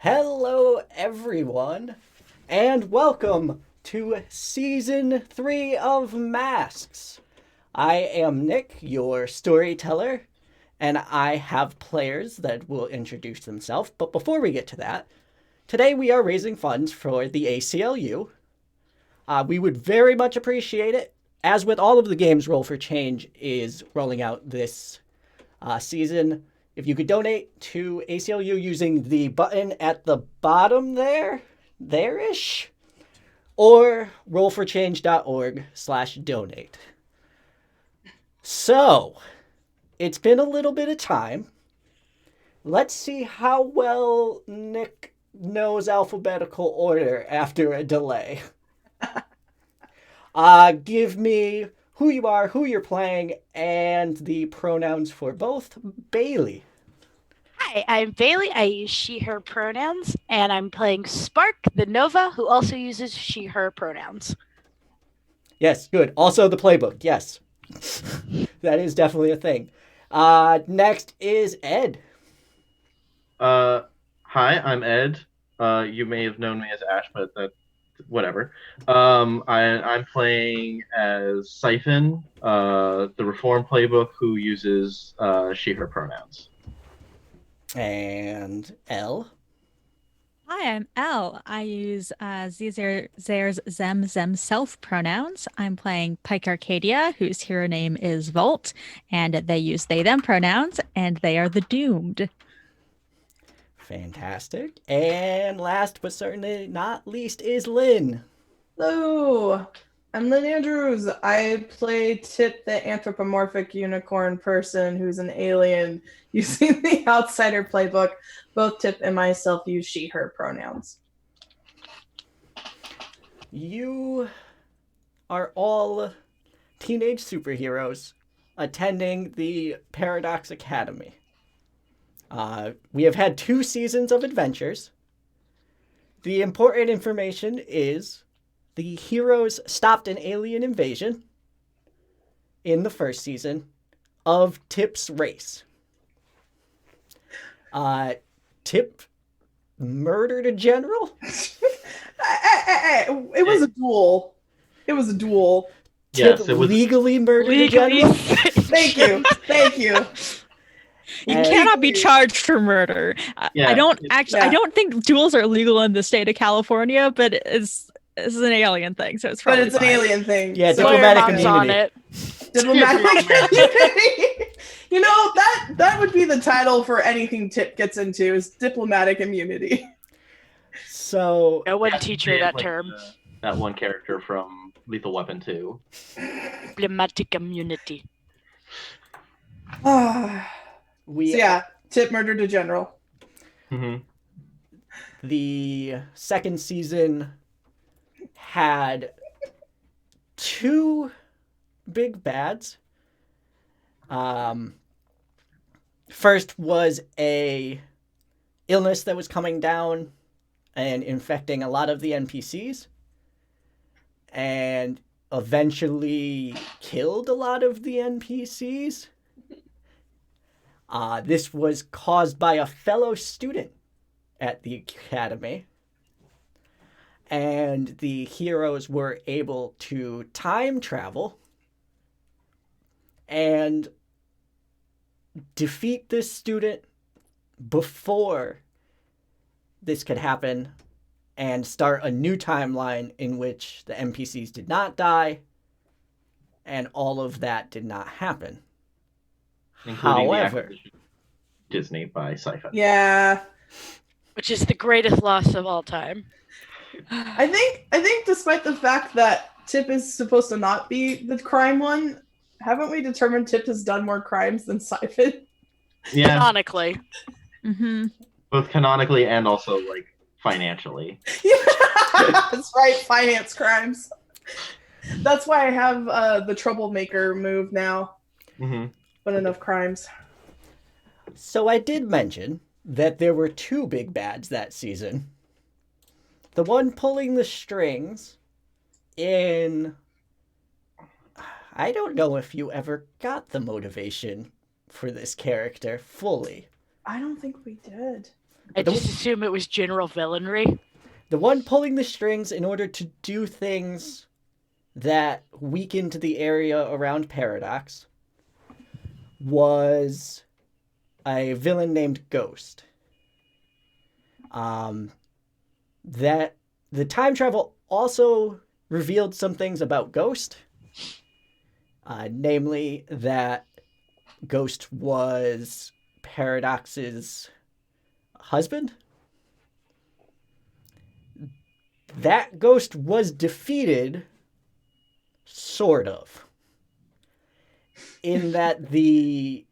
Hello, everyone, and welcome to Season 3 of Masks. I am Nick, your storyteller, and I have players that will introduce themselves. But before we get to that, today we are raising funds for the ACLU. We would very much appreciate it. As with all of the games, Roll for Change is rolling out this season. If you could donate to ACLU using the button at the bottom there-ish, or rollforchange.org/donate. So, it's been a little bit of time. Let's see how well Nick knows alphabetical order after a delay. Give me who you are, who you're playing, and the pronouns for both. Bailey. Hi, I'm Bailey. I use she, her pronouns, and I'm playing Spark, the Nova, who also uses she, her pronouns. Yes, good. Also the playbook, yes. That is definitely a thing. Next is Ed. Hi, I'm Ed. You may have known me as Ash, but whatever. I'm playing as Siphon, the Reform Playbook, who uses she/her pronouns. And L. Hi, I'm Elle. I use Zer's Zem self pronouns. I'm playing Pike Arcadia, whose hero name is Volt, and they use they them pronouns, and they are the doomed. Fantastic. And last but certainly not least is Lynn. Hello, I'm Lynn Andrews. I play Tip, the anthropomorphic unicorn person who's an alien using the Outsider playbook. Both Tip and myself use she, her pronouns. You are all teenage superheroes attending the Paradox Academy. We have had 2 seasons of adventures. The important information is the heroes stopped an alien invasion in the first season of Tip's race. Tip murdered a general? It was a duel. It was a duel. Tip Yes, it was legally murdered a general? Thank you. Thank you. You And- cannot be charged for murder. Yeah, I don't yeah. I don't think duels are legal in the state of California, but it's an alien thing, so it's But probably it's an fine. alien thing. Yeah, so diplomatic Mom's on immunity. it. diplomatic immunity. You know, that would be the title for anything Tip gets into is diplomatic immunity. So, No one yeah, teach her they have, that term. that one character from Lethal Weapon 2. Diplomatic immunity. So we yeah, Tip murdered a general. Mm-hmm. the second season had 2 big bads. First was a illness that was coming down and infecting a lot of the NPCs, and eventually killed a lot of the NPCs. This was caused by a fellow student at the academy, and the heroes were able to time travel and defeat this student before this could happen and start a new timeline in which the NPCs did not die and all of that did not happen. Including the However, acquisition of Disney by Sci-Fi. Yeah. Which is the greatest loss of all time. I think despite the fact that Tip is supposed to not be the crime one, haven't we determined Tip has done more crimes than Siphon? Yeah, Canonically. Mm-hmm. both canonically and also like financially. Yeah, that's right, finance crimes. That's why I have the troublemaker move now. Mm-hmm. But enough crimes. so I did mention that there were 2 big bads that season. The one pulling the strings in... I don't know if you ever got the motivation for this character fully. I don't think we did. I The- just assume it was general villainry. The one pulling the strings in order to do things that weakened the area around Paradox was a villain named Ghost. That the time travel also revealed some things about Ghost, namely that Ghost was Paradox's husband. That Ghost was defeated, sort of, in that the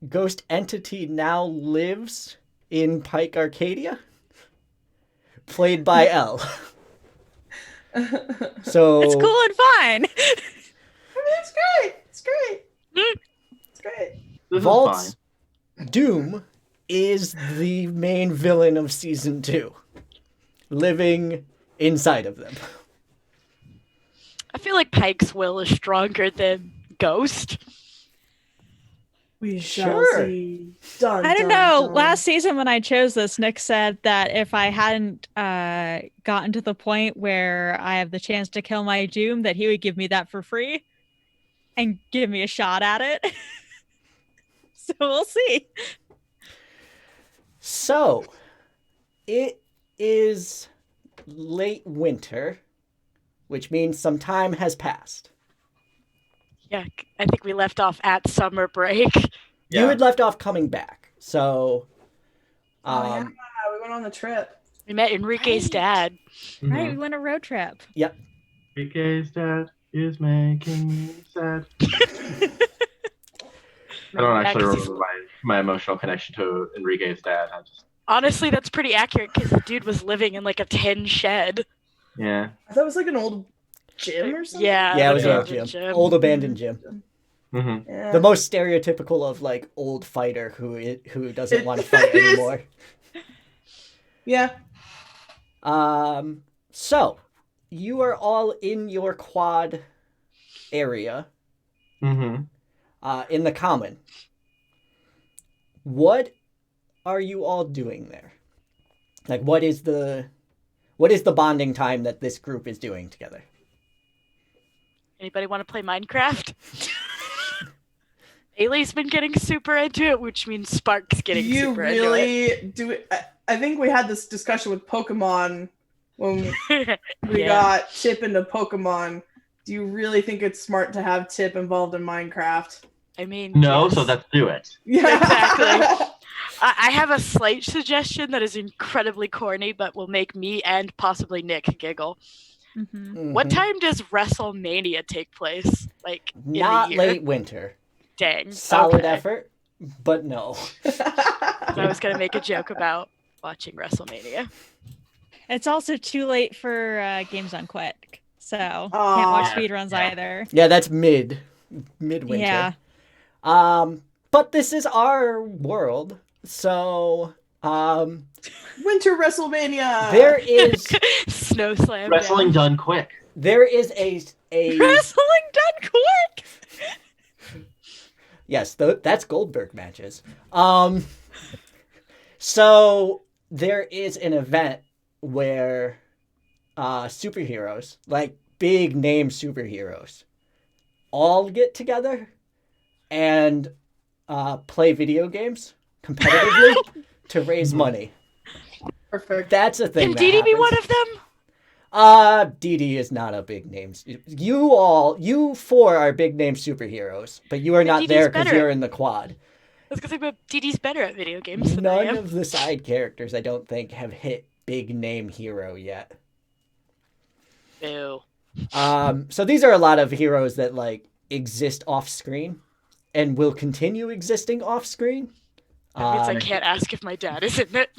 Ghost entity now lives in Pike Arcadia, played by Elle. So It's cool and fine. It's great. It's great. Mm. It's great. This is fine. Vault's Doom is the main villain of season 2, living inside of them. I feel like Pike's will is stronger than Ghost. We shall Sure. see. Dun, I don't dun, know. dun. Last season when I chose this, Nick said that if I hadn't gotten to the point where I have the chance to kill my Doom, that he would give me that for free and give me a shot at it. So we'll see. So, it is late winter, which means some time has passed. Yeah, I think we left off at summer break. You Yeah. had left off coming back, so Oh, yeah. We went on the trip. We met Enrique's Right. dad. Mhm. Right, we went a road trip. Enrique's dad is making me sad. I don't actually Yeah, 'cause he's- remember my emotional connection to Enrique's dad. I just, Honestly, that's pretty accurate because the dude was living in like a tin shed. yeah. I thought it was like an old gym or something. Yeah, yeah, it was the an old abandoned gym, old abandoned gym. hmm Yeah. The most stereotypical of like old fighter who doesn't It- want to fight it is. anymore. Yeah. So you are all in your quad area, hmm in the common. What are you all doing there? Like, what is the bonding time that this group is doing together? Anybody want to play Minecraft? Ailey's been getting super into it, which means Spark's getting You super really do it. I think we had this discussion with Pokemon when into it. we Yeah. got Tip into Pokemon. Do you really think it's smart to have Tip involved in Minecraft? I mean, No, yes. so let's do it. Yeah. Exactly. I have a slight suggestion that is incredibly corny, but will make me and possibly Nick giggle. Mhm. What Mhm. time does WrestleMania take place? Like in Not the year? late winter. Dang. Solid okay. effort, but no. I was gonna make a joke about watching WrestleMania. It's also too late for Games on Quick, so can't Aw. watch speedruns Yeah. either. Yeah, that's midwinter. Yeah. But this is our world, so Winter WrestleMania. there is Snow slam. Wrestling down. done quick. there is a Wrestling done quick. yes, that's Goldberg matches. So there is an event where superheroes, like big name superheroes, all get together and play video games competitively to raise Mhm. money. Perfect. That's a thing. Can that Dee Dee be happens. one of them? Dee Dee is not a big name. You four are big name superheroes, but you are But not Dee Dee's there because better. you're in the quad. I was gonna say, but Dee Dee's better at video games than I None am. of the side characters, I don't think, have hit big name hero yet. Ew. So these are a lot of heroes that like exist off screen and will continue existing off screen. That means I Um, can't ask if my dad is in it.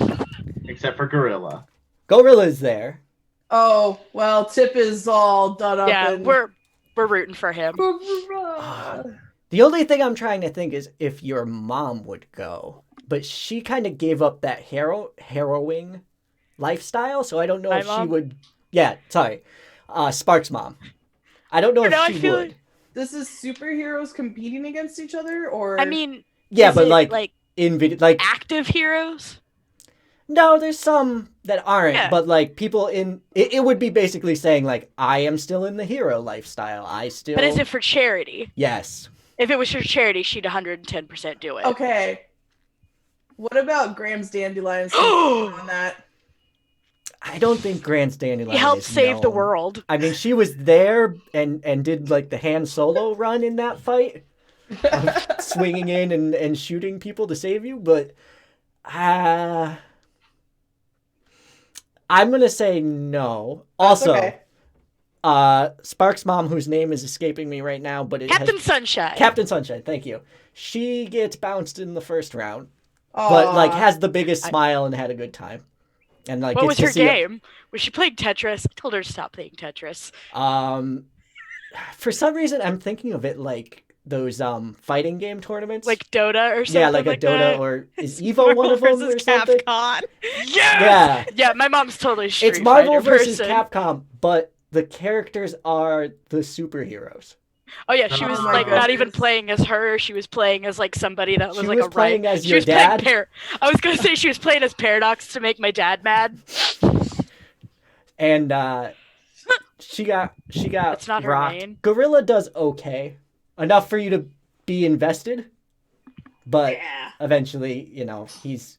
Except for Gorilla. Gorilla's there. Oh well, Tip is all done up. Yeah, and... we're rooting for him. The only thing I'm trying to think is if your mom would go, but she kind of gave up that harrowing lifestyle, so I don't know My if she mom? would. Yeah, sorry, Spark's mom. I don't know You if know, I she feel would. like- This is superheroes competing against each other, or I mean, Yeah, is but it, like in video, like active heroes. No, there's some that aren't, Yeah. but like people in it would be basically saying like I am still in the hero lifestyle. I still But is it for charity? Yes. If it was for charity, she'd 110% do it. Okay. What about Graham's Dandelions on that? I don't think Grant Dandelion He helped is save the known. world. I mean, she was there and did like the Han Solo run in that fight, of swinging in and shooting people to save you. But I'm gonna say no. Also, Okay. Spark's mom, whose name is escaping me right now, but it Captain has Sunshine. Captain Sunshine. Thank you. She gets bounced in the first round, but like Aw. has the biggest smile and had a good time. And like, What gets was to her see game? Was she playing Tetris? I told her to stop playing Tetris. For some reason, I'm thinking of it like those fighting game tournaments, Like Dota or something. yeah, like a Dota that. or is Evo one of them or versus something? Capcom. Yes! Yeah, Yeah, my mom's totally a Street it's Marvel Fighter versus person. Capcom, but the characters are the superheroes. Oh yeah, she was Oh my like not even goodness. playing as her. She was playing as like somebody that was She like was a playing right. as She your was dad. playing I was gonna say she was playing as Paradox to make my dad mad. And she got That's not her rocked. main. Gorilla does okay, enough for you to be invested, but Yeah. eventually, you know, he's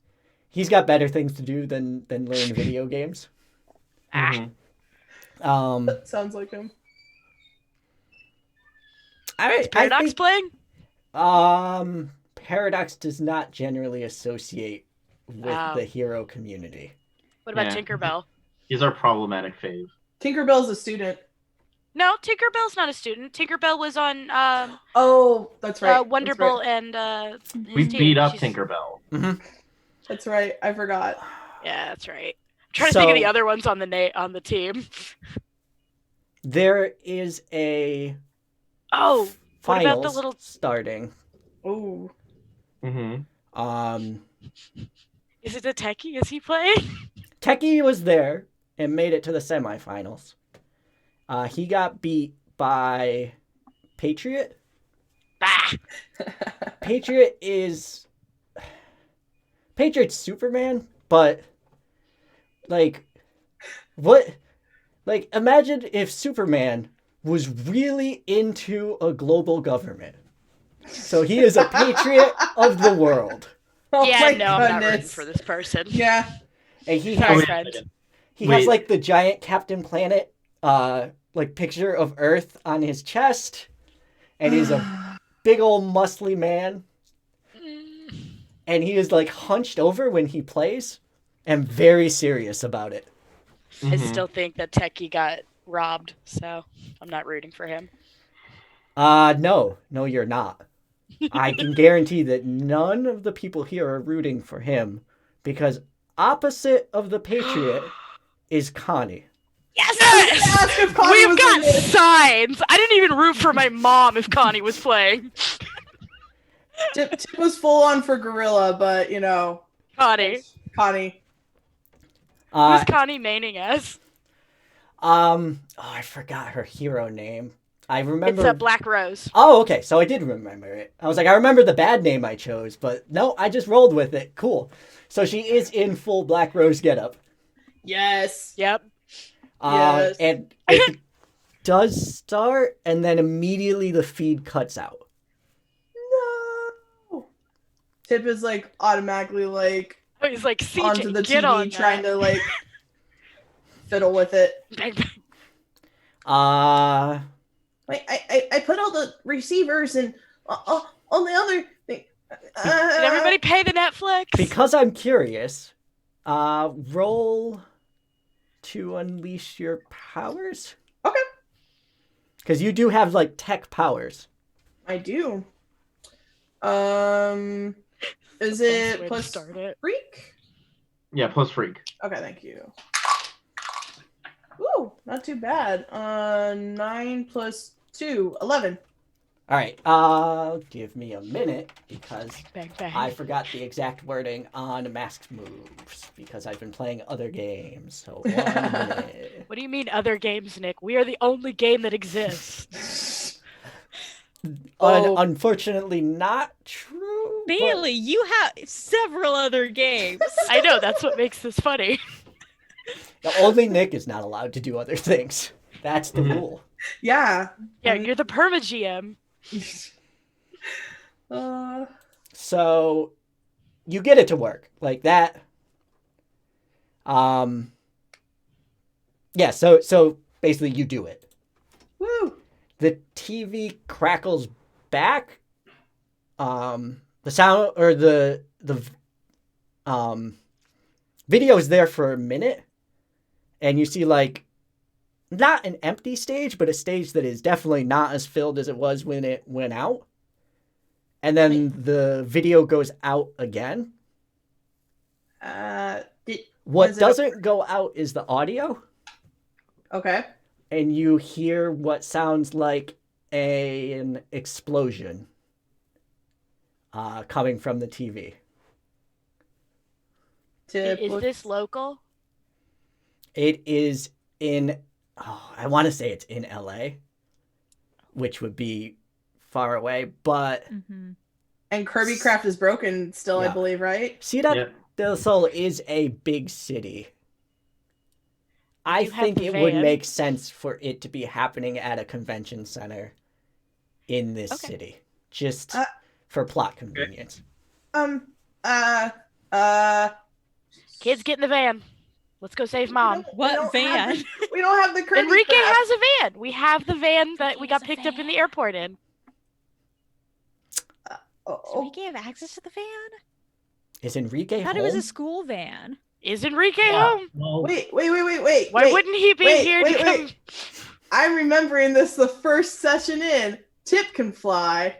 got better things to do than learn video games. Mhm. Sounds like him. I Paradox think, playing? Paradox does not generally associate with Oh. the hero community. What about Yeah. Tinkerbell? He's our problematic fave. Tinkerbell's a student. No, Tinkerbell's not a student. Tinkerbell was on Oh, that's right. Wonderbolt and his We team. beat up She's- Tinkerbell. That's right. I forgot. Yeah, that's right. I'm trying to think of the So- other ones on the team. There is a Oh, what about finals the little? starting. Oh. Mm-hmm. Is it the techie? Is he playing? Techie was there and made it to the semifinals. He got beat by Patriot. Bah. Patriot's Superman, but like what? Like imagine if Superman was really into a global government. So he is a patriot of the world, Oh Yeah, my no, I'm not rooting goodness. for this person. Yeah. and he Sorry, has friend. he Wait. has like the giant Captain Planet like picture of Earth on his chest, and he's a big old muscly man. And he is like hunched over when he plays and very serious about it. I Mhm. still think that Techie got robbed, so I'm not rooting for him. No, you're not. I can guarantee that none of the people here are rooting for him because opposite of the Patriot is Connie. Yes! Ask if Connie We've was got in it. signs! I didn't even root for my mom if Connie was playing. Tip was full on for Gorilla, but you know, Connie. Connie. Uh, Who's Connie maining as? oh, I forgot her hero name. I remember. It's a Black Rose. Oh, okay. So I did remember it. I was like, I remember the bad name I chose, but no, I just rolled with it. Cool. So she is in full Black Rose getup. Yes. Yep. Yes. And it does start, and then immediately the feed cuts out. No. Tip is like automatically like Oh, he's like, CJ, onto the get TV on trying that. to like fiddle with it. Bang, bang. Like I put all the receivers and on the other thing. Did everybody pay the Netflix? Because I'm curious, roll to unleash your powers. Okay. Because you do have like tech powers. I do. Is That's the way it to plus start it. freak? Yeah, plus freak. Okay, thank you. Ooh, not too bad. 9 plus 2, 11. All right. Give me a minute because Bang, bang. I forgot the exact wording on masked moves because I've been playing other games. So 1 minute. What do you mean other games, Nick? We are the only game that exists. Oh. Unfortunately, not true Bailey, you have several other games. I know, that's what makes this funny. Only Nick is not allowed to do other things. That's the rule. Yeah. Yeah, you're the perma GM. So you get it to work like that. Yeah, so basically you do it. Woo. The TV crackles back. The sound or the video is there for a minute, and you see like not an empty stage, but a stage that is definitely not as filled as it was when it went out. And then the video goes out again. What doesn't go out is the audio. Okay. And you hear what sounds like an explosion coming from the TV. Is this local? It is in, I want to say it's in LA, which would be far away, but... Mm-hmm. And Kirby Craft is broken still, Yeah. I believe, right? Ciudad del Sol is a big city. I You have think the it would van. make sense for it to be happening at a convention center in this Okay. city, just Uh, for plot convenience. Kids, get in the van. Let's go save mom. What van? We don't have the Kirby Enrique Craft. has a van. We have the van that we Enrique got has a picked up in van. the airport in. So Oh, we gave access to the van? Is Enrique I thought home? it was a school van. Is Enrique Yeah. home? Well, wait. Why Wouldn't he be here to come? I'm remembering this the first session in. Tip can fly.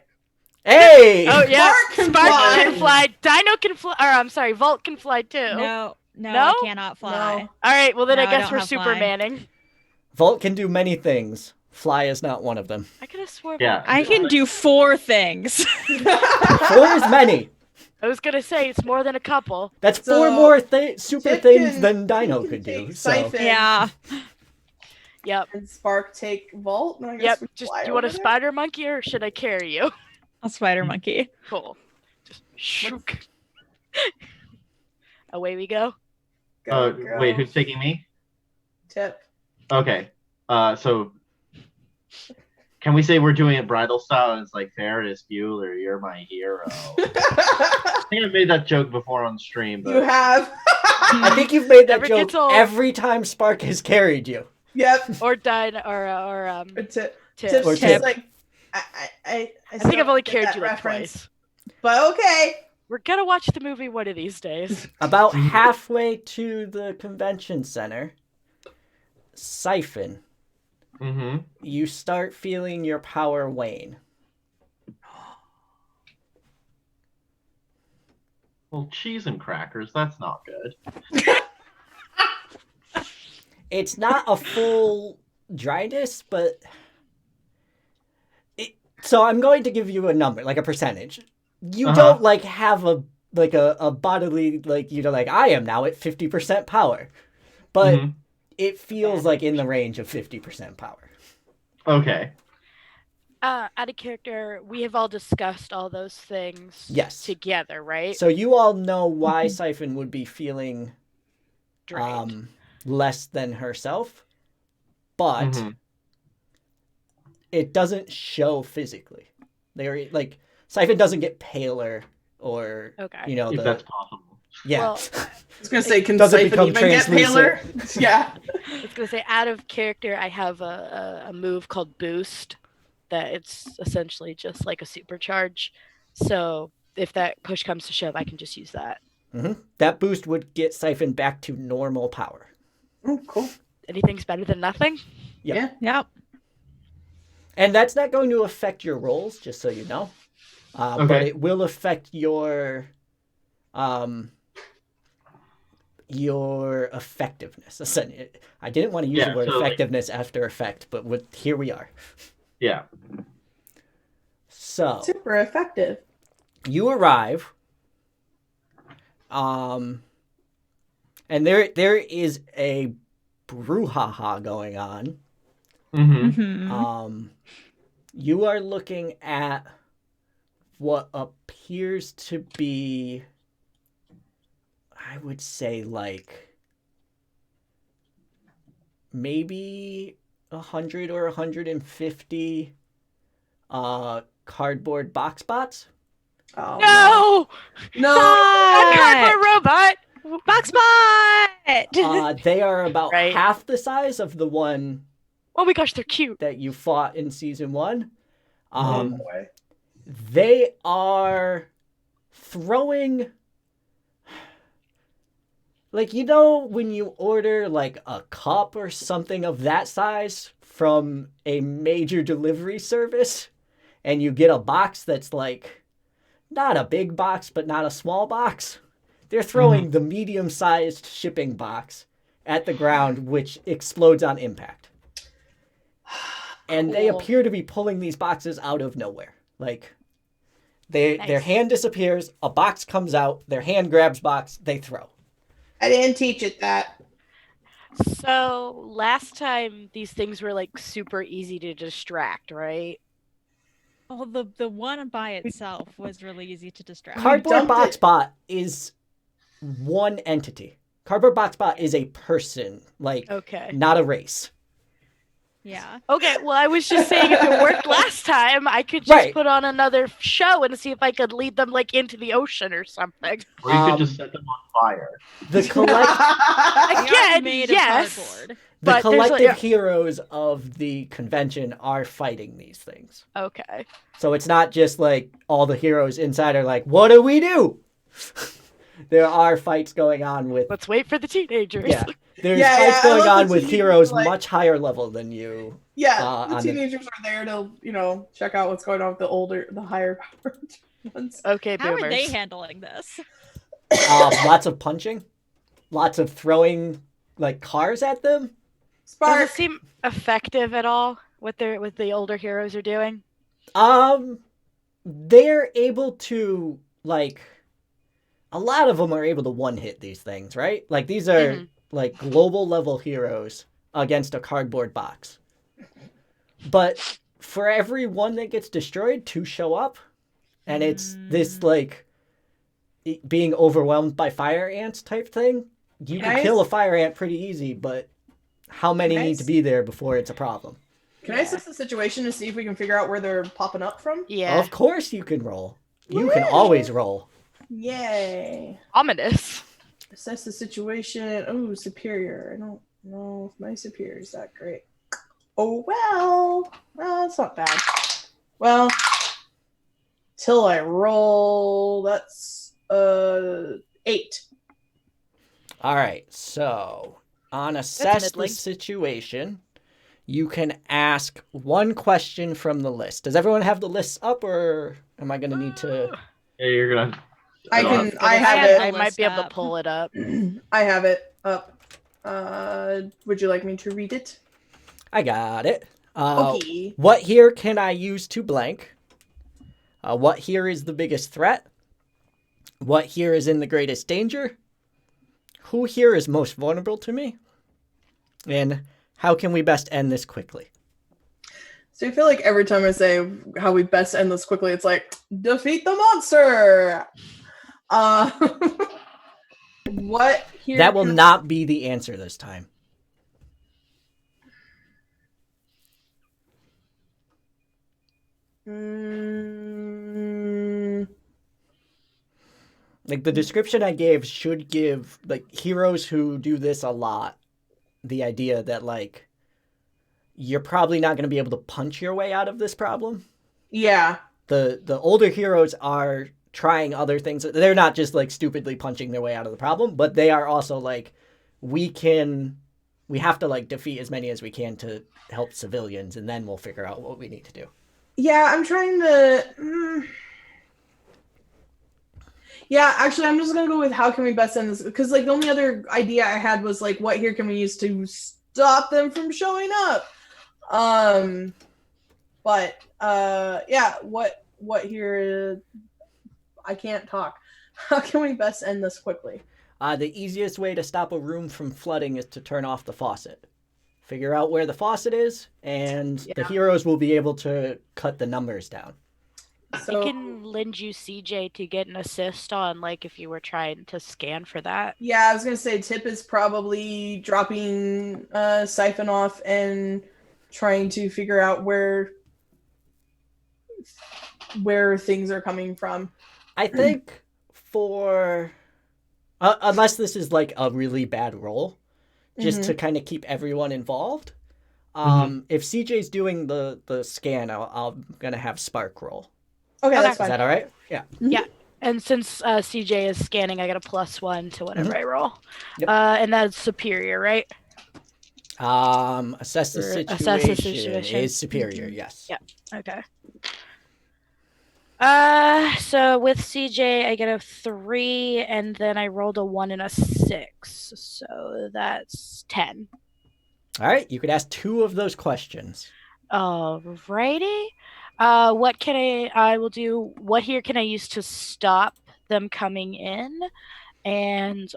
Hey! Oh yeah, Spark can Spark fly. can fly. Dino can fly. Or I'm sorry, Vault can fly too. No, No? I cannot fly. No. All right, well then No, I I guess don't we're have fly. Supermaning. Volt can do many things. Fly is not one of them. I could have sworn. Yeah. I can do 4 things. 4 is many. I was gonna say it's more than a couple. That's So, 4 more super Tip things can- than Dino Tip could can do. take So Siphon Yeah. Yep. And Spark take Vault. And I guess Yep. we Just fly do you want a over there? spider monkey or should I carry you? A spider monkey. Cool. Just shook. Away we go. Go, girl. wait, who's taking me? Tip? Okay. So can we say we're doing it bridal style? It's like Ferris Bueller, you're my hero. I think I've made that joke before on stream, but You have. I think you've made that Never joke gets old. every time Spark has carried you. Yep. Or Dino or Tip. Tip. Tip's Or just Tip. like. I think I've only carried you like twice. But okay. We're gonna watch the movie one of these days. About halfway to the convention center, Siphon, mm-hmm. you start feeling your power wane. Well, cheese and crackers, that's not good. It's not a full dryness, but so I'm going to give you a number, like a percentage. You Uh-huh. don't like have a bodily like like I am now at 50% power, but Mhm. it feels like in the range of 50% power. Okay. Out of character, we have all discussed all those things Yes. together, right? So you all know why Siphon would be feeling Drained. less than herself, but Mhm. it doesn't show physically. They're like Siphon doesn't get paler or Okay. If that's possible. yeah. Well, I was gonna say, can Doesn't Siphon become even get paler? Yeah. I was gonna say, out of character, I have a move called Boost. That it's essentially just like a supercharge. So if that push comes to shove, I can just use that. That boost would get Siphon back to normal power. Oh, cool. Anything's better than nothing. Yep. Yep. And that's not going to affect your rolls, just so you know. But Okay. it will affect your effectiveness. I didn't want to use Yeah, the word so, like- effectiveness after effect, but here we are. Yeah. So Super effective. you arrive, and there is a brouhaha going on. Mm-hmm. Mhm. You are looking at what appears to be, I would say, like, maybe 100 or 150 cardboard box bots. Oh, No! No! A Bot! cardboard robot! Boxbot! They are about Right. half the size of the one Oh my gosh, they're cute. that you fought in season 1. Oh, boy. They are throwing, like, you know when you order like a cup or something of that size from a major delivery service and you get a box that's like not a big box but not a small box? They're throwing the medium-sized shipping box at the ground, which explodes on impact. And they Cool. appear to be pulling these boxes out of nowhere. Like, their Nice. hand disappears, a box comes out, their hand grabs box, they throw. I didn't teach it that. So last time these things were like super easy to distract, right? Well, the one by itself was really easy to distract. Cardboard dumped Box it. Bot is one entity. Cardboard Box Bot is a person, like, Okay. not a race. Yeah. Okay, well, I was just saying if it worked last time, I could just Right. put on another show and see if I could lead them like into the ocean or something. Or you Um, could just set them on fire. The They Again, are made yes. of cardboard. The But there's a- collective yeah. heroes of the convention are fighting these things. Okay. So it's not just like all the heroes inside are like, what do we do? There are fights going on with, Let's wait for the teenagers. yeah, there's Yeah, fights I going love on the with teenagers, heroes like- much higher level than you. Yeah, on the the- teenagers are there to, check out what's going on with the higher powered ones. Okay, How boomers. are they handling this? Lots of punching, lots of throwing like cars at them. Does Spark. it seem effective at all? What the older heroes are doing? They're able to, like, a lot of them are able to one hit these things, right? Like, these are Mhm. like global level heroes against a cardboard box. But for every one that gets destroyed, 2 show up, and it's this like being overwhelmed by fire ants type thing. You can Nice. kill a fire ant pretty easy, but how many need Nice. to be there before it's a problem? Can I assess the situation to see if we can figure out where they're popping up from? Yeah. Of course you can roll. You can always roll. Yay. Ominous. Assess the situation. Oh, superior. I don't know if my superior is that great. Oh, well. Well, it's not bad. Well, till I roll, that's 8. All right, so on assess the middling. situation, you can ask one question from the list. Does everyone have the lists up, or am I going to need to? Yeah, you're gonna. I don't can. know. I I have have it. I the might list be able to up. pull it up. I have it up. Would you like me to read it? I got it. Okay. What here can I use to blank? What here is the biggest threat? What here is in the greatest danger? Who here is most vulnerable to me? And how can we best end this quickly? So I feel like every time I say how we best end this quickly, it's like defeat the monster. What here? That will can- not be the answer this time. Mm, Like, the description I gave should give, like, heroes who do this a lot the idea that, like, you're probably not going to be able to punch your way out of this problem. yeah. The older heroes are trying other things. They're not just, like, stupidly punching their way out of the problem, but they are also, like, we have to, like, defeat as many as we can to help civilians, and then we'll figure out what we need to do. Yeah, I'm trying to. Yeah, actually, I'm just gonna go with how can we best end this, because like the only other idea I had was like what here can we use to stop them from showing up. But yeah, what here? I can't talk. How can we best end this quickly? The easiest way to stop a room from flooding is to turn off the faucet. Figure out where the faucet is, and the Yeah. heroes will be able to cut the numbers down. So I can lend you CJ to get an assist on, like, if you were trying to scan for that. yeah, I was gonna say Tip is probably dropping Siphon off and trying to figure out where things are coming from. I think for unless this is like a really bad roll, just to kind of keep everyone involved. If CJ's doing the scan, I'm gonna have Spark roll. Okay, Okay. that's Is fine. that all right? Yeah. And since CJ is scanning, I got a +1 to whatever I roll. Yep. And that's superior, right? Assess the Or situation, assess the situation. is superior. Yes. Yeah. Okay. So with CJ, I get a 3, and then I rolled a 1 and a 6, so that's 10. All right. You could ask 2 of those questions. Alrighty. What can I will do, what here can I use to stop them coming in? And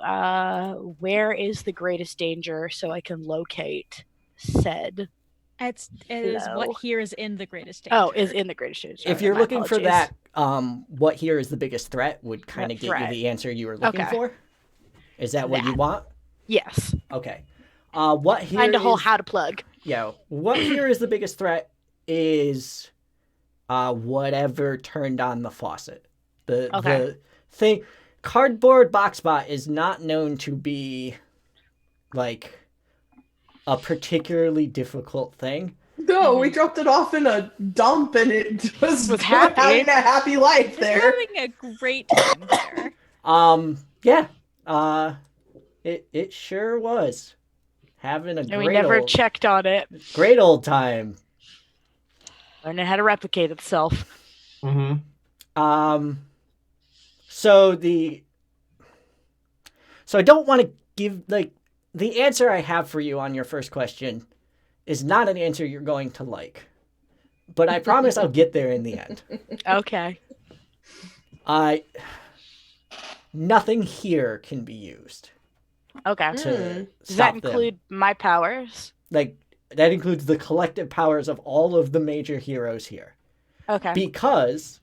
where is the greatest danger so I can locate said? It is Hello. what here is in the greatest danger. Oh, is in the greatest danger. If Sorry, you're my looking for apologies. that, what here is the biggest threat would kind of get you threat. the answer you were looking Okay. for. Is that what you That. want? Yes. Okay. What here Find a whole is- how to plug. Yeah. What here is the biggest threat is whatever turned on the faucet. Okay. The thing cardboard boxbot is not known to be like a particularly difficult thing. No, we dropped it off in a dump and it was happy. having a happy life They're there. having a great time there. Yeah. It sure was. Having a And we great never old, checked on it. great old time. Learning how to replicate itself. Mm-hmm. So I don't want to give like the answer I have for you on your first question is not an answer you're going to like. But I promise I'll get there in the end. Okay. Nothing here can be used Okay. to Does that stop them. include my powers? Like that includes the collective powers of all of the major heroes here. Okay. Because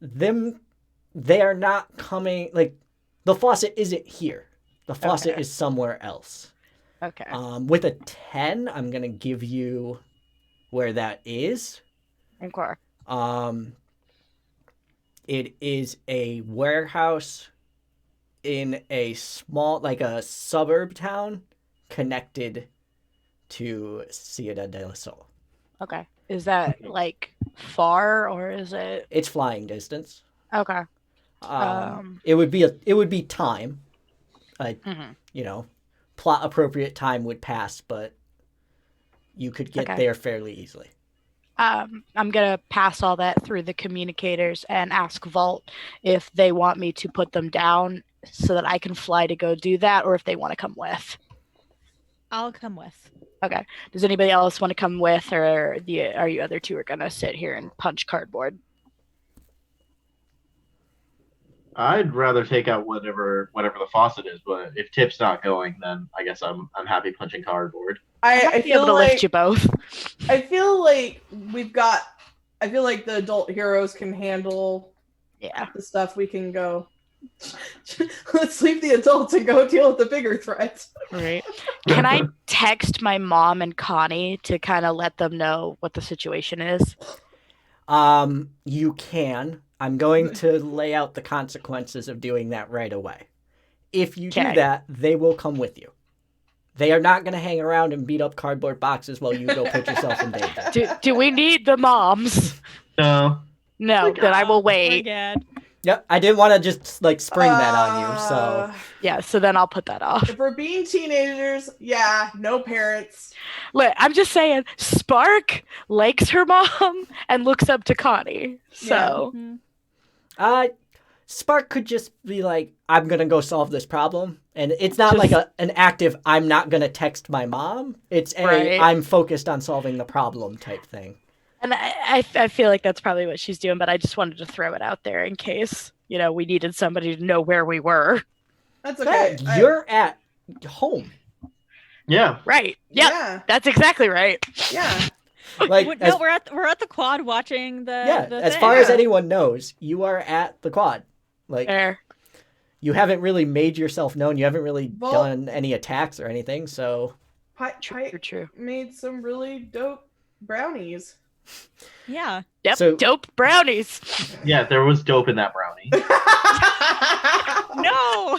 they are not coming like the faucet isn't here. The faucet Okay. is somewhere else. Okay. With a 10, I'm gonna give you where that is. Okay. It is a warehouse in a small, like a suburb town connected to Ciudad del Sol. Okay. Is that like far or is it It's flying distance. okay? It would be time. Mhm. You know, plot appropriate time would pass, but you could get Okay. there fairly easily. I'm gonna pass all that through the communicators and ask Vault if they want me to put them down so that I can fly to go do that, or if they want to come with. I'll come with. Okay. Does anybody else want to come with, or are you other two are gonna sit here and punch cardboard? I'd rather take out whatever the faucet is, but if Tip's not going, then I guess I'm happy punching cardboard. I I might be able feel to like lift you both. I feel like I feel like the adult heroes can handle Yeah. the stuff. We can go. Let's leave the adults and go deal with the bigger threats. Right. Can I text my mom and Connie to kind of let them know what the situation is? You can. I'm going to lay out the consequences of doing that right away. If you do Okay. that, they will come with you. They are not going to hang around and beat up cardboard boxes while you go put yourself in danger. Do we need the moms? No. No, then I will wait. Forget. Yep, I didn't want to just like spring that on you, so Yeah, so then I'll put that off. If we're being teenagers, yeah, no parents. Look, I'm just saying, Spark likes her mom and looks up to Connie. So, Mhm. Spark could just be like, I'm gonna go solve this problem. And it's not Just- like an active I'm not gonna text my mom. It's a Right. I'm focused on solving the problem type thing. and I feel like that's probably what she's doing, but I just wanted to throw it out there in case, we needed somebody to know where we were. That's okay. Yeah, you're at home. Yeah. Right. Yep. Yeah, That's exactly right. yeah. Like, Well, as, no, we're at the quad watching the yeah, the as thing. far as anyone knows, you are at the quad. Like, There. you haven't really made yourself known. You haven't really Well- done any attacks or anything. So, True. made some really dope brownies. Yeah. Yep. So- Dope brownies. Yeah, there was dope in that brownie. No,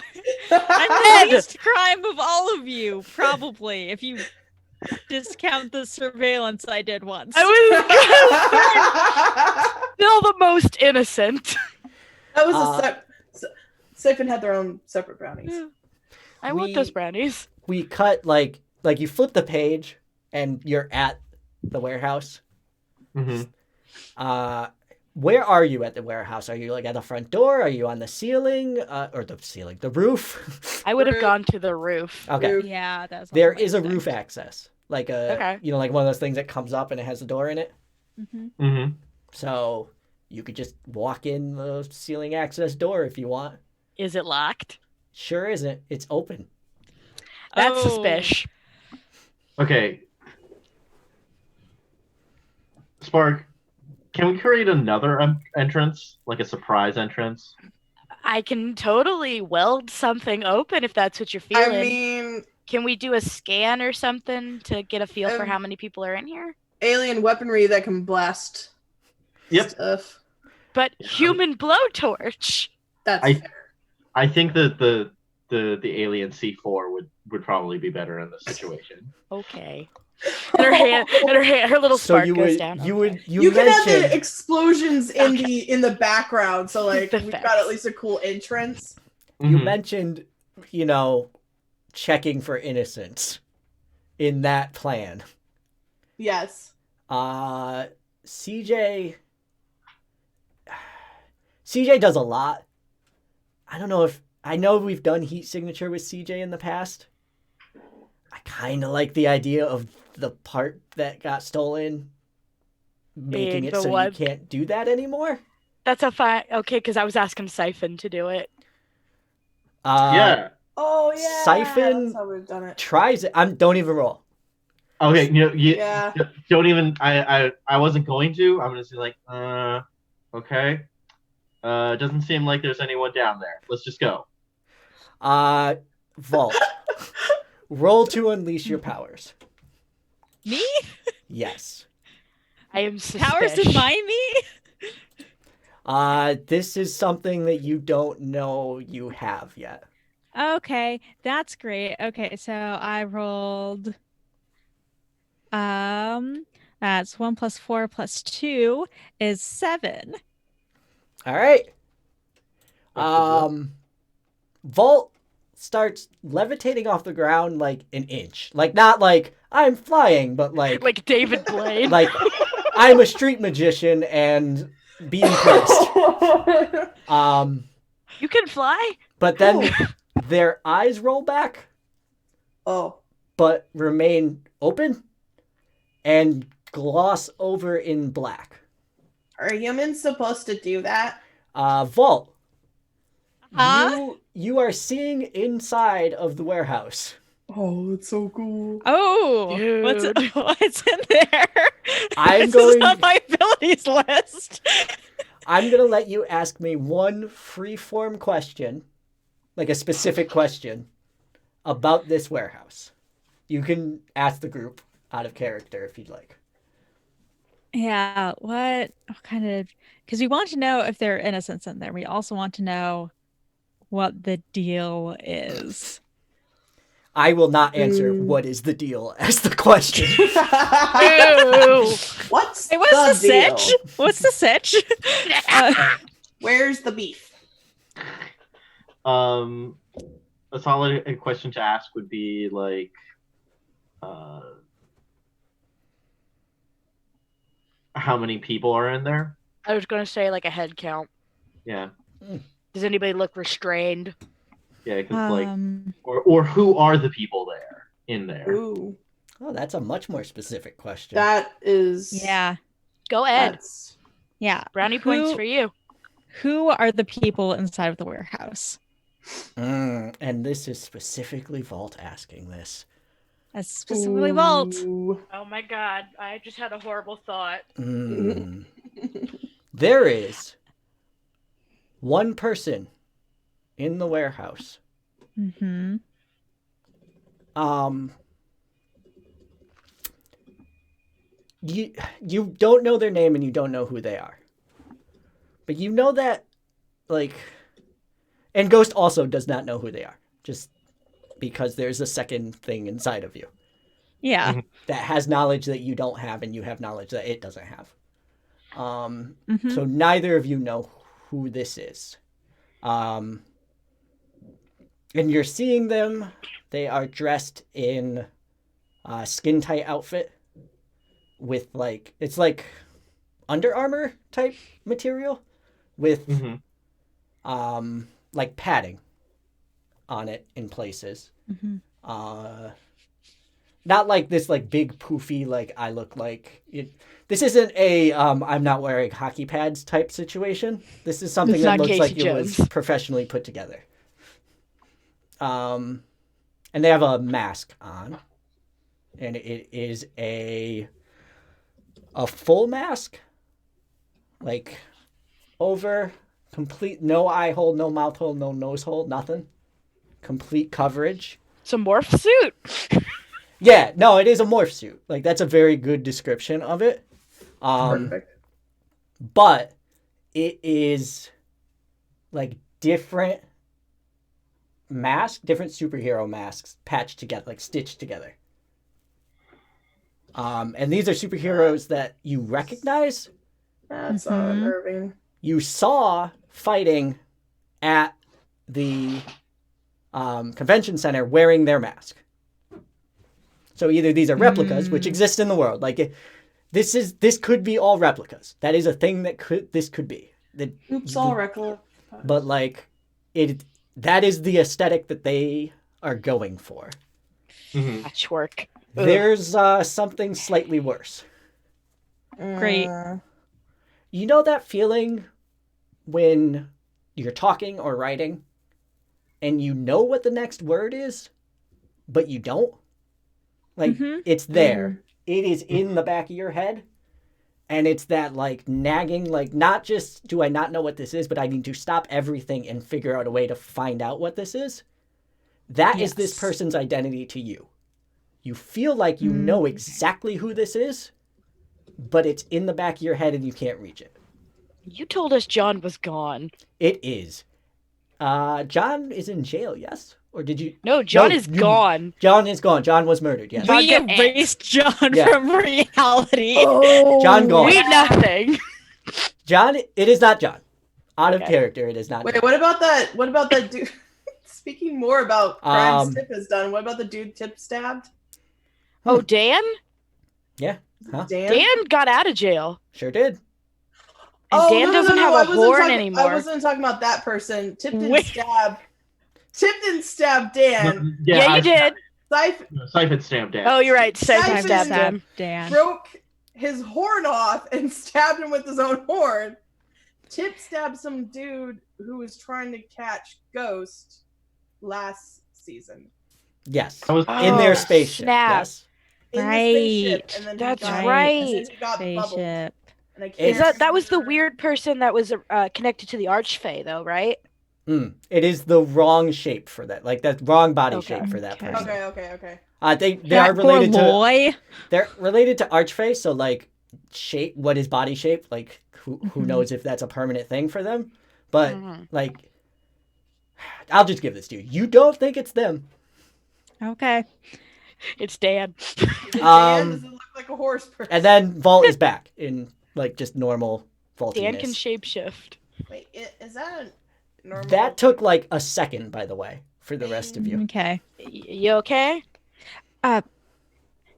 I'm the least crime of all of you, probably, if you discount the surveillance I did once. I was still the most innocent. That was Uh, Siphon had their own separate brownies. I want those brownies. we cut like you flip the page and you're at the warehouse. Hmm. Where are you at the warehouse? Are you like at the front door? Are you on the ceiling? The roof? I would have Roof. gone to the roof. Okay. Roof. Yeah, that's There is a roof access. Like Okay. like one of those things that comes up and it has a door in it. Mm-hmm. Hmm. So you could just walk in the ceiling access door if you want. Is it locked? Sure isn't. It's open. That's Oh. suspicious. Okay. Spark, can we create another entrance, like a surprise entrance? I can totally weld something open if that's what you're feeling. I mean, Can we do a scan or something to get a feel for Um, how many people are in here? alien weaponry that can blast Yep. stuff. But human blowtorch. That's I- fair. I think that the alien C4 would probably be better in this situation. Okay. And her little So spark you goes would down. you Okay. would you, You can have mentioned the explosions in Okay. the background, so like The we've got effects. at least a cool entrance. you Mhm. mentioned checking for innocence in that plan. Yes. CJ does a lot. I don't know if I know we've done heat signature with CJ in the past. I kind of like the idea of the part that got stolen making Being it the so one- you can't do that anymore. That's a fine. Okay, because I was asking Siphon to do it. Yeah. Oh yeah. Siphon- That's how we've done it. Tries it. Don't even roll. Okay. Yeah. Don't even. I wasn't going to. I'm just like, okay. Doesn't seem like there's anyone down there. Let's just go. Vault. Roll to unleash your powers. Me? Yes. I am suspicious. Powers of my me? This is something that you don't know you have yet. Okay, that's great. Okay, so I rolled that's 1 + 4 + 2 is 7. All right. That's Vault starts levitating off the ground like an inch. Like not like I'm flying, but Like David Blaine. like I'm a street magician and be impressed. You can fly? But then their eyes roll back Oh. but remain open and gloss over in black. Are humans supposed to do that? Vault. Huh? You are seeing inside of the warehouse. Oh, it's so cool. Oh, Dude. what's in there? I'm This going- is on my abilities list. I'm gonna let you ask me one free-form question, like a specific question, about this warehouse. You can ask the group out of character if you'd like. Yeah, what kind of, because we want to know if there are innocents in there. We also want to know what the deal is. I will not answer Mm. what is the deal as the question. Ew. What's Hey, what's the deal? sitch? What's the sitch? Where's the beef? A solid question to ask would be like, how many people are in there? I was going to say like a head count. Yeah, Does anybody look restrained? yeah, because like, Um, or who are the people there in there? Ooh, Oh, that's a much more specific question. that is. yeah, Go Ed. That's... yeah. Brownie points Who- for you. Who are the people inside of the warehouse? And this is specifically Vault asking this. That's specifically Vault. Ooh. Oh my god, I just had a horrible thought. There is one person in the warehouse. Mm-hmm. You don't know their name and you don't know who they are. But you know that, like, and Ghost also does not know who they are, just because there's a second thing inside of you Yeah. that has knowledge that you don't have and you have knowledge that it doesn't have. So neither of you know who this is. And you're seeing them. They are dressed in a skin-tight outfit with, like, it's like Under Armour type material with like padding on it in places. Not like this like big poofy like I look like it. This isn't a I'm not wearing hockey pads type situation. This is something It's that not looks Casey like Jones. it was professionally put together. And they have a mask on, and it is a full mask, like over complete, no eye hole, no mouth hole, no nose hole, nothing, complete coverage. It's a morph suit. Yeah, no, it is a morph suit. Like that's a very good description of it. Perfect. But it is like different different superhero masks patched together, like stitched together. And these are superheroes that you recognize. That's unnerving. You saw fighting at the convention center wearing their mask. So either these are replicas, which exist in the world, like this could be all replicas. That is a thing that this could be. Oops, all replica. But like that is the aesthetic that they are going for. Patchwork. There's something slightly worse. Great. You know that feeling when you're talking or writing and you know what the next word is, but you don't? Like, it's there. It is in the back of your head. And it's that, like, nagging, like, not just do I not know what this is, but I need to stop everything and figure out a way to find out what this is. That is this person's identity to you. You feel like you know exactly who this is, but it's in the back of your head and you can't reach it. You told us John was gone. It is. John is in jail, yes? Or did you? No, John is gone. John is gone. John was murdered, yes. John We get erased John Yeah. from reality. Oh, John gone. We nothing. John, it is not John. Out of Okay. character, it is not Wait, John. what about that? What about that dude? Speaking more about crimes Um, Tip has done, what about the dude Tip stabbed? Oh, Dan? Yeah, huh? Dan got out of jail. Sure did. And Dan doesn't have I a wasn't horn talking- anymore. I wasn't talking about that person. Tip didn't Wait. stab. Tip didn't stab Dan. Yeah, you did. Siphon stabbed Dan. Oh, you're right. Siphon Siphon stabbed stabbed him. Dan. broke his horn off and stabbed him with his own horn. Tip stabbed some dude who was trying to catch Ghost last season. Yes. That was In their Oh, spaceship. snap. Yes. In the Right. spaceship, and then he That's got- right. and then he got bubbled, Spaceship. and I Is can't That was the remember- weird person that was connected to the Archfey, though, right? It is the wrong shape for that. Like, that wrong body Okay. shape for that Okay. person. Okay. They are related to Loy. they're related to Archfey, so like shape, what is body shape? Like who knows if that's a permanent thing for them? But like I'll just give this to you. You don't think it's them. Okay. It's Dan. Dan Um, doesn't look like a horse person. And then Vault is back in like just normal vaultiness. Dan can shapeshift. Wait, is that a normal? That took like a second, by the way, for the rest of you. Okay. You okay?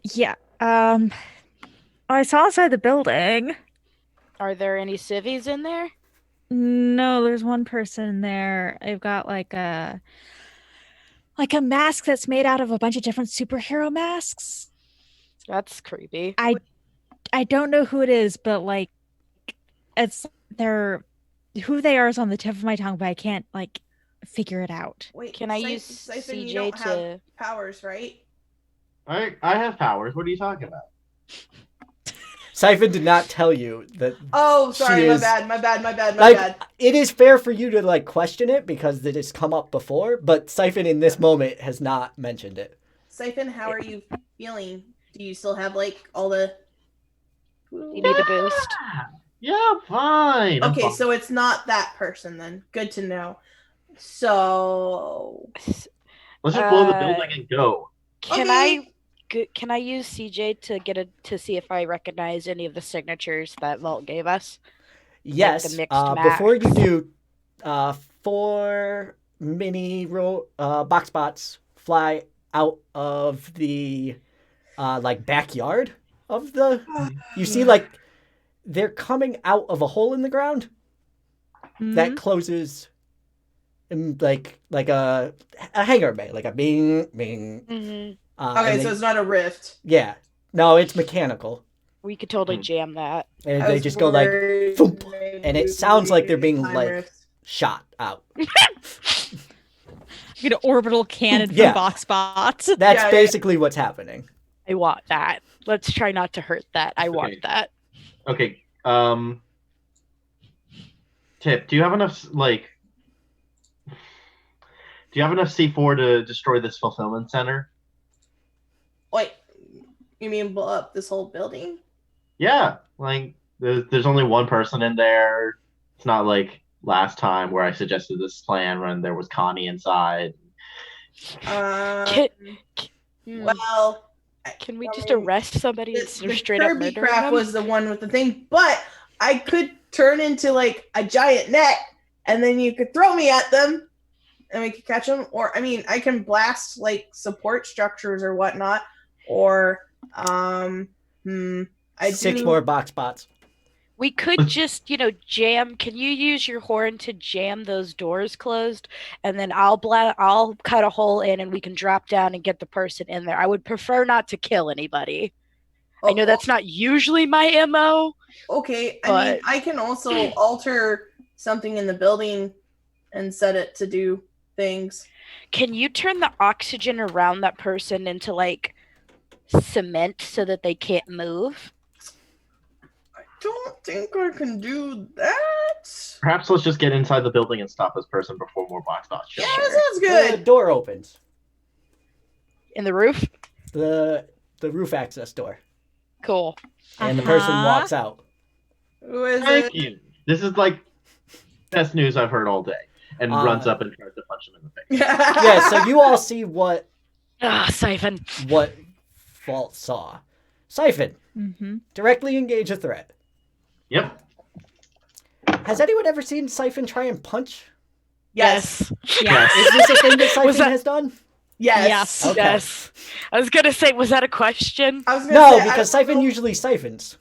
Yeah. I saw outside the building. Are there any civvies in there? No, there's one person there. I've got like a mask that's made out of a bunch of different superhero masks. That's creepy. I don't know who it is, but like who they are is on the tip of my tongue, but I can't like figure it out. Wait, Can I Siph- use Siphon, CJ you don't have to? powers, right? I have powers. What are you talking about? Siphon did not tell you that. Oh, sorry, She my is- bad. Like, it is fair for you to like question it because it has come up before, but Siphon in this moment has not mentioned it. Siphon, how are you feeling? Do you still have like all the? You need a boost. Yeah, I'm fine. I'm Okay, fine. so it's not that person then. Good to know. So Let's just blow the Uh, building and go. Can Okay. can I use CJ to see if I recognize any of the signatures that Vault gave us? Yes. mixed Before you max. do, 4 box bots fly out of the like backyard of the. You see, like they're coming out of a hole in the ground that closes, like a hangar bay, like a bing bing. Mm-hmm. okay, and so they- it's not a rift. yeah, no, it's mechanical, We could totally Hmm. jam that. and I they was just go like worried thump, maybe and it sounds like they're being time like rift. shot out. Get an orbital cannon Yeah. from Boxbots. That's Yeah, basically what's happening. I want that. Let's try not to hurt that. I want Okay. that. Okay. Tip, do you have enough C4 to destroy this fulfillment center? Wait, you mean blow up this whole building? Yeah, like there's only one person in there. It's not like last time where I suggested this plan when there was Connie inside. Can- Hmm. Well, Can we I just mean, arrest somebody the, instead of the straight up Kirby murdering crap them? was the one with the thing, but I could turn into like a giant net, and then you could throw me at them, and we could catch them. Or I mean, I can blast like support structures or whatnot. Or I 6 do- more box bots. We could just, jam. Can you use your horn to jam those doors closed, and then I'll cut a hole in, and we can drop down and get the person in there. I would prefer not to kill anybody. I know that's not usually my MO. Okay, I mean, But- I can also alter something in the building and set it to do things. Can you turn the oxygen around that person into like cement so that they can't move? I don't think I can do that. Perhaps let's just get inside the building and stop this person before more box bots show Yeah, up. that sounds The good. door opens. In the roof? The roof access door. Cool. And the person Uh-huh. walks out. Who is Thank it? you. This is like best news I've heard all day. And runs up and tries to punch him in the face. Yeah, so you all see what Siphon. Vault saw. Siphon, Mm-hmm. directly engage a threat. Yep. Has anyone ever seen Siphon try and punch? Yes. Yes. Is this a thing that Siphon that- has done? Yes. Yes. Okay. Yes. I was gonna say, was that a question? I was gonna No, say, because I don't Siphon know- usually siphons.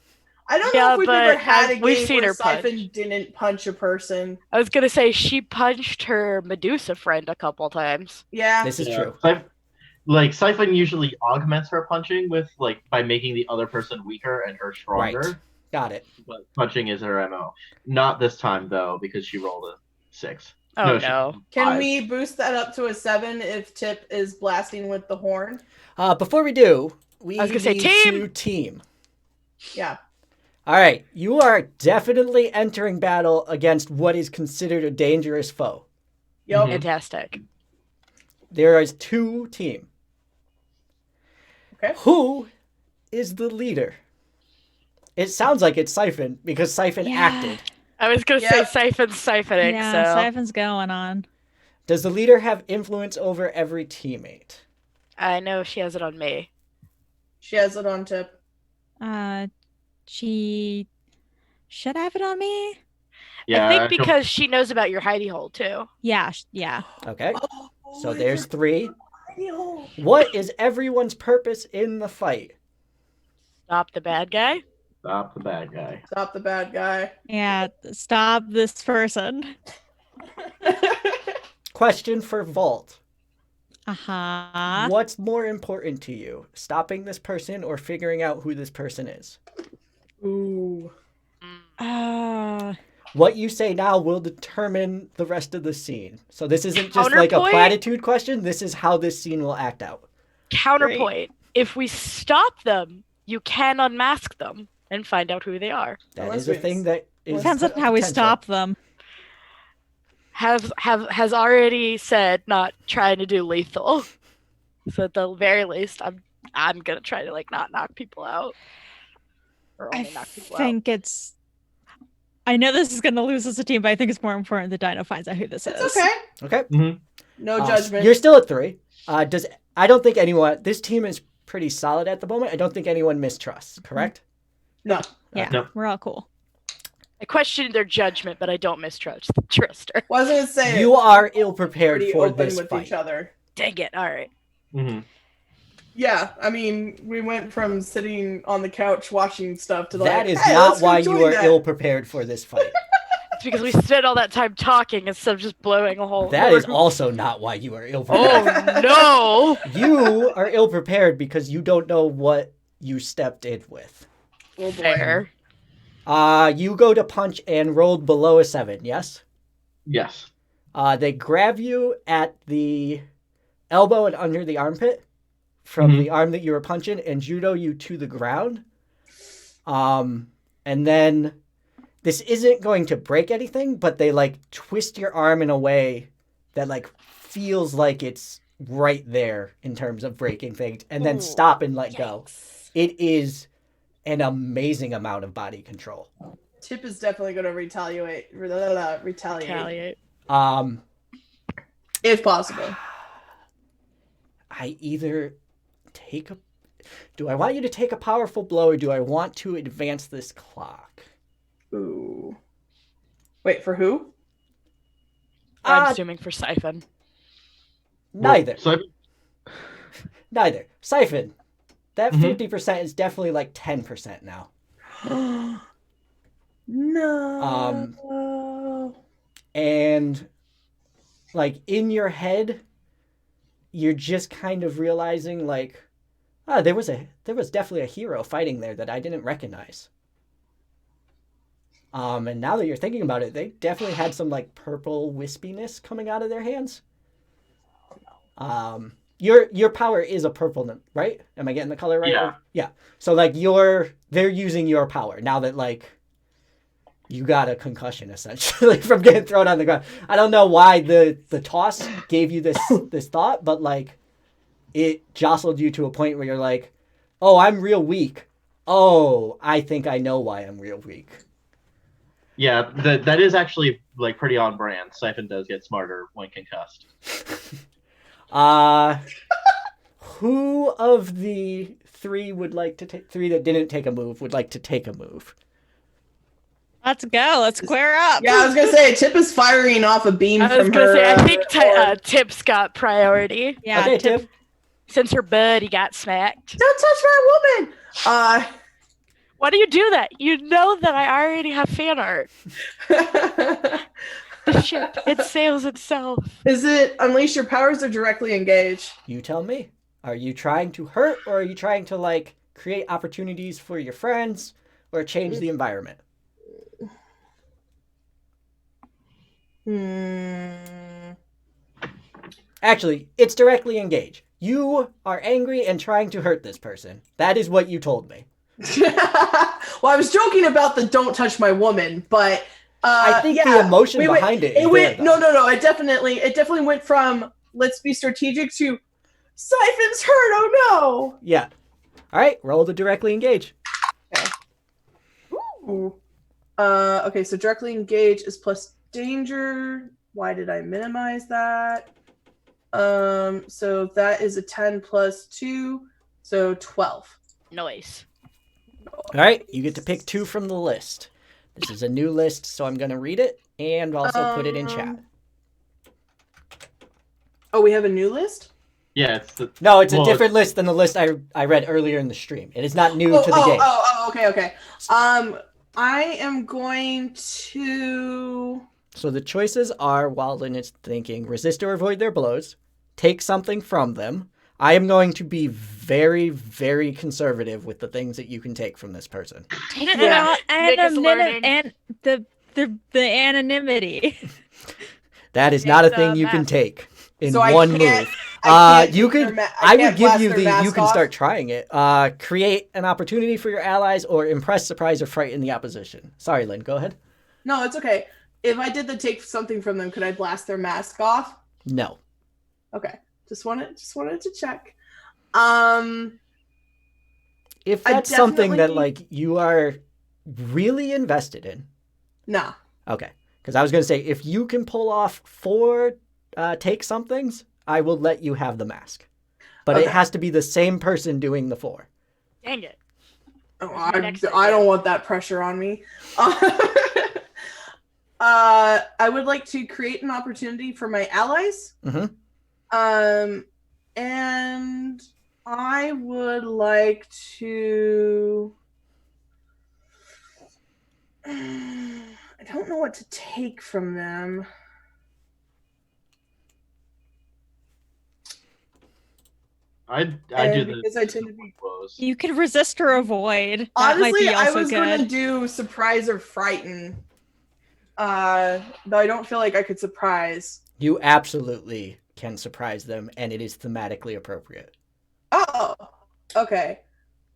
I don't Yeah, know if we've but ever had a we've game seen where her punch. Siphon didn't punch a person. I was gonna say she punched her Medusa friend a couple times. Yeah. This is true. Siphon usually augments her punching with by making the other person weaker and her stronger. Right. Got it. But punching is her MO. Not this time though, because she rolled a 6. Oh she no. rolled a Can 5. we boost that up to a 7 if Tip is blasting with the horn? Before we do, we I was gonna say need team! to team. Yeah. All right, you are definitely entering battle against what is considered a dangerous foe. Yup. Mhm. Fantastic. There is 2 team. Okay. Who is the leader? It sounds like it's Siphon because Siphon Yeah. acted. I was gonna Yeah. say Siphon's siphoning, Yeah, so Siphon's going on. Does the leader have influence over every teammate? I know she has it on me. She has it on Tip. She should have it on me. Yeah, I think feel- because she knows about your hidey hole too. Yeah, yeah. Okay, Oh, so I there's forgot 3. the hole. What is everyone's purpose in the fight? Stop the bad guy. Stop the bad guy. Stop the bad guy. Yeah, stop this person. Question for Vault. Uh-huh. What's more important to you, stopping this person or figuring out who this person is? Ooh. Uh, What you say now will determine the rest of the scene. So this isn't just like a Counterpoint? platitude question. This is how this scene will act out. Counterpoint. if we stop them, you can unmask them and find out who they are. That Unless is a we- thing that is Depends on how we potential. stop them. Has already said not trying to do lethal. So at the very least, I'm gonna try to like not knock people out. Or I only knock people out. think it's. I know this is going to lose us a team, but I think it's more important that Dino finds out who this It's is. okay. Okay. No judgment. You're still at 3. I don't think anyone. This team is pretty solid at the moment. I don't think anyone mistrusts. Correct. No. Yeah, Nope. we're all cool. I question their judgment, but I don't mistrust her. Well, I was gonna say You are ill prepared pretty for open this with fight. each other. Dang it! All right. Mm-hmm. Yeah, I mean, we went from sitting on the couch watching stuff to like, That is hey, not let's go why you join are that. ill prepared for this fight. It's because we spent all that time talking instead of just blowing a hole. That is also not why you are ill prepared. Oh no! You are ill prepared because you don't know what you stepped in with. Oh, boy. Fair. You go to punch and rolled below a 7, yes? Yes. They grab you at the elbow and under the armpit from Mhm. the arm that you were punching and judo you to the ground. And then this isn't going to break anything, but they like twist your arm in a way that like feels like it's right there in terms of breaking things and then stop and let go. It is an amazing amount of body control. Tip is definitely gonna retaliate. Retaliate. Retaliate. If possible. I either do I want you to take a powerful blow or do I want to advance this clock? Ooh. Wait, for who? I'm Uh, assuming for Siphon. Neither. So Neither. Siphon. That Mhm. 50% is definitely like 10% now. No. And like in your head, you're just kind of realizing like, there was definitely a hero fighting there that I didn't recognize. And now that you're thinking about it, they definitely had some like purple wispiness coming out of their hands. Your power is a purple, right? Am I getting the color right? Yeah. Yeah. So like they're using your power now that like you got a concussion essentially from getting thrown on the ground. I don't know why the toss gave you this thought, but like it jostled you to a point where you're like, oh, I'm real weak. Oh, I think I know why I'm real weak. yeah, that is actually like pretty on brand. Siphon does get smarter when concussed. Who of the 3 would like to take 3 that didn't take a move would like to take a move? Let's go. Let's square up. Yeah, I was gonna say Tip is firing off a beam I was from gonna her. say I think sword. Tip's got priority Yeah. Okay, Tiff. since her buddy got smacked. Don't touch my woman. Why do you do that? You know that I already have fan art. The ship, it sails itself. Is it unleash your powers or directly engage? You tell me. Are you trying to hurt or are you trying to like create opportunities for your friends or change the environment? Actually, it's directly engage. You are angry and trying to hurt this person. That is what you told me. Well, I was joking about the "don't touch my woman," but I think yeah, the emotion we went- behind it is It went there, no, though. no, no. It definitely went from let's be strategic to Siphon's hurt. Oh Yeah. All right, roll to directly engage. no. Ooh. Okay, so directly engage is plus danger. Why did I minimize that? So that is a 10 plus 2, so 12. Noise. All right, you get to pick 2 from the list. This is a new list, so I'm going to read it and also put it in chat. Oh, we have a new list? Yeah, it's the No, it's a Well, different list than the list I read earlier in the stream. It is not new to the game. Okay. I am going to. So the choices are, Walden is thinking, resist or avoid their blows, take something from them. I am going to be very, very conservative with the things that you can take from this person. Take it Yeah. out Nick is learning. and the anonymity. That is not a It's, thing you can math. take. in So I one can't- move. I can't You take their could. ma- I can't would give blast you their the. You mask can off? start trying it. Create an opportunity for your allies, or impress, surprise, or frighten the opposition. Sorry, Lynn. Go ahead. No, it's okay. If I did the take something from them, could I blast their mask off? No. Okay. Just wanted to check. If I that's something that definitely- like you are really invested in. Nah. Okay. Because I was gonna say if you can pull off 4 take somethings, I will let you have the mask. But it Okay. has to be the same person doing the 4. Dang it. Oh, Where's my next I idea? don't want that pressure on me. I would like to create an opportunity for my allies. Mhm. And I would like to. I don't know what to take from them. I do And the because I tend to be- blows. You could resist or avoid. That might Honestly, be I also was good. gonna do surprise or frighten. Though I don't feel like I could surprise. You absolutely can surprise them, and it is thematically appropriate. Oh, okay.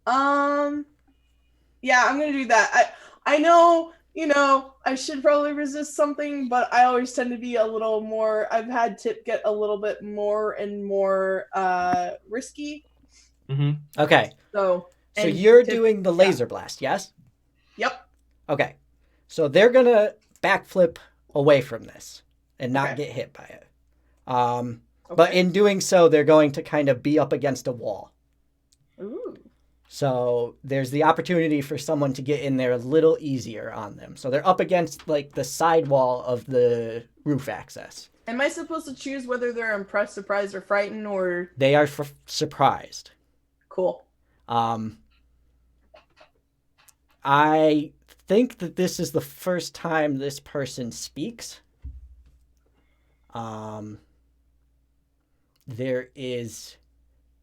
Yeah, I'm gonna do that. I know, I should probably resist something, but I always tend to be a little more. I've had Tip get a little bit more and more risky. Mm-hmm. Okay. So and you're Tip- doing the laser blast, yes? Yep. Okay. So they're gonna backflip away from this and not Okay. get hit by it. But in doing so, they're going to kind of be up against a wall. Ooh. So there's the opportunity for someone to get in there a little easier on them. So they're up against like the side wall of the roof access. Am I supposed to choose whether they're impressed, surprised, or frightened, or They are surprised. cool? I think that this is the first time this person speaks. There is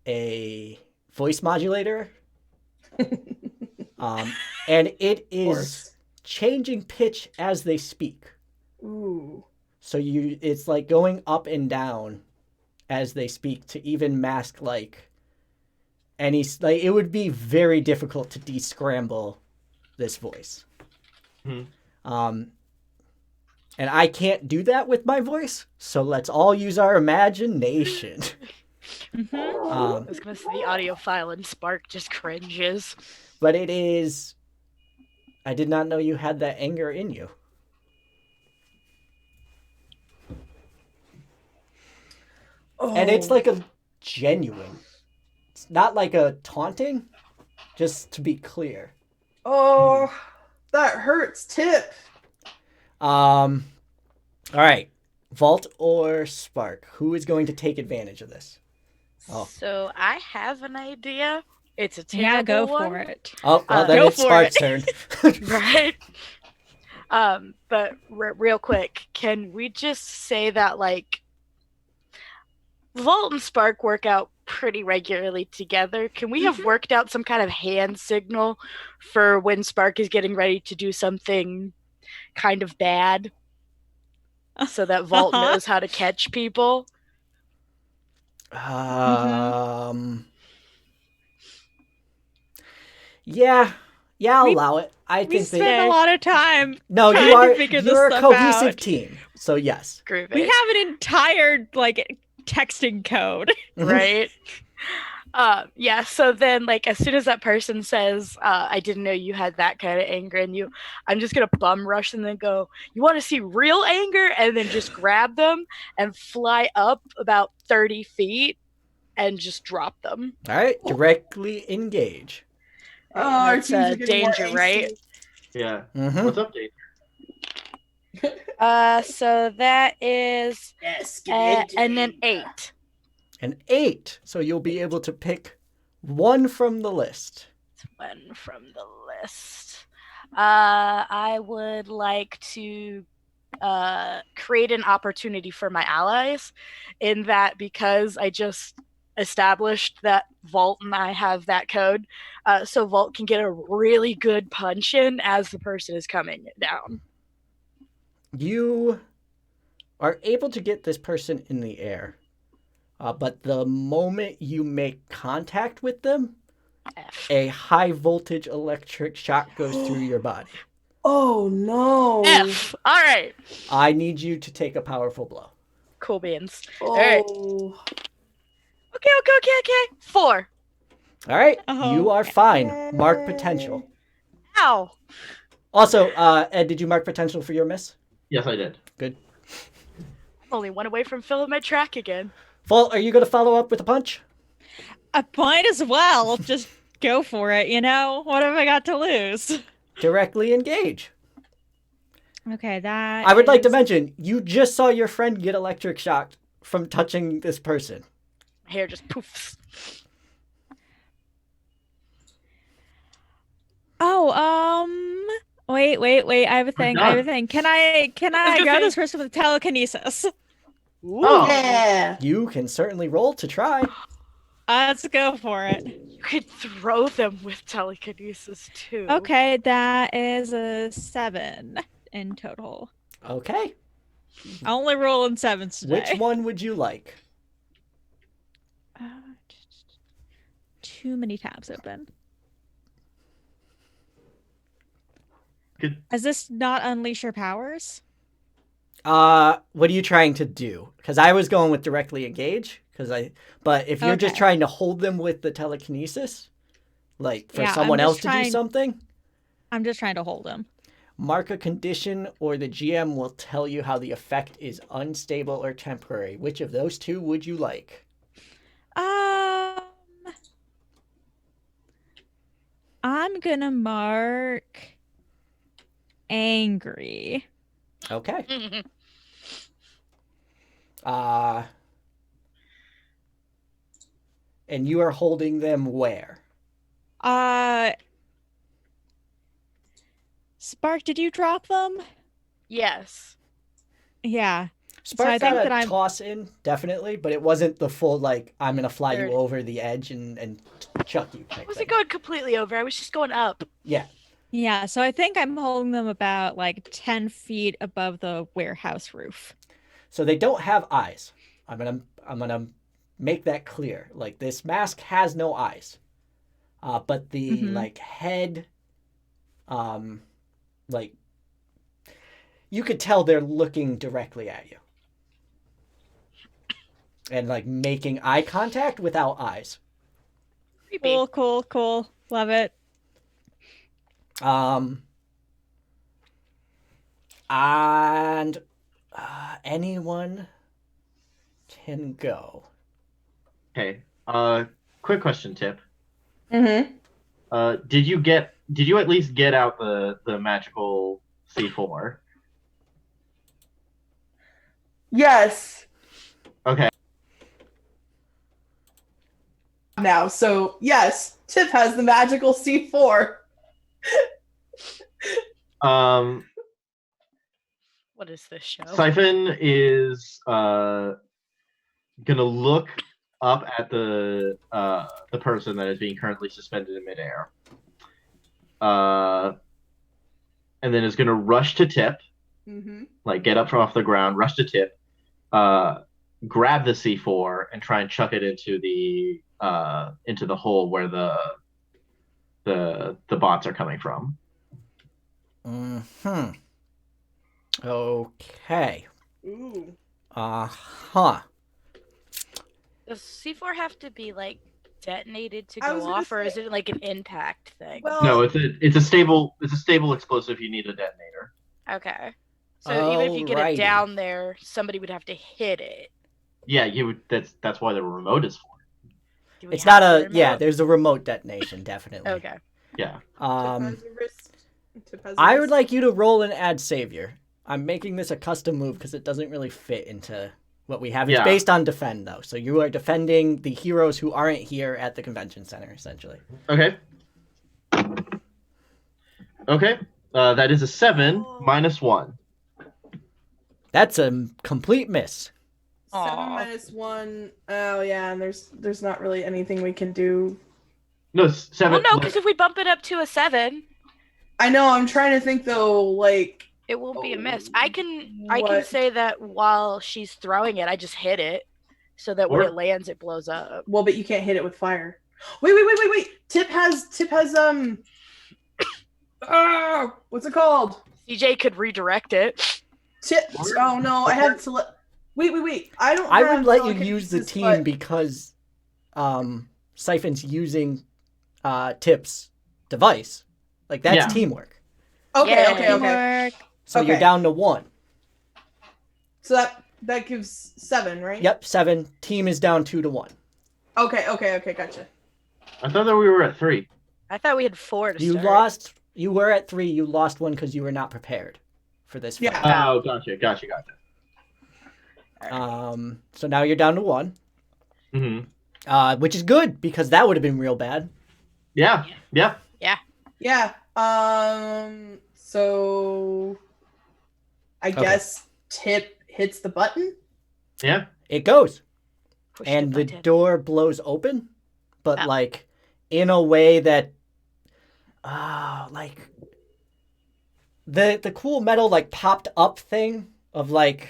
a voice modulator. And it is course. changing pitch as they speak. Ooh. So it's like going up and down as they speak to even mask like any like it would be very difficult to descramble this voice. And I can't do that with my voice, so let's all use our imagination. I was gonna say the audio file in Spark just cringes. But it is. I did not know you had that anger in you. Oh. And it's like a genuine. It's not like a taunting, just to be clear. Oh, that hurts, Tip. All right. Vault or Spark? Who is going to take advantage of this? Oh. So I have an idea. It's a terrible Yeah, go one, for it. Oh, well, then Go it's for Spark's it. turn. right? But real quick, can we just say that like Vault and Spark work out pretty regularly together? Can we have worked out some kind of hand signal for when Spark is getting ready to do something kind of bad, so that Vault knows how to catch people? Yeah, I'll We- allow it. I We think spent that a lot of time. no, trying you to are figure this you're a stuff cohesive out. team. So yes, Groovy, We have an entire texting code. right? Yeah, so then like as soon as that person says I didn't know you had that kind of anger in you, I'm just gonna bum rush and then go, you want to see real anger? And then just grab them and fly up about 30 feet and just drop them. All right, directly engage. Oh, our That's, teams are getting more danger, right? angsty. Yeah. Mhm. What's up, Dave? So that is Yes, and then 8. An 8, so you'll be able to pick one from the list. One from the list. I would like to create an opportunity for my allies, in that because I just established that Vault and I have that code, so Vault can get a really good punch in as the person is coming down. You are able to get this person in the air, But the moment you make contact with them, F. a high voltage electric shock goes through your body. Oh no. F. All right. I need you to take a powerful blow. Cool beans. Oh. right. Okay. 4. All right, Oh, you are fine. Mark potential. Ow. Also, Ed, did you mark potential for your miss? Yes, I did. Good. I'm only one away from filling my track again. Fall, are you going to follow up with a punch? I might as well just go for it, you know? What have I got to lose? Directly engage. Okay, that I would like to is- mention, you just saw your friend get electric shocked from touching this person. My hair just poofs. Oh, wait. I have a thing. done. Can I gonna grab say- this person with telekinesis? Oh. Yeah. You can certainly roll to try. Let's go for it. You could throw them with telekinesis too. Okay, that is a 7 in total. Okay. Only rolling 7s today. Which one would you like? Too many tabs open. Good. Does this not unleash your powers? What are you trying to do? Because I was going with directly engage. But if you're just Okay. trying to hold them with the telekinesis, like for Yeah, I'm someone just else to do trying- something, I'm just trying to hold him. mark a condition or the GM will tell you how the effect is unstable or temporary. Which of those two would you like? I'm gonna mark angry. Okay. And you are holding them where? Spark, did you drop them? Yes. Yeah. Spark I got think a that I'm- toss in, definitely, but it wasn't the full, like, I'm going to fly you Third. over the edge and chuck you I type wasn't thing. going completely over. I was just going up. Yeah. Yeah, so I think I'm holding them about like 10 feet above the warehouse roof. So they don't have eyes. I'm gonna make that clear. Like, this mask has no eyes. But the Mhm. like head, like, you could tell they're looking directly at you. And like making eye contact without eyes. Creepy. Cool. Love it. And anyone can go. Okay. Quick question, Tip. Mm-hmm. Did you at least get out the magical C4? Yes. Okay. Now, so yes, Tip has the magical C4. What is this show? Siphon is gonna look up at the person that is being currently suspended in midair, and then is gonna rush to Tip, Mm-hmm. like get up from off the ground, rush to Tip, grab the C4 and try and chuck it into the hole where the bots are coming from. Hmm. Okay. Ooh. Uh-huh. Does C4 have to be like detonated to I was go gonna off, or is say- it like an impact thing? Well, No, it's a stable explosive. You need a detonator. Okay. So even if you get Alrighty. it down there, somebody would have to hit it. Yeah, you would. That's why the remote is for. Do we It's have not the a yeah, remote? there's a remote detonation, definitely. Okay. Yeah. Tip has a wrist. Tip has a I would wrist. like you to roll and add savior. I'm making this a custom move because it doesn't really fit into what we have. It's Yeah. based on defend though. So you are defending the heroes who aren't here at the convention center, essentially. Okay. Okay. That is a 7 Oh. minus 1. That's a complete miss. 7 Aw. minus 1. Oh yeah, and there's not really anything we can do. No, 7. Well, no, because if we bump it up to a 7, I know. I'm trying to think though. Like, it won't be a miss. Oh, I can what? say that while she's throwing it, I just hit it. so that when Or- it lands, it blows up. Well, but you can't hit it with fire. Wait. Tip has what's it called? CJ could redirect it. Tip. Oh no, I have to let. Wait. I don't. I have would let you use the telekinesis, team but- because Siphon's using Tip's device. Like, that's Yeah. teamwork. Okay. Yay. Teamwork. So you're Okay. down to 1. So that gives 7, right? Yep, 7. Team is down 2 to 1. Okay. Gotcha. I thought that we were at 3. I thought we had 4 to You start. lost. You were at 3. You lost 1 because you were not prepared for this fight. Yeah. Oh, gotcha. So now you're down to 1, which is good because that would have been real bad. Yeah. Yeah. So I guess Tip hits the button. Yeah. It goes, Push and the button. door blows open, but Oh. like in a way that, like the cool metal like popped up thing of like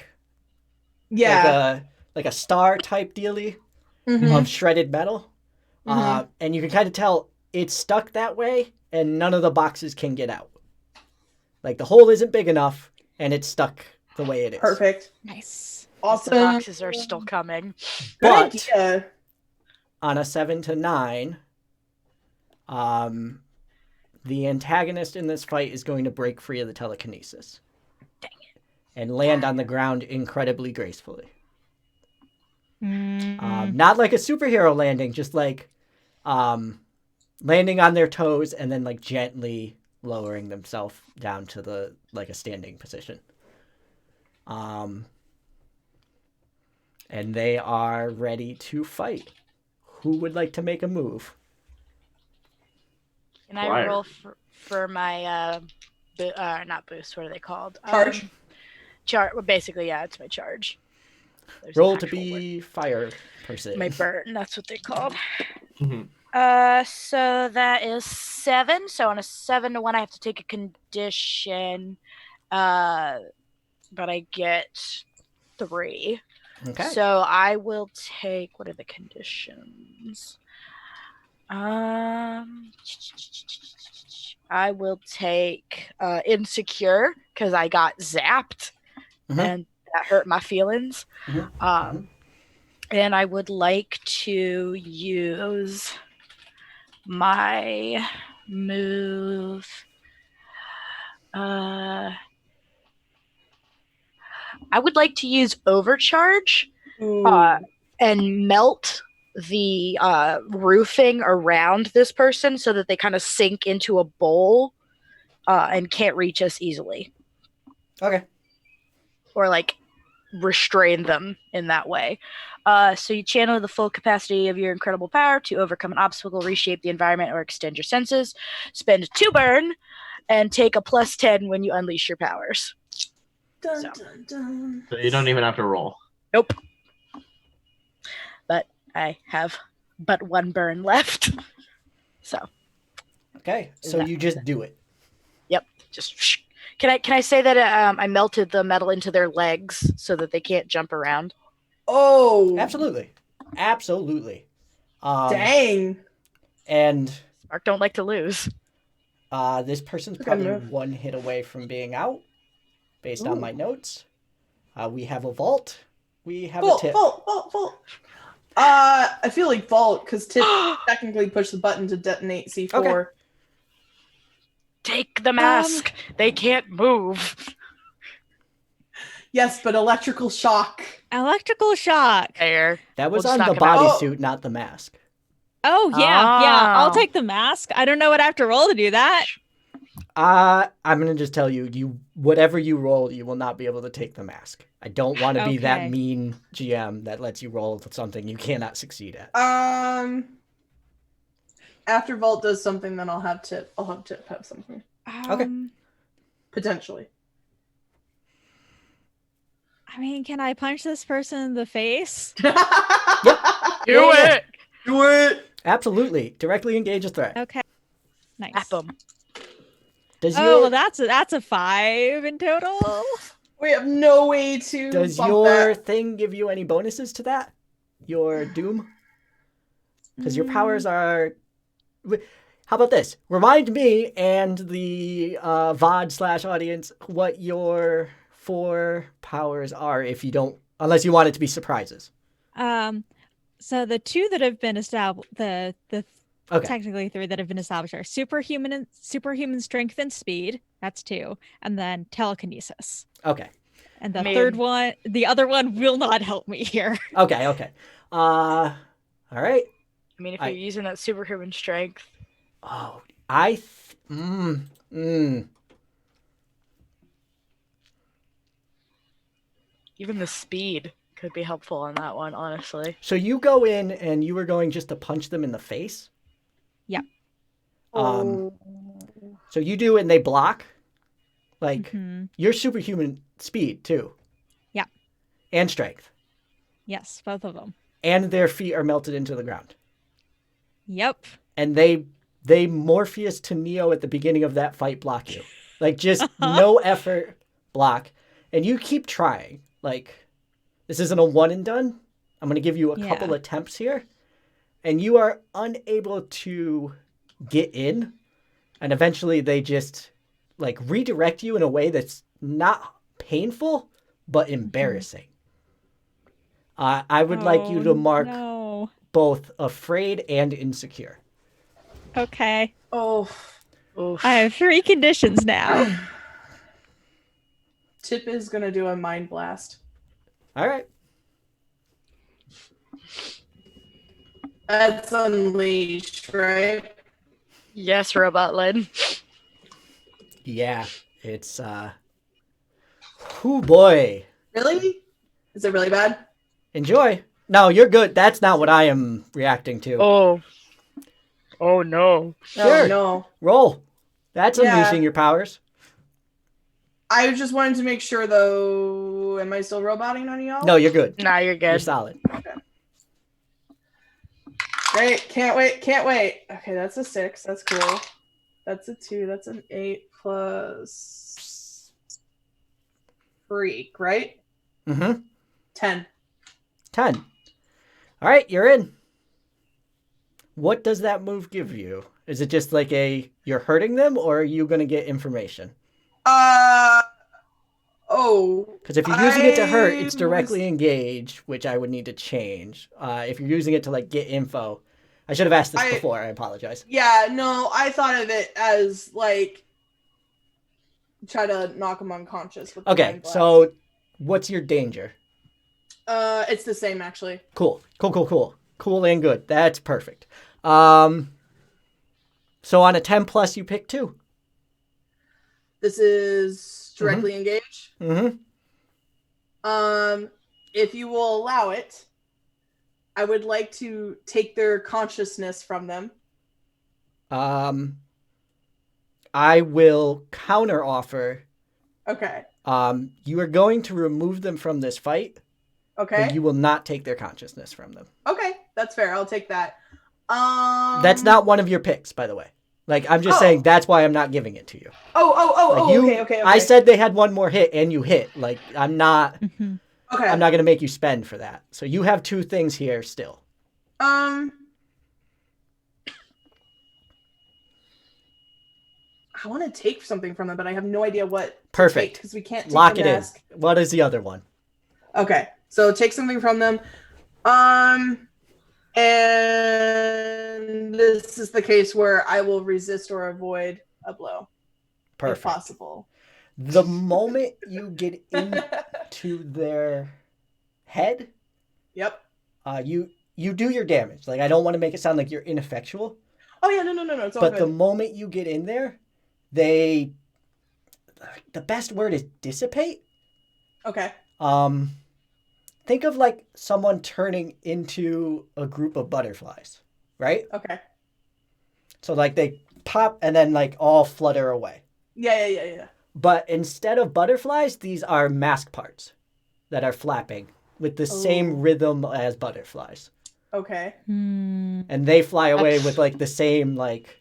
Yeah. like a star type dealy Mhm. of shredded metal, and you can kind of tell it's stuck that way, and none of the boxes can get out. Like the hole isn't big enough, and it's stuck the way it is. Perfect. Nice. Awesome. The boxes are still coming. Good But idea. on a 7 to 9, the antagonist in this fight is going to break free of the telekinesis. Dang it. And land on the ground incredibly gracefully. Mm. Not like a superhero landing, just like landing on their toes and then like gently lowering themselves down to the like a standing position. And they are ready to fight. Who would like to make a move? Can I Flyer. roll for my not boost? What are they called? Charge? Well, basically, yeah, it's my charge. There's an Roll to actual be fire person. word. My burn. That's what they called. Mhm. So that is 7. So on a 7 to 1, I have to take a condition. But I get 3. Okay. So I will take. What are the conditions? I will take insecure because I got zapped Mhm. and that hurt my feelings. Mhm. And I would like to use my move. I would like to use overcharge Ooh. and melt the roofing around this person so that they kind of sink into a bowl and can't reach us easily, Okay. or like restrain them in that way. So you channel the full capacity of your incredible power to overcome an obstacle, reshape the environment, or extend your senses. Spend 2 burn and take a +10 when you unleash your powers. Dun, So. dun, dun. So you don't even have to roll. Nope. But I have but 1 burn left. So Okay. Is So that- you just do it. just can I say that I melted the metal into their legs so that they can't jump around? Oh. Absolutely. Absolutely. Dang. And Mark don't like to lose. this person's Good probably move. 1 hit away from being out, based on Ooh. my notes. We have a vault. We have Vault, a tip. vault. I feel like vault because Tip technically pushed the button to detonate C4. Okay. Take the mask. They can't move. Yes, but electrical shock. Electrical shock. There. That was We'll just on the knock him out. bodysuit, not the mask. Oh yeah. I'll Oh. take the mask. I don't know what I have to roll to do that. I'm gonna just tell you, whatever you roll, you will not be able to take the mask. I don't want to be that Okay. mean GM that lets you roll something you cannot succeed at. After Vault does something, then I'll have Tip have something. Okay. Potentially. I mean, can I punch this person in the face? Do Yeah. it. Do it. Absolutely, directly engage a threat. Okay. Nice. Tap 'em. Does Oh, your well, that's a 5 in total. We have no way to does bump your that. thing give you any bonuses to that? your doom? Because your powers are... How about this? Remind me and the VOD/audience what your 4 powers are if you don't... Unless you want it to be surprises. So the 2 that have been established, the Okay. technically 3 that have been established are superhuman strength and speed. That's 2, and then telekinesis. Okay. And the Man. third one, the other one, will not help me here. Okay. All right. I mean, if I- you're using that superhuman strength, Oh, even the speed could be helpful on that one, honestly. So you go in and you were going just to punch them in the face? Yeah. So you do and they block? Like, Mhm. you're superhuman speed, too. Yeah. And strength. Yes, both of them. And their feet are melted into the ground. Yep. And they Morpheus to Neo at the beginning of that fight block you. Like, just no effort block. And you keep trying. Like, this isn't a one and done. I'm going to give you a couple attempts here. And you are unable to get in. And eventually they just, like, redirect you in a way that's not painful, but embarrassing. I would like you to mark No. both afraid and insecure. Okay. Oh, Oof. I have 3 conditions now. Tip is gonna do a mind blast. All right. That's unleashed, right? Yes, Robot Lynn. Yeah, it's oh boy. Really? Is it really bad? Enjoy. No, you're good. That's not what I am reacting to. Oh. Oh no. Sure. Oh, no. Roll. That's Yeah. unleashing your powers. I just wanted to make sure, though. Am I still roboting on y'all? No, you're good. Nah, you're You're good. solid. Great. Can't wait. Can't wait. Okay, that's a 6. That's cool. That's a 2. That's an 8 plus freak, right? Mm-hmm. 10. 10. All right, you're in. What does that move give you? Is it just like you're hurting them, or are you going to get information? Oh. Because if you're using it to hurt, I it's directly engage, which I would need to change. If you're using it to like get info, I should have asked this before. I apologize. Yeah, no, I thought of it as like try to knock him unconscious with the Okay, mind blast. so what's your danger? It's the same actually. Cool and good. That's perfect. So on a 10 plus, you pick 2. This is directly engage. Mm-hmm. If you will allow it, I would like to take their consciousness from them. I will counter offer. Okay. You are going to remove them from this fight, Okay. but you will not take their consciousness from them. Okay, that's fair. I'll take that. That's not one of your picks, by the way. Like, I'm just saying that's why I'm not giving it to you. Like, Okay. I said they had one more hit and you hit. Like, I'm not Okay. I'm not going to make you spend for that. So you have 2 things here still. I want to take something from them, but I have no idea what. Perfect. Because we can't take Lock the it in. mask. What is the other one? Okay, so take something from them. And this is the case where I will resist or avoid a blow, if Perfect. possible. The moment you get into their head, Yep. you do your damage. Like, I don't want to make it sound like you're ineffectual, Oh yeah, no, it's all but good. the moment you get in there, the best word is dissipate. Okay. Think of like someone turning into a group of butterflies, right? Okay. So like they pop and then like all flutter away. Yeah. But instead of butterflies, these are mask parts that are flapping with the same rhythm as butterflies. Okay. Hmm. And they fly away with like the same like,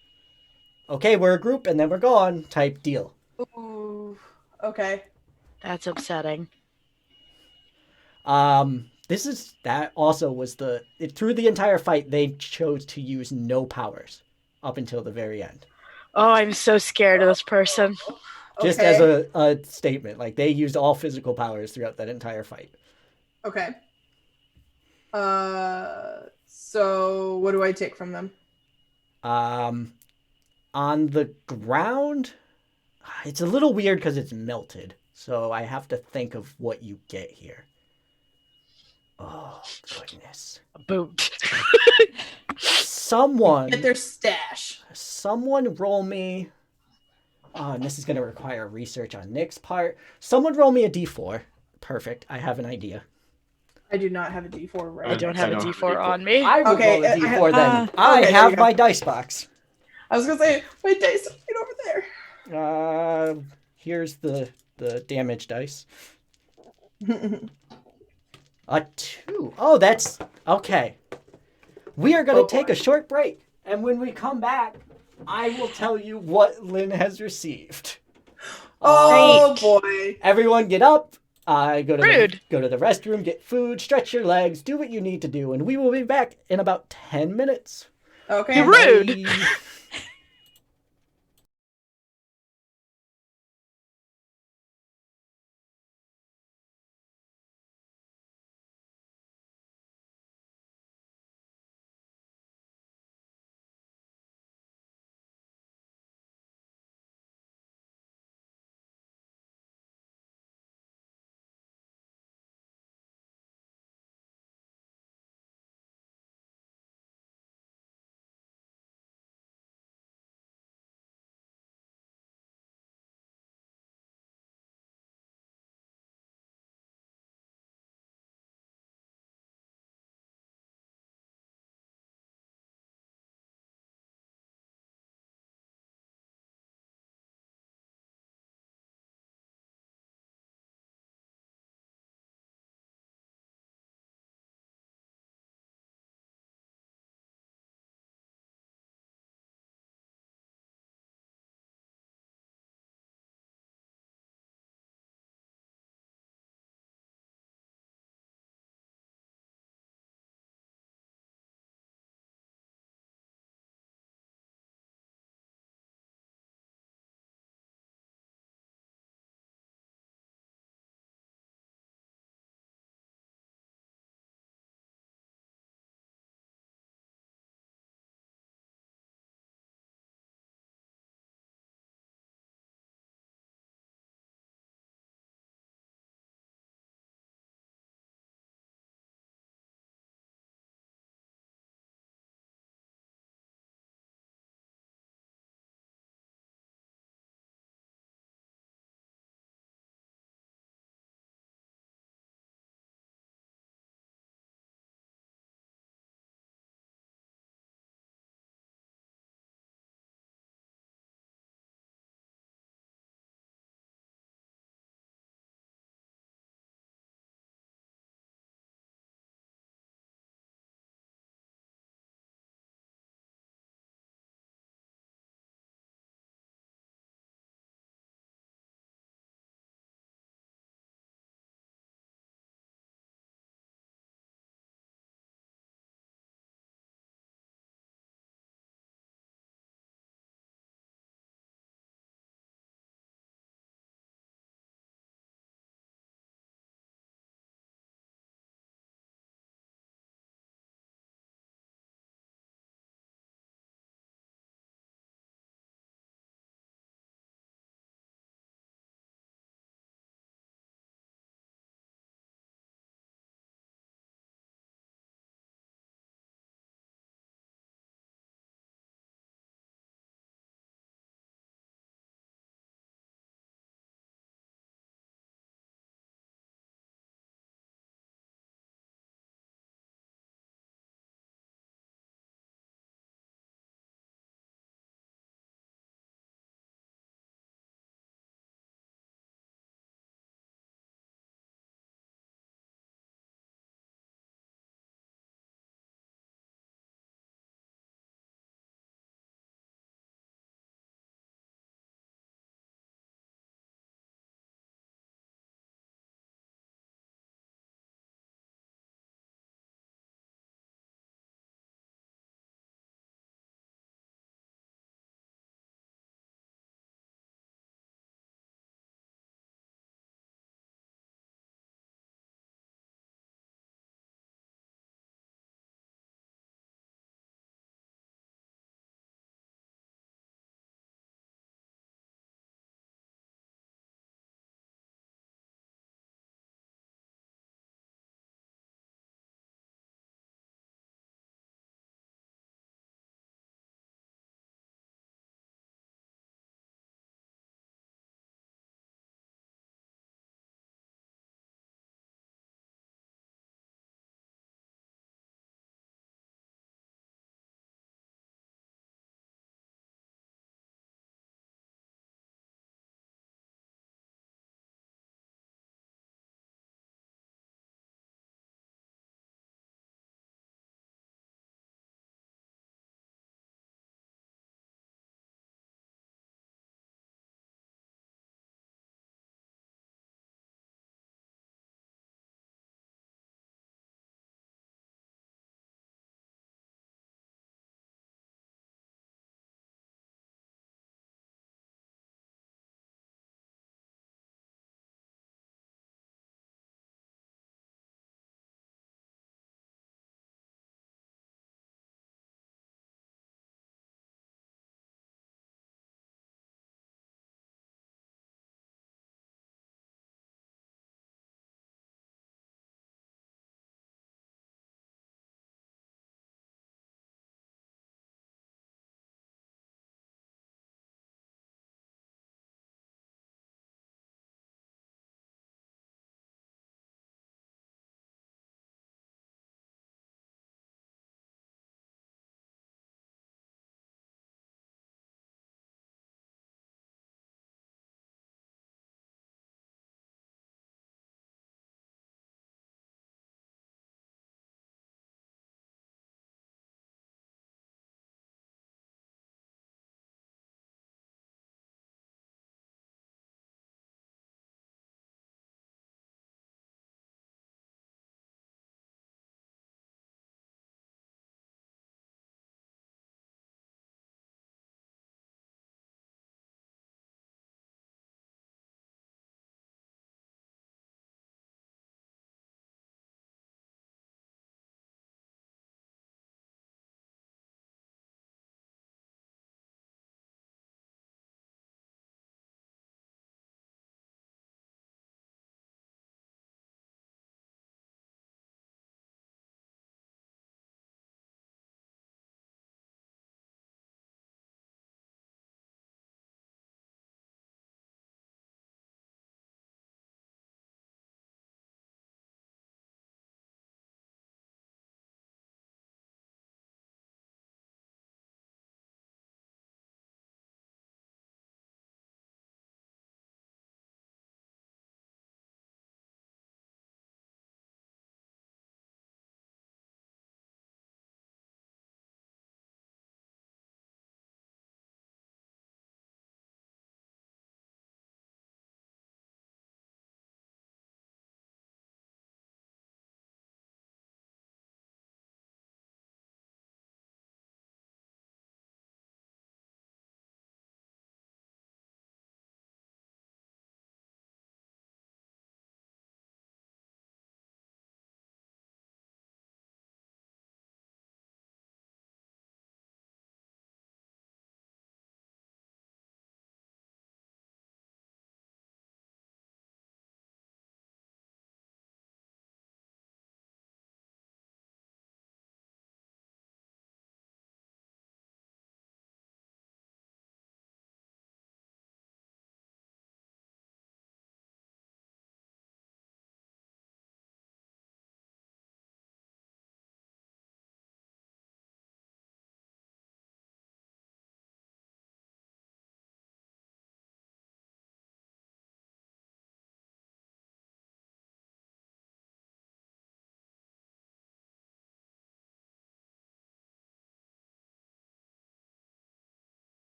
okay, we're a group and then we're gone type deal. Ooh. Okay. That's upsetting. that also was through the entire fight, they chose to use no powers up until the very end. Oh, I'm so scared of this person. Just as a statement, like they used all physical powers throughout that entire fight. Okay. So what do I take from them? On the ground, it's a little weird because it's melted, so I have to think of what you get here. Oh, goodness. A boot. Someone Get their stash. roll me. Oh, and this is going to require research on Nick's part. Someone roll me a d4. Perfect. I have an idea. I do not have a D4 right. I don't have a D4 on me. I will Okay, roll a d4 then. okay, I there have you go. my dice box. I was gonna say my dice are right over there. Here's the damage dice. A 2. Oh, that's okay. We are going to take a short break, and when we come back, I will tell you what Lynn has received. Oh Great. boy. Everyone get up. Go to Rude. go to the restroom, get food, stretch your legs, do what you need to do, and we will be back in about 10 minutes. Okay. You're rude. Bye.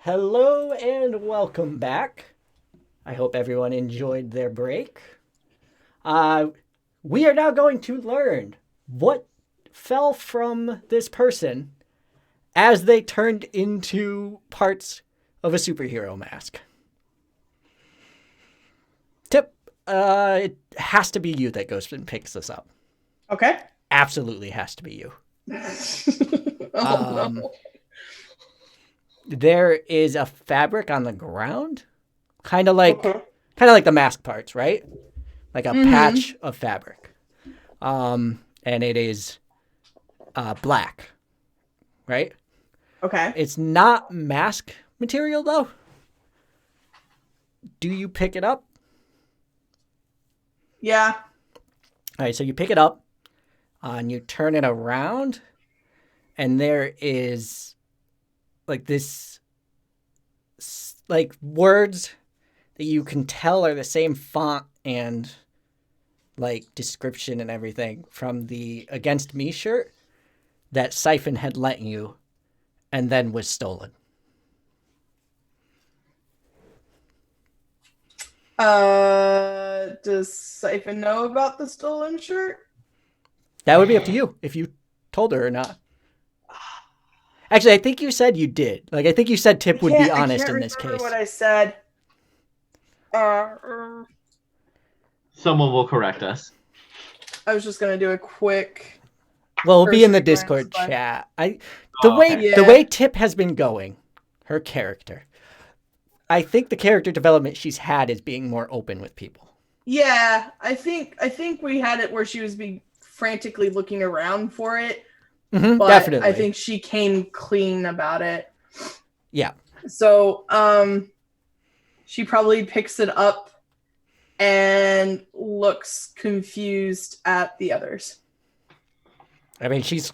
Hello and welcome back. I hope everyone enjoyed their break. We are now going to learn what fell from this person as they turned into parts of a superhero mask. Tip, it has to be you that goes and picks this up. Okay. Absolutely has to be you. Oh, no. There is a fabric on the ground, kind of like Okay. the mask parts, right? Like a patch of fabric, and it is black, right? Okay. It's not mask material though. Do you pick it up? Yeah. All right, so you pick it up, and you turn it around, and there is like this, like words that you can tell are the same font and like description and everything from the Against Me shirt that Siphon had lent you and then was stolen. Does Siphon know about the stolen shirt? That would be up to you if you told her or not. Actually, I think you said you did. Like, I think you said Tip would be honest in this I can't remember case. what I said. Someone will correct us. I was just gonna do a quick. Well, it'll be in the First glance, Discord but- chat. The Okay. way Tip has been going, her character, I think the character development she's had is being more open with people. Yeah, I think we had it where she was frantically looking around for it, but Definitely. I think she came clean about it. Yeah. So, she probably picks it up and looks confused at the others. I mean, she's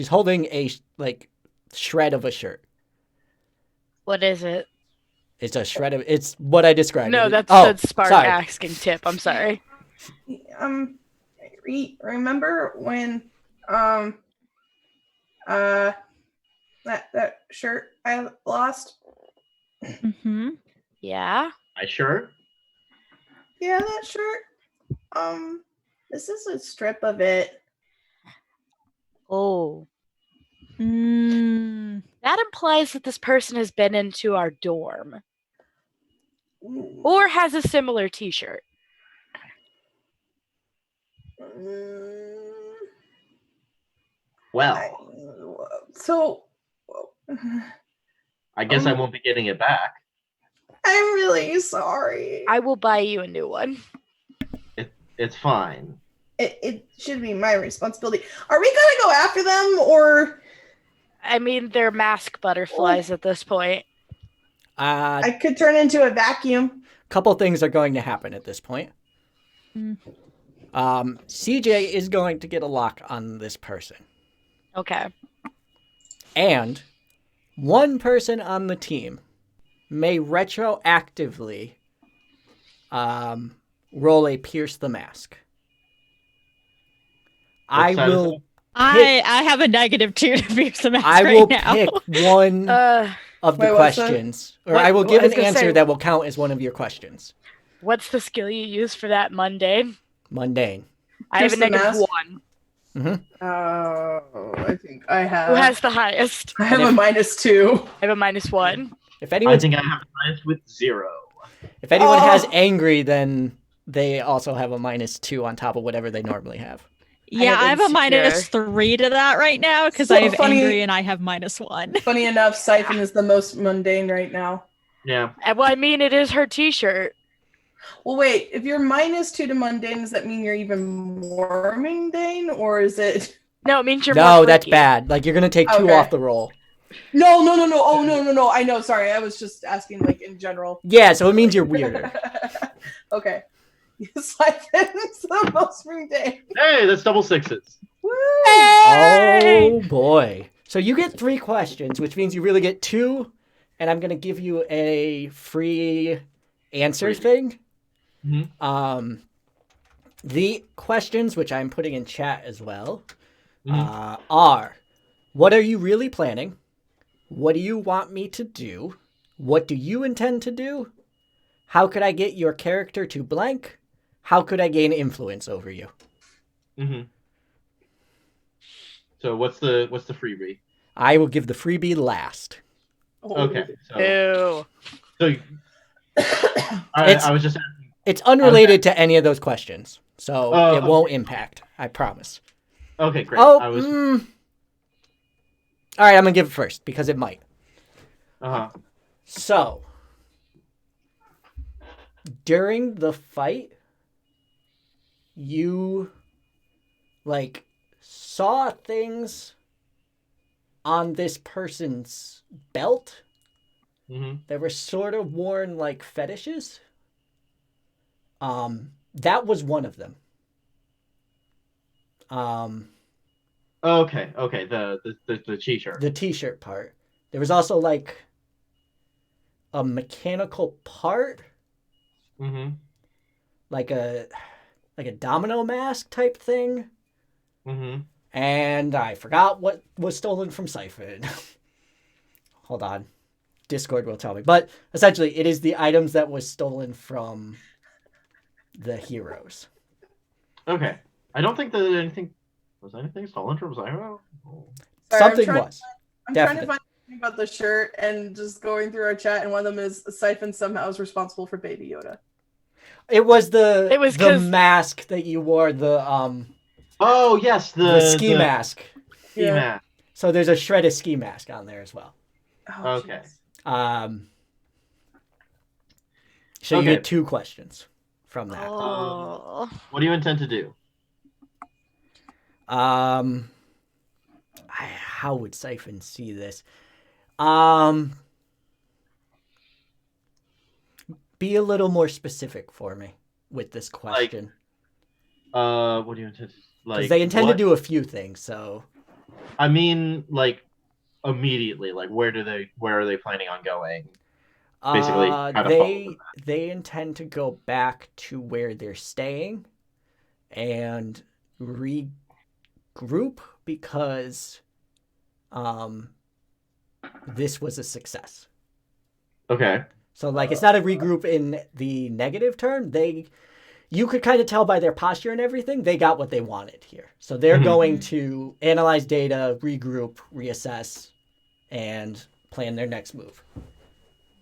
holding a like shred of a shirt. What is it? It's a shred of. It's what I described. No, that's oh, Spark sorry. asking Tip. I'm sorry. Remember when that shirt I lost? Mm-hmm. Yeah. I sure? Yeah, that shirt. This is a strip of it. Oh. Mm, That implies that this person has been into our dorm or has a similar t-shirt. Well, So, I guess I won't be getting it back. I'm really sorry. I will buy you a new one. It's fine. It should be my responsibility. Are we gonna go after them, or I mean, they're mask butterflies at this point. I could turn into a vacuum? Couple things are going to happen at this point. Mm. CJ is going to get a lock on this person. Okay. And one person on the team may retroactively roll a Pierce the Mask. I side is will I have a -2 to pierce the mask I right will now. pick one of the Wait, what's that? questions. Or What- I will what- give I was an gonna answer say- that will count as one of your questions. What's the skill you use for that mundane? Mundane. I have a Pierce the mask? -1. I think I have. Who has the highest? I have And a if- -2. I have a -1. If I anyone think I have highest with 0. has Oh. angry, then they also have a -2 on top of whatever they normally have. Yeah, I have a insecure. -3 to that right now because So I have funny. angry and I have -1. Funny enough, Siphon is the most mundane right now. Yeah. Well, I mean, it is her t-shirt. Well, wait. If you're -2 to mundane, does that mean you're even more mundane, or is it? No, it means you're more No, that's freaky. bad. Like, you're going to take 2 Okay. off the roll. No. Oh, no. I know. Sorry, I was just asking, like in general. Yeah, so it means you're weirder. Okay. Siphon's the most mundane. Hey, that's double 6s. Woo! Oh, boy. So you get 3 questions, which means you really get 2, and I'm going to give you a free answer thing. Mhm. The questions, which I'm putting in chat as well, Mhm. are: what are you really planning? What do you want me to do? What do you intend to do? How could I get your character to blank? How could I gain influence over you? Mm-hmm. So what's the freebie? I will give the freebie last. Okay. Ew. So I was just asking. It's unrelated to any of those questions, so Oh, it won't okay. impact. I promise. Okay, great. Oh, I was. all right. I'm gonna give it first because it might. Uh-huh. So, during the fight, you saw things on this person's belt Mm-hmm. that were sort of worn like fetishes. That was one of them. Okay. The t-shirt. The t-shirt part. There was also like a mechanical part, Mm-hmm. like a domino mask type thing, Mm-hmm. and I forgot what was stolen from Siphon. Hold on. Discord will tell me. But essentially, it is the items that was stolen from the heroes. Okay. I don't think that anything was anything stolen from Zyro. Sorry, Something was. I'm trying to Definitely. find something about the shirt and just going through our chat, and one of them is Siphon somehow is responsible for Baby Yoda. It was the It was 'cause- mask that you wore, the Oh yes, the ski mask. Ski Yeah. mask. So there's a shredded ski mask on there as well. Oh, Okay. jeez. So you Okay. get 2 questions from that. Oh. What do you intend to do? How would Siphon see this? Be a little more specific for me with this question. What do you intend to Because they intend what? to do a few things, so I mean, immediately. Where are they planning on going? Basically, how to follow they intend to go back to where they're staying and regroup because this was a success. Okay. So it's not a regroup in the negative term. You could kind of tell by their posture and everything, they got what they wanted here. So they're Mhm. going to analyze data, regroup, reassess, and plan their next move.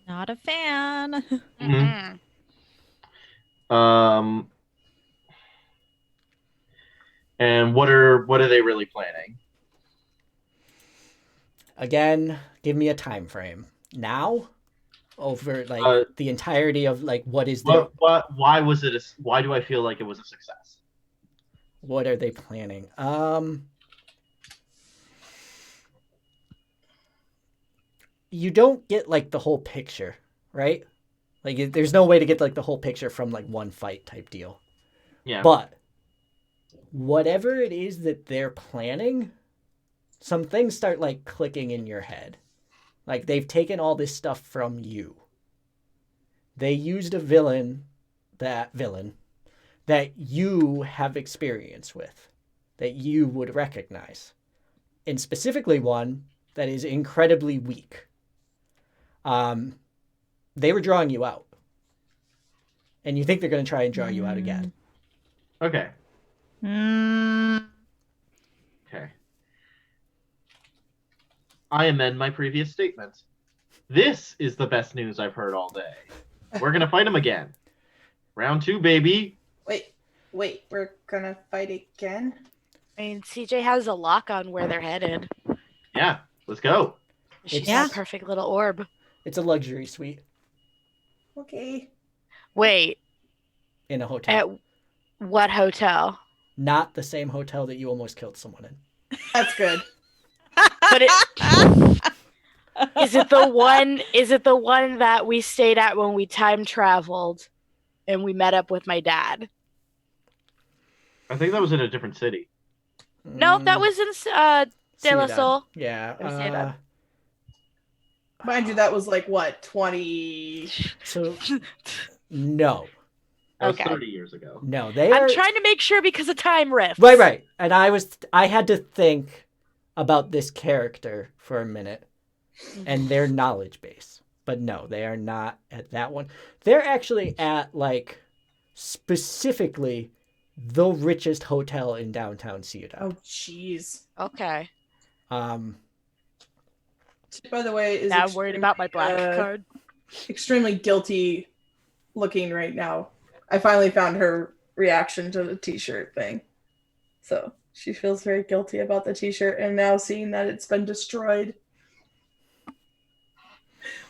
Not a fan. Mm-mm. And what are they really planning? Again, give me a time frame. Now? Over the entirety of what is there? Why was it? Why do I feel like it was a success? What are they planning? You don't get the whole picture, right? There's no way to get the whole picture from one fight type deal. Yeah. But whatever it is that they're planning, some things start clicking in your head. They've taken all this stuff from you. They used a villain that you have experience with, that you would recognize. And specifically one that is incredibly weak. They were drawing you out. And you think they're going to try and draw you out again. Okay. Mm, Okay. I amend my previous statement. This is the best news I've heard all day. We're gonna fight him again. Round 2, baby. Wait, we're gonna fight again? I mean, CJ has a lock on where they're headed. Yeah, let's go. She's Yeah. a perfect little orb. It's a luxury suite Okay. Wait, in a hotel. at what hotel? Not the same hotel that you almost killed someone in. That's good. But is it the one? Is it the one that we stayed at when we time traveled, and we met up with my dad? I think that was in a different city. No, that was in De La Ciudad. Sol. Yeah. It was Ciudad. Mind you, that was 20. So, no. That was Okay. 30 years ago. No, they are... I'm trying to make sure because of time rift. Right. And I had to think about this character for a minute. and their knowledge base. But no, they are not at that one. They're actually at like specifically the richest hotel in downtown Ciudad. Oh, jeez. Okay. By the way, is Now I'm worried about my black card. extremely guilty looking right now. I finally found her reaction to the t-shirt thing. So she feels very guilty about the t-shirt, and now seeing that it's been destroyed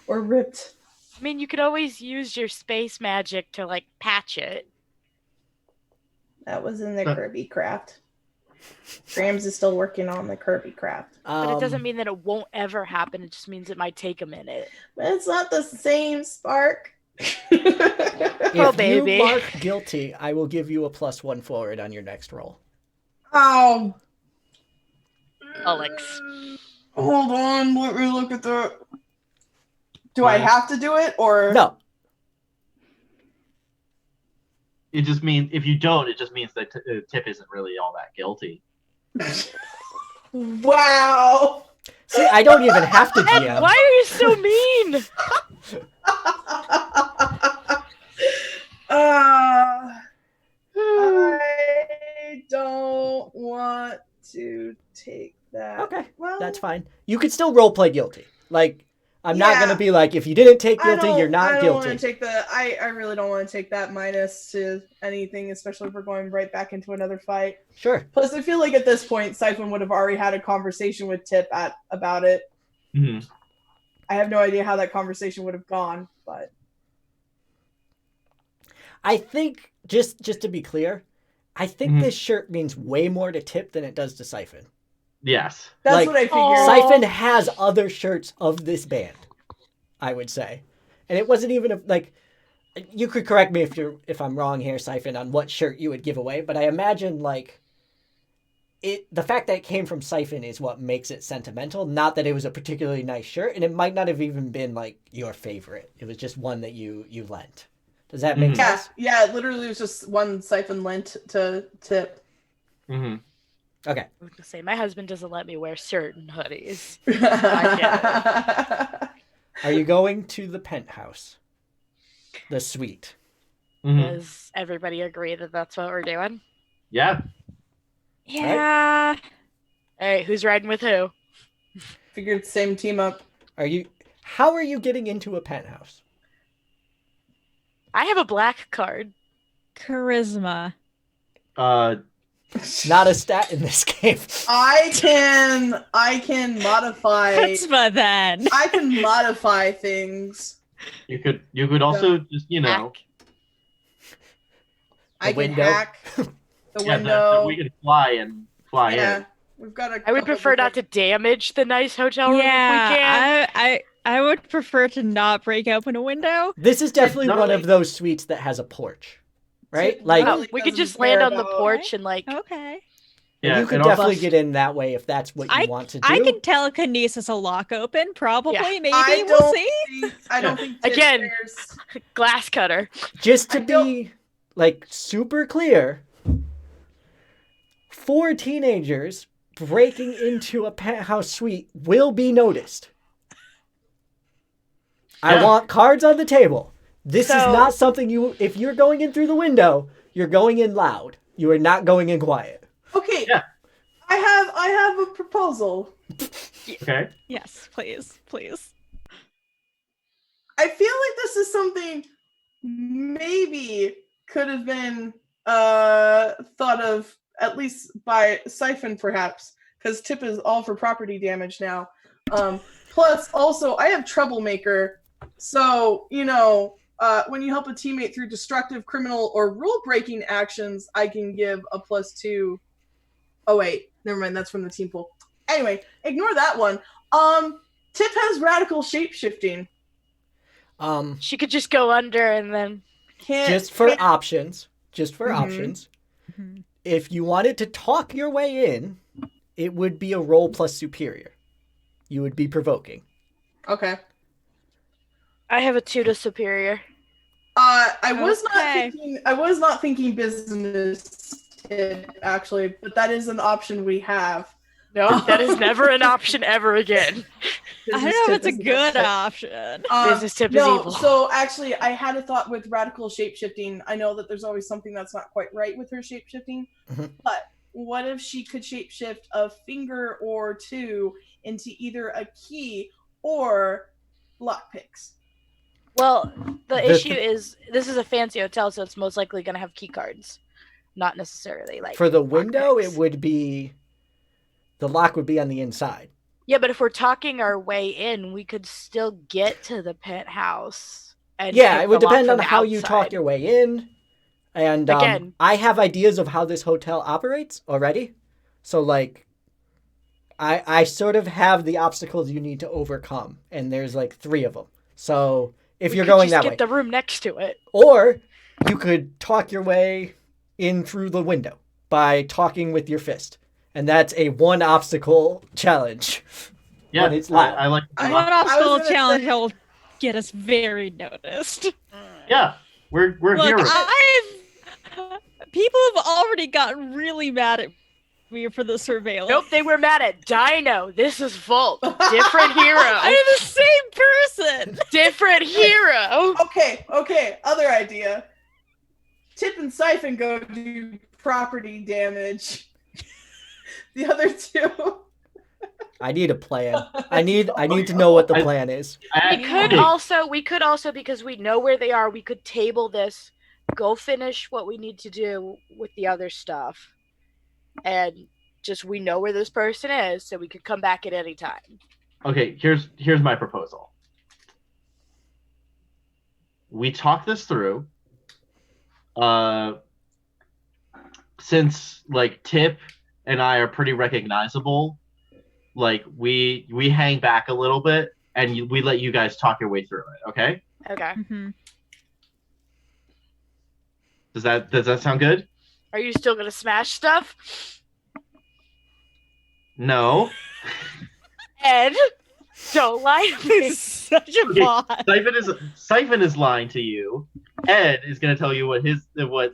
or ripped. I mean, you could always use your space magic to like patch it. That was in the Kirby craft. Grams is still working on the Kirby craft. But it doesn't mean that it won't ever happen. It just means it might take a minute. But it's not the same spark. If Oh, baby. you mark guilty, I will give you a +1 forward on your next roll. Oh. Alex. Hold on, let me look at the... Do I have to do it, or... No. It just means if you don't, it just means that Tip isn't really all that guilty. Wow! See, I don't even have to GM. Why are you so mean? I don't want to take that. Okay, Well, that's fine. You could still roleplay guilty. Like, I'm not Yeah. going to be like, if you didn't take I guilty, don't- you're not I don't guilty. want to take the. I really don't want to take that minus to anything, especially if we're going right back into another fight. Sure. Plus, I feel like at this point, Siphon would have already had a conversation with Tip about it. Mm-hmm. I have no idea how that conversation would have gone, but I think, just to be clear, I think Mhm. this shirt means way more to Tip than it does to Siphon. Yes. that's Like, what I figured. Aw. Siphon has other shirts of this band, I would say. And it wasn't even like, you could correct me if I'm wrong here, Siphon, on what shirt you would give away, but I imagine like the fact that it came from Siphon is what makes it sentimental, not that it was a particularly nice shirt, and it might not have even been like your favorite. It was just one that you lent. Does that make Mhm. Yeah, sense? yeah. It literally was just one Siphon lent to Tip. Mm-hmm. Okay. I was gonna say my husband doesn't let me wear certain hoodies. Are you going to the penthouse? The suite. Mm-hmm. Does everybody agree that that's what we're doing? Yeah. Yeah. All right, who's riding with who? Figured same team up. How are you getting into a penthouse? I have a black card. Charisma. It's not a stat in this game. I can modify. Charisma then. I can modify things. You could also just Hack. I can window. hack the yeah, window. we can fly in. We've got a. I would couple prefer not to different- damage the nice hotel room if we can. Yeah, I would prefer to not break open a window. This is definitely not one like- of those suites that has a porch, right? It Like, really We could doesn't just land care on the about- porch and like Okay. Yeah, you could and also- definitely get in that way if that's what you want to do. I can telekinesis a lock open, probably, Yeah. maybe, I we'll don't see. think- I don't think Tip Again. cares. glass cutter. Just to I don't- be like super clear, 4 teenagers breaking into a penthouse suite will be noticed. I Yeah. want cards on the table. This is So- not something if you're going in through the window, you're going in loud. You are not going in quiet. Okay. Yeah. I have a proposal. Okay. Yes, please, please. I feel like this is something maybe could have been thought of at least by Siphon, perhaps, because Tip is all for property damage now. Plus, also, I have Troublemaker, so when you help a teammate through destructive, criminal, or rule-breaking actions, I can give a +2. Oh wait, never mind. That's from the team pool. Anyway, ignore that one. Tip has radical shapeshifting. She could just go under and then Just for options. Mhm. Options. Mhm. If you wanted to talk your way in, it would be a roll plus superior. You would be provoking. Okay. I have a 2 to superior. I was Okay. not thinking business tip, actually, but that is an option we have. No, that is never an option ever again. I don't know if it's a good option. Business tip is no, evil. so actually, I had a thought with radical shapeshifting. I know that there's always something that's not quite right with her shapeshifting, Mhm. but what if she could shapeshift a finger or two into either a key or lockpicks? Well, the The- issue is this is a fancy hotel, so it's most likely going to have key cards, not necessarily like For the window, lockpicks. it would be the lock would be on the inside. Yeah, but if we're talking our way in, we could still get to the penthouse. And Yeah, pick it would the lock depend from on the how you talk outside. your way in. And Again- I have ideas of how this hotel operates already. So like I sort of have the obstacles you need to overcome, and there's like 3 of them. So if We you're could going just that get way, the room next to it. or you could talk your way in through the window by talking with your fist. And that's a 1 obstacle challenge. Yeah, But it's loud. I like. I- One I obstacle was gonna challenge say- will get us very noticed. Yeah, we're Look, heroes. people have already gotten really mad at me for the surveillance. Nope, they were mad at Dino. This is Volt. Different hero. I'm the same person. Different hero. Okay, other idea. Tip and Siphon go do property damage. The other 2. I need a plan. I need to know what the I- plan is. We could also because we know where they are, we could table this, go finish what we need to do with the other stuff, and just we know where this person is, so we could come back at any time. Okay, here's my proposal. We talk this through. Since like Tip and I are pretty recognizable, like we hang back a little bit and we let you guys talk your way through it. Okay? Okay. Mhm. Does that sound good? Are you still gonna smash stuff? No. Ed, don't lie to me. Such a Okay. bot. Siphon is lying to you. Ed is going to tell you what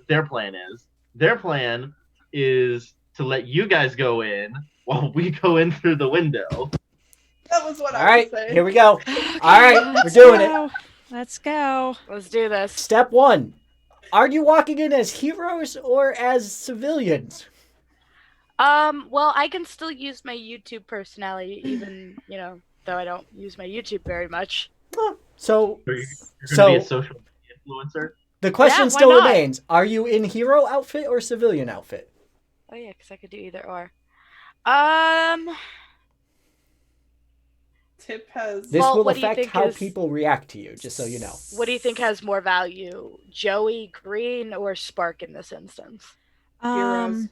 their plan is. Their plan is to let you guys go in while we go in through the window. That was what All I right, was saying. here we go. All right, we're doing it. Let's go. Let's do this. Step 1. Are you walking in as heroes or as civilians? Well, I can still use my YouTube personality, even, though I don't use my YouTube very much. So You're going to So- be a social media influencer. the question why still not? remains, are you in hero outfit or civilian outfit? Oh yeah, because I could do either or. Tip has. This Well, will what do you affect think how is- people react to you, just so you know. What do you think has more value, Joey, Green, or Spark in this instance? Heroes.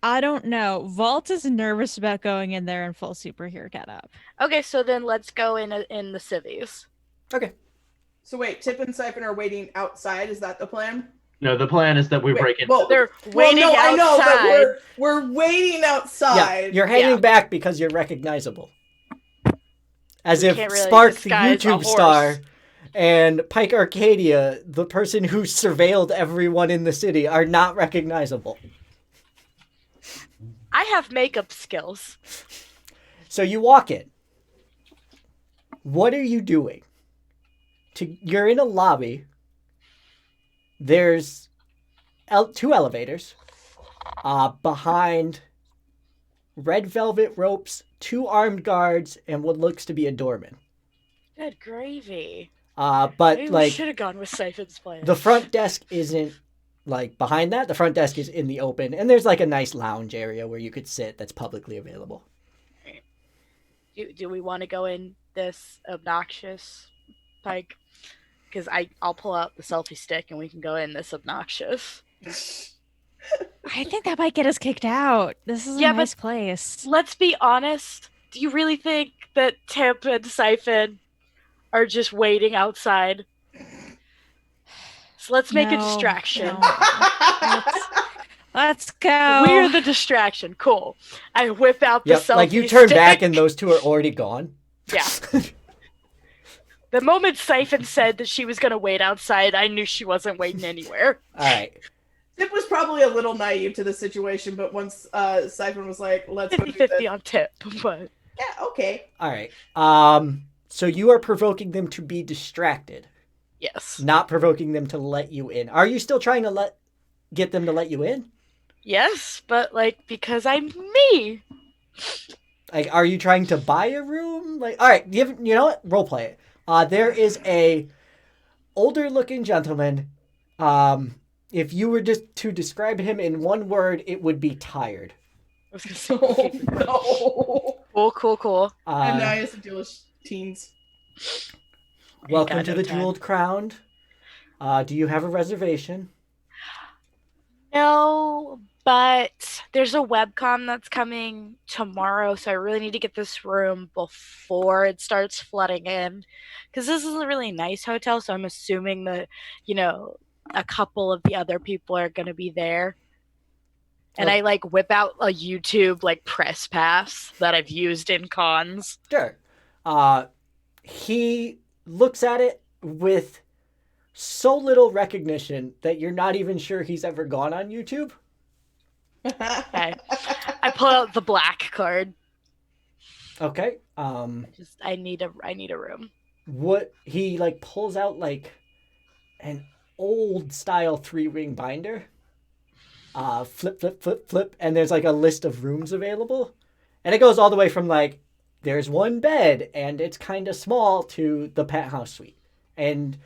I don't know. Vault is nervous about going in there in full superhero getup. Okay, so then let's go in the civvies. Okay. So wait, Tip and Siphon are waiting outside. Is that the plan? No, the plan is that we Wait, break in. well, They're Well, waiting no, outside. I know, but we're waiting Yeah, outside. you're hanging Yeah. back because you're recognizable. As We if can't really Spark, the disguise a YouTube horse. star, and Pike Arcadia, the person who surveilled everyone in the city, are not recognizable. I have makeup skills. So you walk in. What are you doing? You're in a lobby. There's 2 elevators. Behind red velvet ropes, 2 armed guards, and what looks to be a doorman. Good gravy. But Maybe we like should have gone with Siphon's plan. the front desk isn't like behind that. The front desk is in the open, and there's like a nice lounge area where you could sit that's publicly available. Do we want to go in this obnoxious, Pike? Because I'll pull out the selfie stick and we can go in this obnoxious. I think that might get us kicked out. This is Yeah, a but- nice place. Let's be honest. Do you really think that Tip and Siphon are just waiting outside? So let's make a No, distraction. no. Let's go. We're the distraction. Cool. I whip out the Yep, selfie like you turn stick. back and those 2 are already gone. Yeah. The moment Siphon said that she was going to wait outside, I knew she wasn't waiting anywhere. All right. Tip was probably a little naive to the situation, but once Siphon was like, "Let's go do 50-50 this," on Tip, but Yeah, okay. All right. So you are provoking them to be distracted, Yes. not provoking them to let you in. Are you still trying to get them to let you in? Yes, but like because I'm me. Like, are you trying to buy a room? Like, all right, you know what? Role play it. There is a older looking gentleman. If you were just to describe him in one word, it would be tired. I was gonna say, Oh, no. cool. And now I have to deal with teens. Welcome got to no the time. Jeweled Crown. Do you have a reservation? No, but there's a webcom that's coming tomorrow, so I really need to get this room before it starts flooding in. Because this is a really nice hotel, so I'm assuming that, a couple of the other people are going to be there. And I like whip out a YouTube like press pass that I've used in cons. Sure. He looks at it with so little recognition that you're not even sure he's ever gone on YouTube. Okay. I pull out the black card. Okay. I need a room. What he like pulls out like an old style 3-ring binder. Flip, and there's like a list of rooms available. And it goes all the way from like there's one bed and it's kind of small to the penthouse suite. And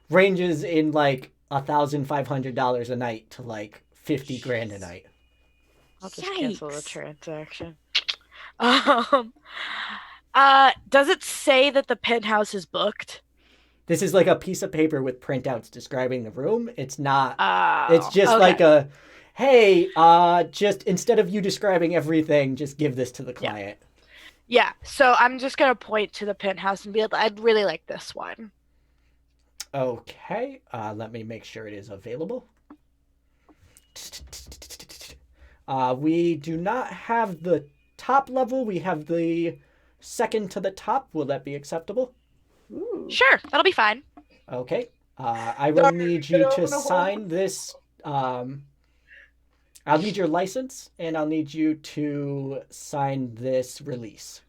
ranges in like $1,500 a night to like $50,000 a night. I'll just cancel the Yikes. transaction. Does it say that the penthouse is booked? This is like a piece of paper with printouts describing the room. It's not. Oh, It's just okay. like a, hey, just instead of you describing everything, just give this to the client. Yeah, so I'm just gonna point to the penthouse and be like, I'd really like this one. Okay. Let me make sure it is available. We do not have the top level. We have the second to the top. Will that be acceptable? Ooh. Sure, that'll be fine. Okay. I will need you to sign this. I'll need your license, and I'll need you to sign this release.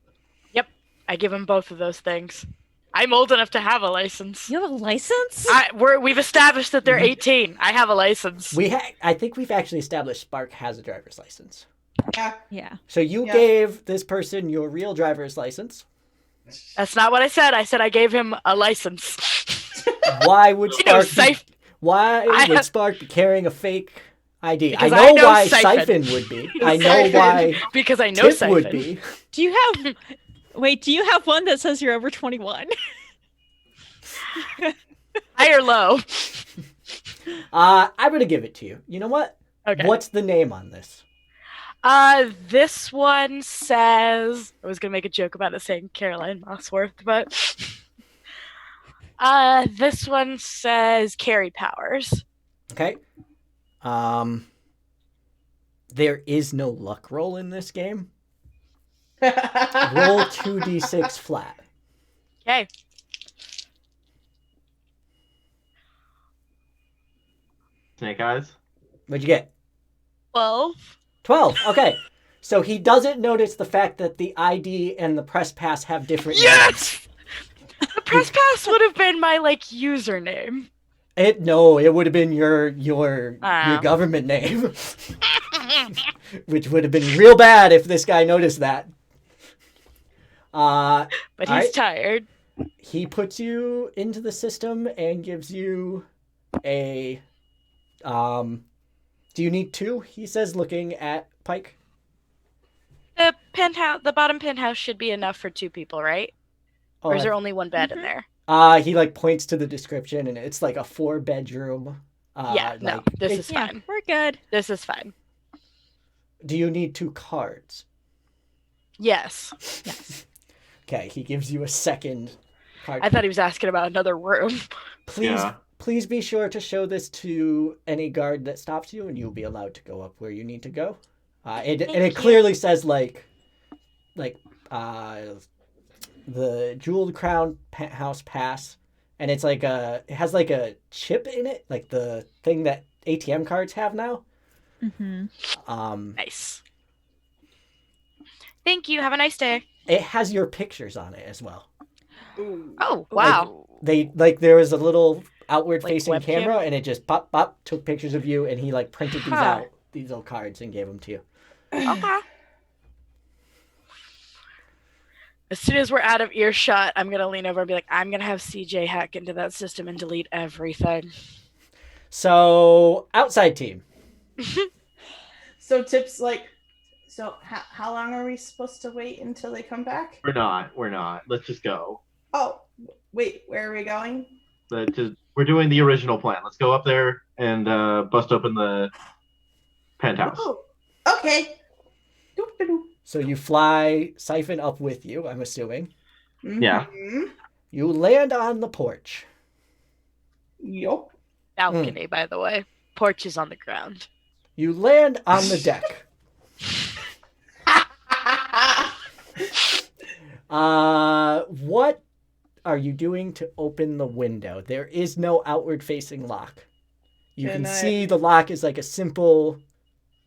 I give him both of those things. I'm old enough to have a license. You have a license? We've established that they're 18. I have a license. I think we've actually established Spark has a driver's license. Yeah. Yeah. So you Yeah. gave this person your real driver's license. That's not what I said. I said I gave him a license. Why would Spark? Syph- Why I would have- Spark be carrying a fake ID? Because I know why Siphon. Siphon would be. I know Siphon. why Because I know Tip would Siphon. be. Do you have wait, do you have one that says you're over 21? High or low? I'm gonna give it to you. You know what? Okay. What's the name on this? This one says, I was gonna make a joke about it saying Caroline Mossworth, but this one says Carrie Powers. Okay. There is no luck roll in this game. Roll 2d6 flat. Okay. Snake Eyes. What'd you get? 12. 12. Okay. So he doesn't notice the fact that the ID and the press pass have different names. Yes! The press pass would have been my username. It would have been your government name, which would have been real bad if this guy noticed that. But he's Alright. tired. He puts you into the system and gives you a. Do you need 2? He says, looking at Pike. The bottom penthouse should be enough for 2 people, right? Or is there only one bed in there? He points to the description and it's like a 4-bedroom. Yeah, no, this is Yeah, fine. we're good. This is fine. Do you need 2 cards? Yes. Yes. Okay, he gives you a second card. I thought he was asking about another room. Please be sure to show this to any guard that stops you, and you'll be allowed to go up where you need to go. And it clearly says the Jeweled Crown Penthouse Pass, and it's it has a chip in it, like the thing that ATM cards have now. Mm-hmm. Nice. Thank you. Have a nice day. it has your pictures on it as well. Ooh. Oh, wow. There was a little outward facing Like webcam? camera, and it just pop, took pictures of you, and he like printed these Huh. out, these little cards, and gave them to you. Okay. As soon as we're out of earshot, I'm going to lean over and be like, I'm going to have CJ hack into that system and delete everything. So, outside team. So Tip's like, so how long are we supposed to wait until they come back? We're not. Let's just go. Oh, wait, where are we going? We're doing the original plan. Let's go up there and bust open the penthouse. Oh, okay. Doop-a-doop. So you fly Siphon up with you, I'm assuming. Yeah. Mhm. You land on the porch. Yup. Balcony, by the way. Porch is on the ground. You land on the deck. What are you doing to open the window? There is no outward facing lock. You can see the lock is like a simple,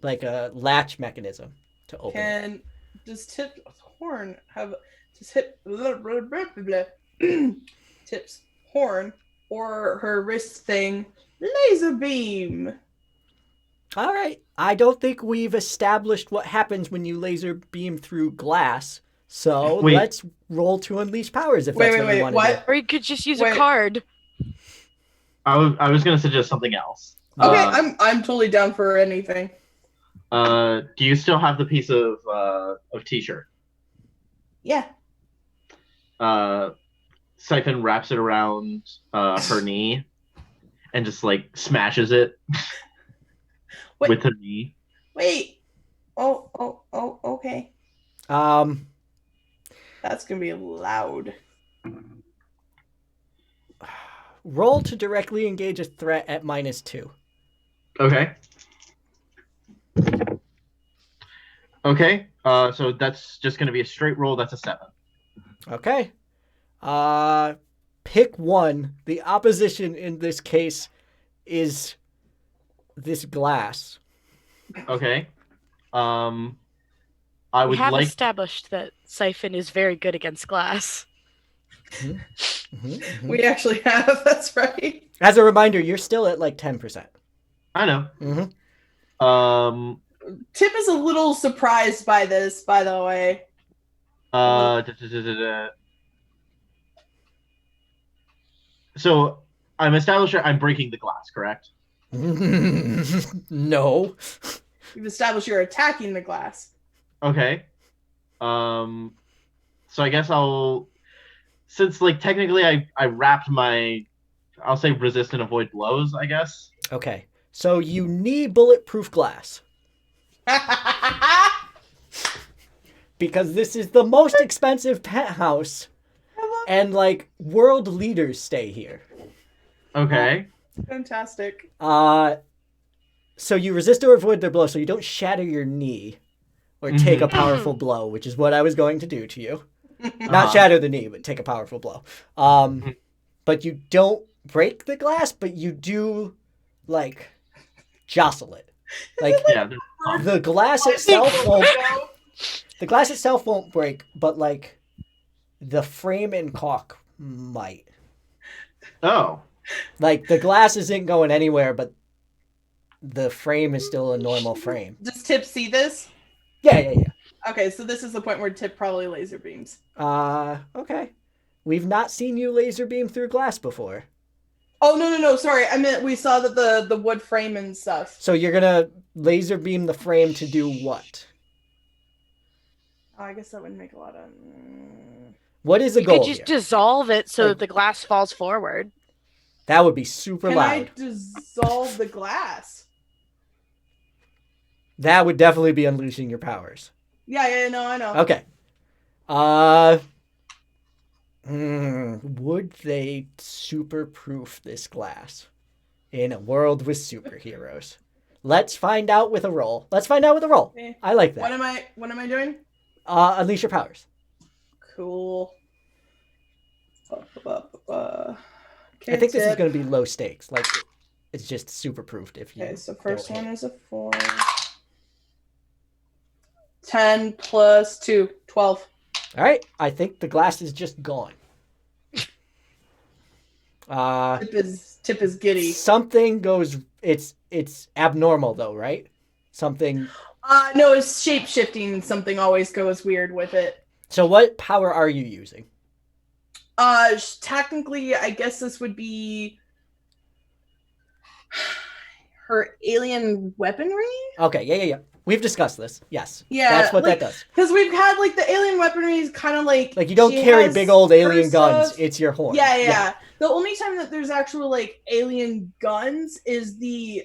like a latch mechanism to open it. Does Tip's horn have Tip's horn or her wrist thing laser beam? All right. I don't think we've established what happens when you laser beam through glass. So Wait. let's roll to unleash powers if Wait, that's wait, what you wait, want to what? Or you could just use a Wait. card. I was gonna suggest something else. Okay, Uh, I'm totally down for anything. do you still have the piece of t-shirt? Yeah. Siphon wraps it around her knee and just like smashes it Wait. with her knee. Wait. Oh, okay. do. That's gonna be loud. Roll to directly engage a threat at -2. Okay. Okay. So that's just gonna be a straight roll. That's a 7. Okay. Pick one. The opposition in this case is this glass. Okay. I We would have like. established that Siphon is very good against glass. We actually have. That's right. As a reminder, you're still at like 10%. I know. Mm-hmm. Tip is a little surprised by this, by the way. So I'm establishing. I'm breaking the glass, correct? No. You've established you're attacking the glass. Okay. So I guess since like technically I wrapped my, I'll say resist and avoid blows, I guess. Okay. So you need bulletproof glass because this is the most expensive penthouse and like world leaders stay here. Okay. Fantastic. So you resist or avoid their blow so you don't shatter your knee or take a powerful blow, which is what I was going to do to you. Not shatter the knee, but take a powerful blow. But you don't break the glass, but you do like jostle it. Like Yeah. the glass itself won't break, but like the frame and caulk might. Oh. Like the glass isn't going anywhere, but the frame is still a normal frame. Does Tip see this? Yeah. Okay, so this is the point where Tip probably laser beams. Okay. We've not seen you laser beam through glass before. Oh, no, sorry. I meant we saw that the wood frame and stuff. So you're gonna laser beam the frame to do what? Oh, I guess that wouldn't make a lot of... What is the You goal could just here? dissolve it so Like- the glass falls forward. That would be super Can loud. I dissolve the glass? That would definitely be unleashing your powers. Yeah, no, I know. Okay. Would they super-proof this glass in a world with superheroes? Let's find out with a roll. Okay. I like What that. am I doing? Unleash your powers. Cool. I think this is going to be low stakes. Like, it's just super-proofed if you Okay, so first don't one hit. is a 4. 10 plus 2, 12. All right, I think the glass is just gone. Tip is giddy. Something goes. It's abnormal though, right? Something. No, it's shape shifting. Something always goes weird with it. So what power are you using? Technically, I guess this would be her alien weaponry. Okay, yeah. We've discussed this. Yes. Yeah, That's what like, that does. Because we've had like the alien weaponry is kind of like Like you don't she carry has big old alien her guns. stuff. It's your horn. Yeah. The only time that there's actual like alien guns is the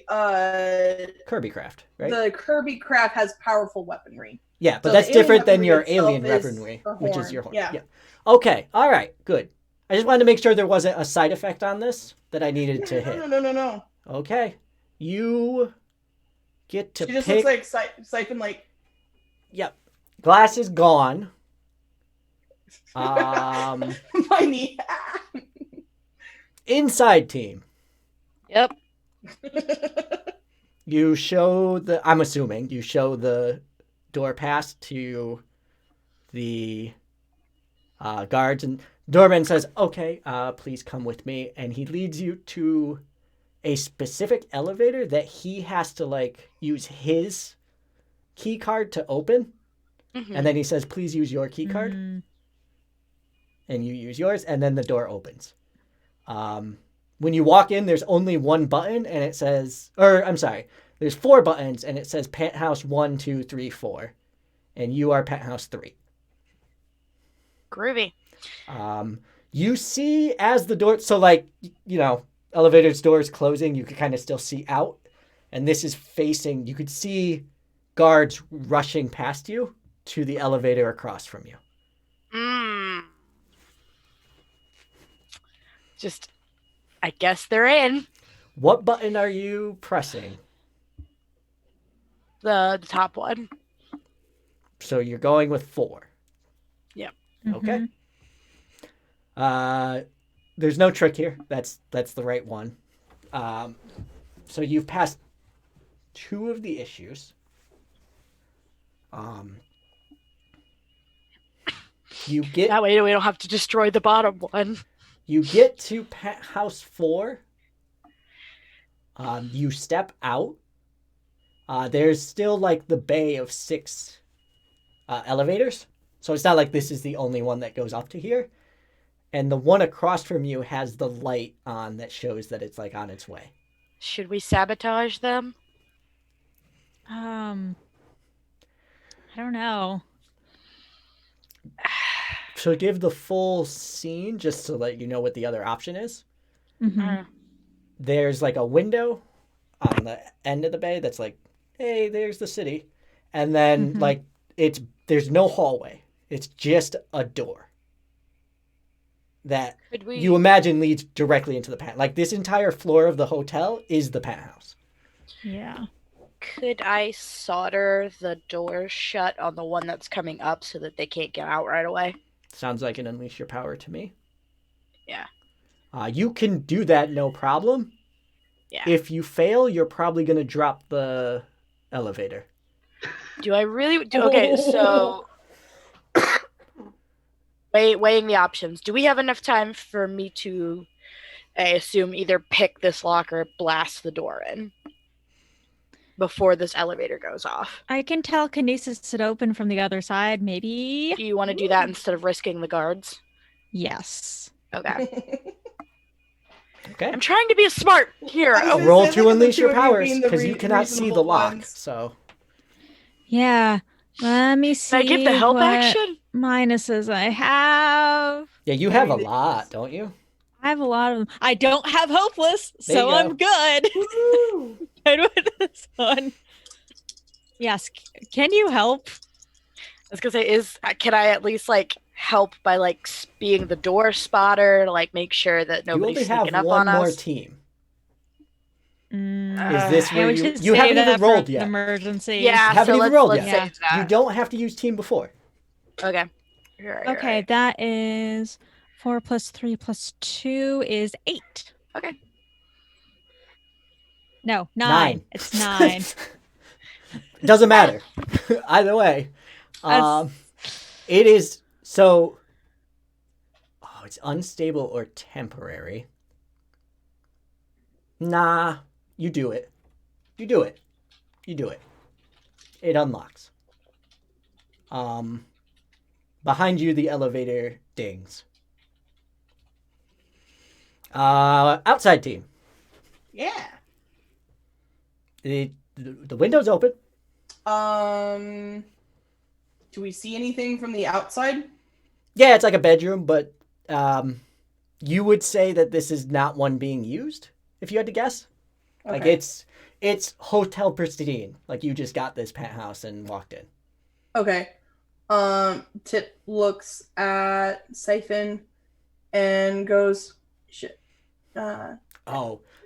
Kirby craft, right? the Kirby craft has powerful weaponry. Yeah, but So that's the alien different than weaponry your itself alien is weaponry, her which is horn. your horn. Yeah. Okay. All right. Good. I just wanted to make sure there wasn't a side effect on this that I needed to hit. No. Okay. You get to She just pick. looks like Siphon like Yep. Glass is gone. my knee. Inside team. Yep. You show the. I'm assuming you show the door pass to the guards, and doorman says, "Okay, please come with me," and he leads you to a specific elevator that he has to like use his key card to open, Mhm. and then he says, "Please use your key card," Mm, and you use yours, and then the door opens. When you walk in, there's only one button, and it says, or I'm sorry, there's 4 buttons, and it says penthouse 1, 2, 3, 4, and you are penthouse 3. Groovy. You see as the door, so like, elevator's door is closing, you can kind of still see out, and this is facing, you could see guards rushing past you to the elevator across from you. Just, I guess they're in What button are you pressing? the top one. So you're going with 4. Okay. mhm. There's no trick here. That's the right one. So you've passed 2 of the issues. You get That way we don't have to destroy the bottom one. You get to penthouse 4. You step out. There's still like the bay of 6 elevators. So it's not like this is the only one that goes up to here. And the one across from you has the light on that shows that it's like on its way. Should we sabotage them? I don't know. So give the full scene just to let you know what the other option is. Mhm. There's like a window on the end of the bay that's like, hey, there's the city. And then Mhm. like there's no hallway. It's just a door that Could we? you imagine leads directly into the penthouse. Like this entire floor of the hotel is the penthouse. Yeah. Could I solder the door shut on the one that's coming up so that they can't get out right away? Sounds like an unleash your power to me. Yeah. You can do that, no problem. Yeah. If you fail, you're probably going to drop the elevator. Do I really? Okay, so weighing the options. Do we have enough time for me to, I assume, either pick this lock or blast the door in before this elevator goes off? I can telekinesis it open from the other side, maybe. Do you want to do that instead of risking the guards? Yes. Okay. Okay. I'm trying to be a smart hero. I was Roll gonna say, to look at the unleash two your of you powers being the because you cannot see the reasonable lock. ones. So Yeah. Let me see. Can I give the help what action? minuses I have. yeah, you have a Maybe they- lot, don't you? I have a lot of them. I don't have hopeless, There you so go. I'm good. Woo! Good with this one. Yes. Can you help? I was gonna say, can I at least like help by like being the door spotter to like make sure that You only nobody's have sneaking up one on more us? team. Mm, Is this Uh, where we you should you haven't save even that for rolled an yet? Emergency. Yeah, Haven't so even let's, rolled let's yet. save that. You don't have to use team before. Okay. You're right, you're Okay, right. that is 4 plus 3 plus 2 is 8. Okay. No, 9. 9. It's 9. Doesn't matter. Either way. That's- It is So, oh, it's unstable or temporary. Nah, you do it. You do it. You do it. It unlocks. Behind you, the elevator dings. Outside team. Yeah. The window's open. Do we see anything from the outside? Yeah, it's like a bedroom, but you would say that this is not one being used, if you had to guess. Like Okay. it's hotel pristine. Like you just got this penthouse and walked in. Okay. Tip looks at Siphon and goes, shit. On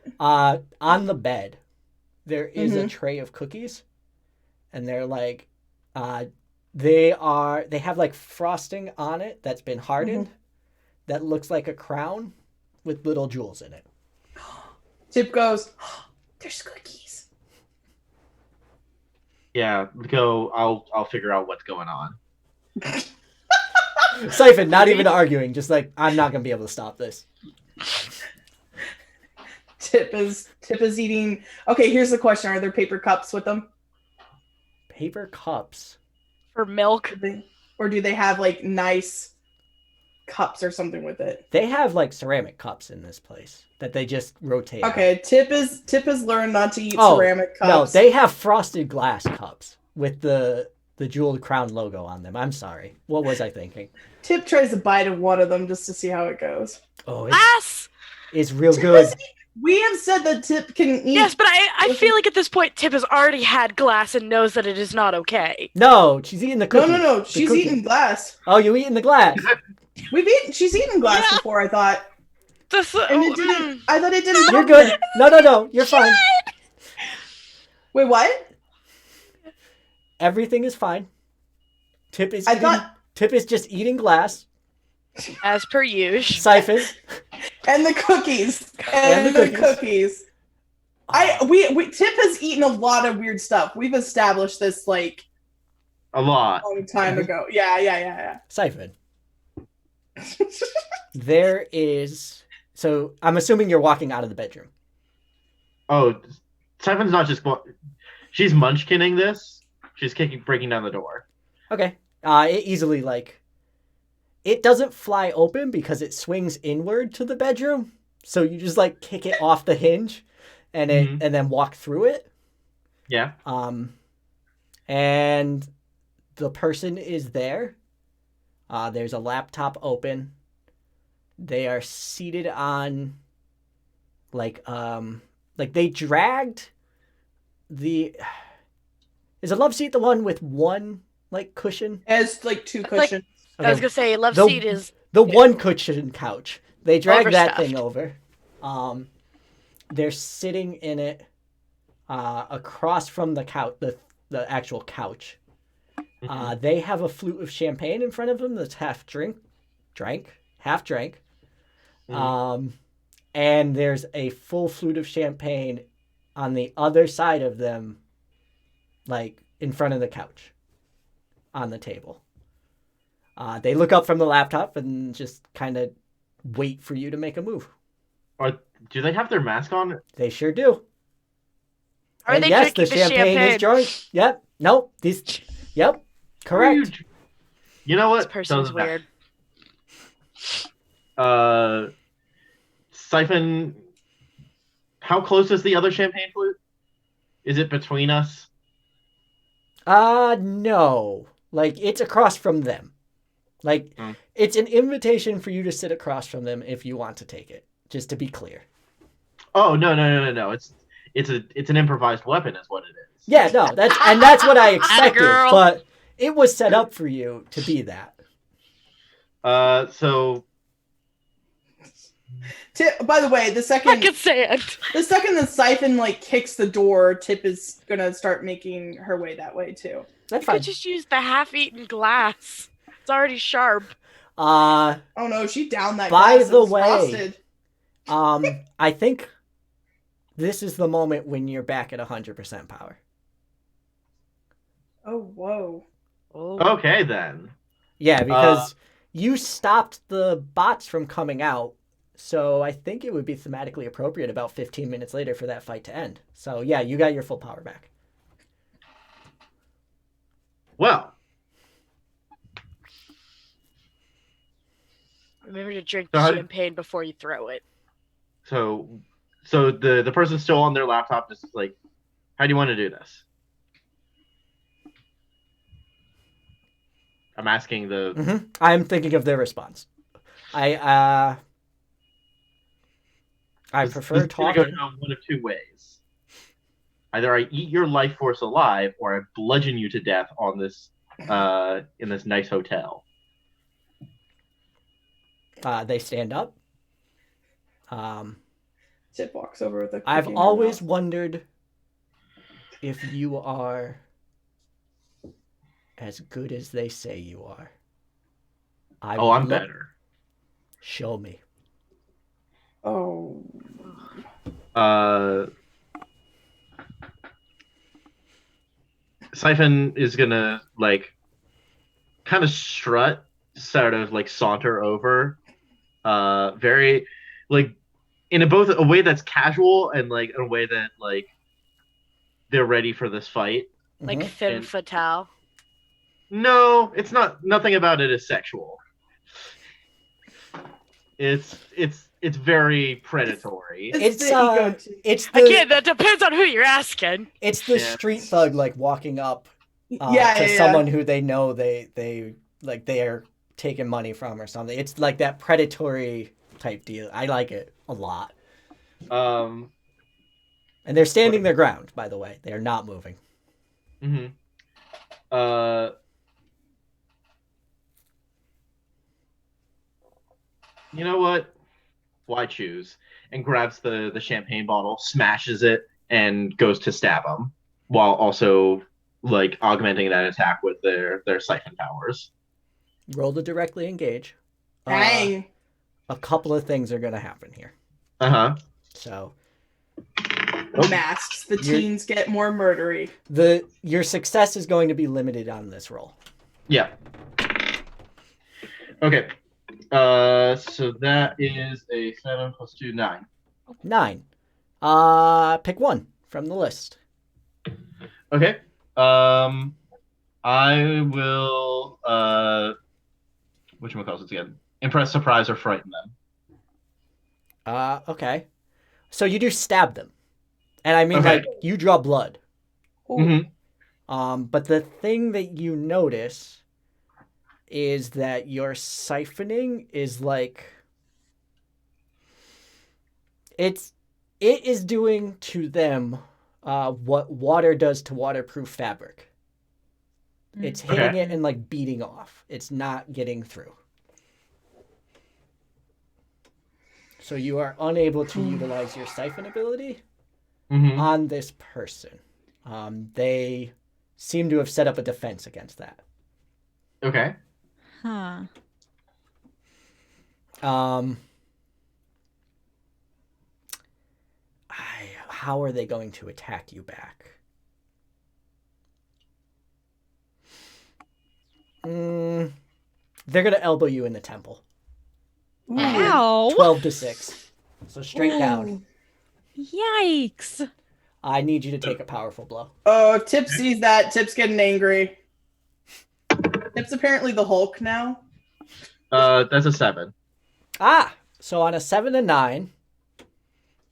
the bed, there is a tray of cookies, and they're like, they have like frosting on it that's been hardened, that looks like a crown with little jewels in it. Tip goes, there's cookies. Yeah, go. I'll figure out what's going on. Siphon, not even arguing, just like, I'm not gonna be able to stop this. Tip is eating. Okay, here's the question: are there paper cups with them, Paper cups. For milk. or do they have like nice cups or something with it? They have like ceramic cups in this place that they just rotate. Okay, Tip has learned not to eat Oh, ceramic No, cups. they have frosted glass cups with the jeweled crown logo on them. I'm sorry. What was I thinking? Tip tries a bite of one of them just to see how it goes. Oh, Yes! it's real Tip good. We have said that Tip can eat. Yes, but I feel like at this point Tip has already had glass and knows that it is not okay. No, she's eating the cookie. No. The She's cookie. eaten glass. Oh, you eating the glass? She's eaten glass Yeah. before. I thought, This, and it didn't. I thought it didn't. You're bother good. her. No. You're fine. Wait, what? Everything is fine. Tip is I eating, thought- Tip is just eating glass. as per usual. Siphon. And the cookies. And the cookies. We Tip has eaten a lot of weird stuff. We've established this like A lot. a long time ago. Yeah. Siphon. There is. So I'm assuming you're walking out of the bedroom. Oh, Siphon's not just. She's munchkinning this. She's breaking down the door. Okay. It easily like. It doesn't fly open because it swings inward to the bedroom. So you just like kick it off the hinge, and Mhm. and then walk through it. Yeah. And the person is there. There's a laptop open. They are seated on like they dragged the. Is a love seat the one with one like cushion? As like two like- cushions. I was gonna say love The- seat is The one cushion couch. They drag that thing Overstuffed. over. They're sitting in it across from the couch, the actual couch. They have a flute of champagne in front of them that's half drank. And there's a full flute of champagne on the other side of them, like in front of the couch, on the table. They look up from the laptop and just kind of wait for you to make a move. Do they have their mask on? They sure do. Are And they yes, the drinking the champagne is champagne? drunk. Yep. Nope. Yep. Correct. You know This what? person's Doesn't matter. weird. Siphon. How close is the other champagne flute? Is it between us? No. Like, it's across from them. Like, Hmm. it's an invitation for you to sit across from them if you want to take it. Just to be clear. Oh no! It's an improvised weapon, is what it is. Yeah, no, that's what I expected. girl. But it was set up for you to be that. So Tip, by the way, the second Fucking sand. that Siphon like kicks the door, Tip is gonna start making her way that way too. That's I fine. could just use the half-eaten glass. It's already sharp. Uh, Oh no, she downed that By glass. the It's way- frosted. I think this is the moment when you're back at 100% power. Oh whoa. Oh. okay then. Yeah, because you stopped the bots from coming out, so I think it would be thematically appropriate about 15 minutes later for that fight to end. So yeah, you got your full power back. Well, Remember to drink So the how- champagne before you throw it. so the person's still on their laptop, just like, how do you want to do this? I'm asking the. I'm thinking of their response. I prefer This is gonna go talking. down one of two ways. Either I eat your life force alive, or I bludgeon you to death on this in this nice hotel. They stand up. Tip walks over with a cookie I've in her always mouth. wondered if you are as good as they say you are. I Oh, would I'm lo- better. Show me. Oh. Siphon is gonna like kind of strut, sort of like saunter over, very like in both a way that's casual and like a way that like they're ready for this fight. Like Mhm. femme And- fatale. No, it's not. Nothing about it is sexual. It's very predatory. It's, the It's Again, the that depends on who you're asking. it's the Yeah. street thug like walking up yeah, to yeah, someone who they know they are taking money from or something. It's like that predatory type deal. I like it a lot. Um. And they're standing their ground, by the way. They are not moving. hmm You know what? Why choose? And grabs the champagne bottle, smashes it, and goes to stab him, while also like augmenting that attack with their siphon powers. Roll to directly engage. Dang. A couple of things are going to happen here. Uh huh. So Masks. The You're- teens get more murdery. your success is going to be limited on this roll. Yeah. Okay. So that is a 7 plus 2, 9. 9. Pick one from the list. Okay. I will whatchamacallit again? Impress, surprise, or frighten them. Okay. So you do stab them. And I mean, Okay. like, you draw blood. Ooh. Mm-hmm. But the thing that you notice is that your siphoning is like... It is doing to them what water does to waterproof fabric. It's hitting Okay. it and, like, beating off. It's not getting through. So you are unable to utilize your siphon ability Mm-hmm. on this person. They seem to have set up a defense against that. Okay. Huh. How are they going to attack you back? They're going to elbow you in the temple. Ooh. Ow! 12 to 6. So straight down. Yikes! I need you to take a powerful blow. Oh, if Tip sees that, Tip's getting angry. Tip's apparently the Hulk now. That's a 7. So on a 7 and 9,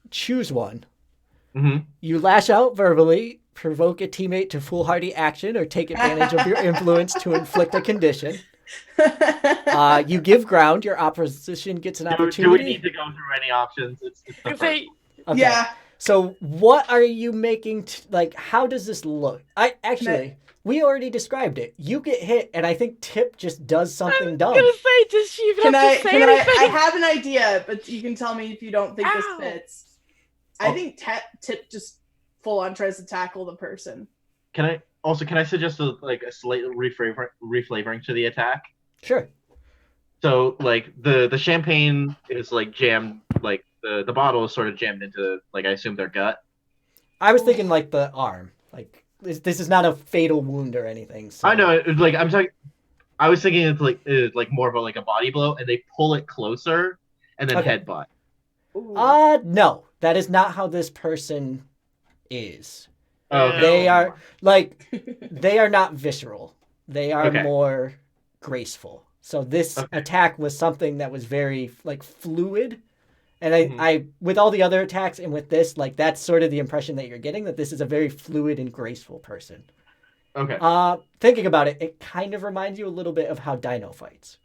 choose one. Mm-hmm. You lash out verbally, provoke a teammate to foolhardy action, or take advantage of your influence to inflict a condition. You give ground. Your opposition gets an Do opportunity. we need to go through any options? It's the If first. they, Okay. Yeah. So what are you making? Like, how does this look? We already described it. You get hit, and I think Tip just does something dumb. gonna say, does she even Can have to say I anything? have an idea, but you can tell me if you don't think Ow. this fits. I Oh. think Tip just full on tries to tackle the person. Can I suggest a slight reflavoring to the attack? Sure. So like the champagne is like jammed, like the bottle is sort of jammed into like I assume their gut. I was thinking like the arm. Like this is not a fatal wound or anything. So. I know, like I was thinking it's like more of a body blow, and they pull it closer and then Okay. headbutt. Ooh. No, that is not how this person is. Oh, okay. They are like they are not visceral. They are Okay. more graceful. So this Okay. attack was something that was very like fluid. And Mhm. I with all the other attacks and with this, like that's sort of the impression that you're getting, that this is a very fluid and graceful person. Okay. Thinking about it, it kind of reminds you a little bit of how Dino fights.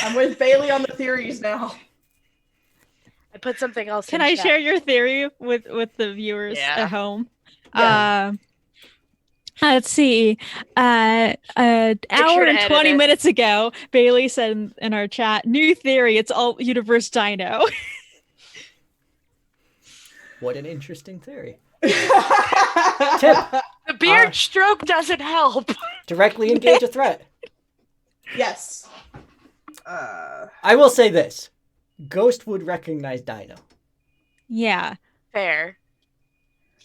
I'm with Bailey on the theories now. I put something else. Can in I chat. share your theory with the viewers Yeah. at home? Yeah. Let's see. Hour sure to and edit 20 it. minutes ago, Bailey said in our chat, "New theory. It's all universe dino." What an interesting theory. Tip. The beard stroke doesn't help. Directly engage a threat. Yes. I will say this. Ghost would recognize Dino. Yeah. Fair.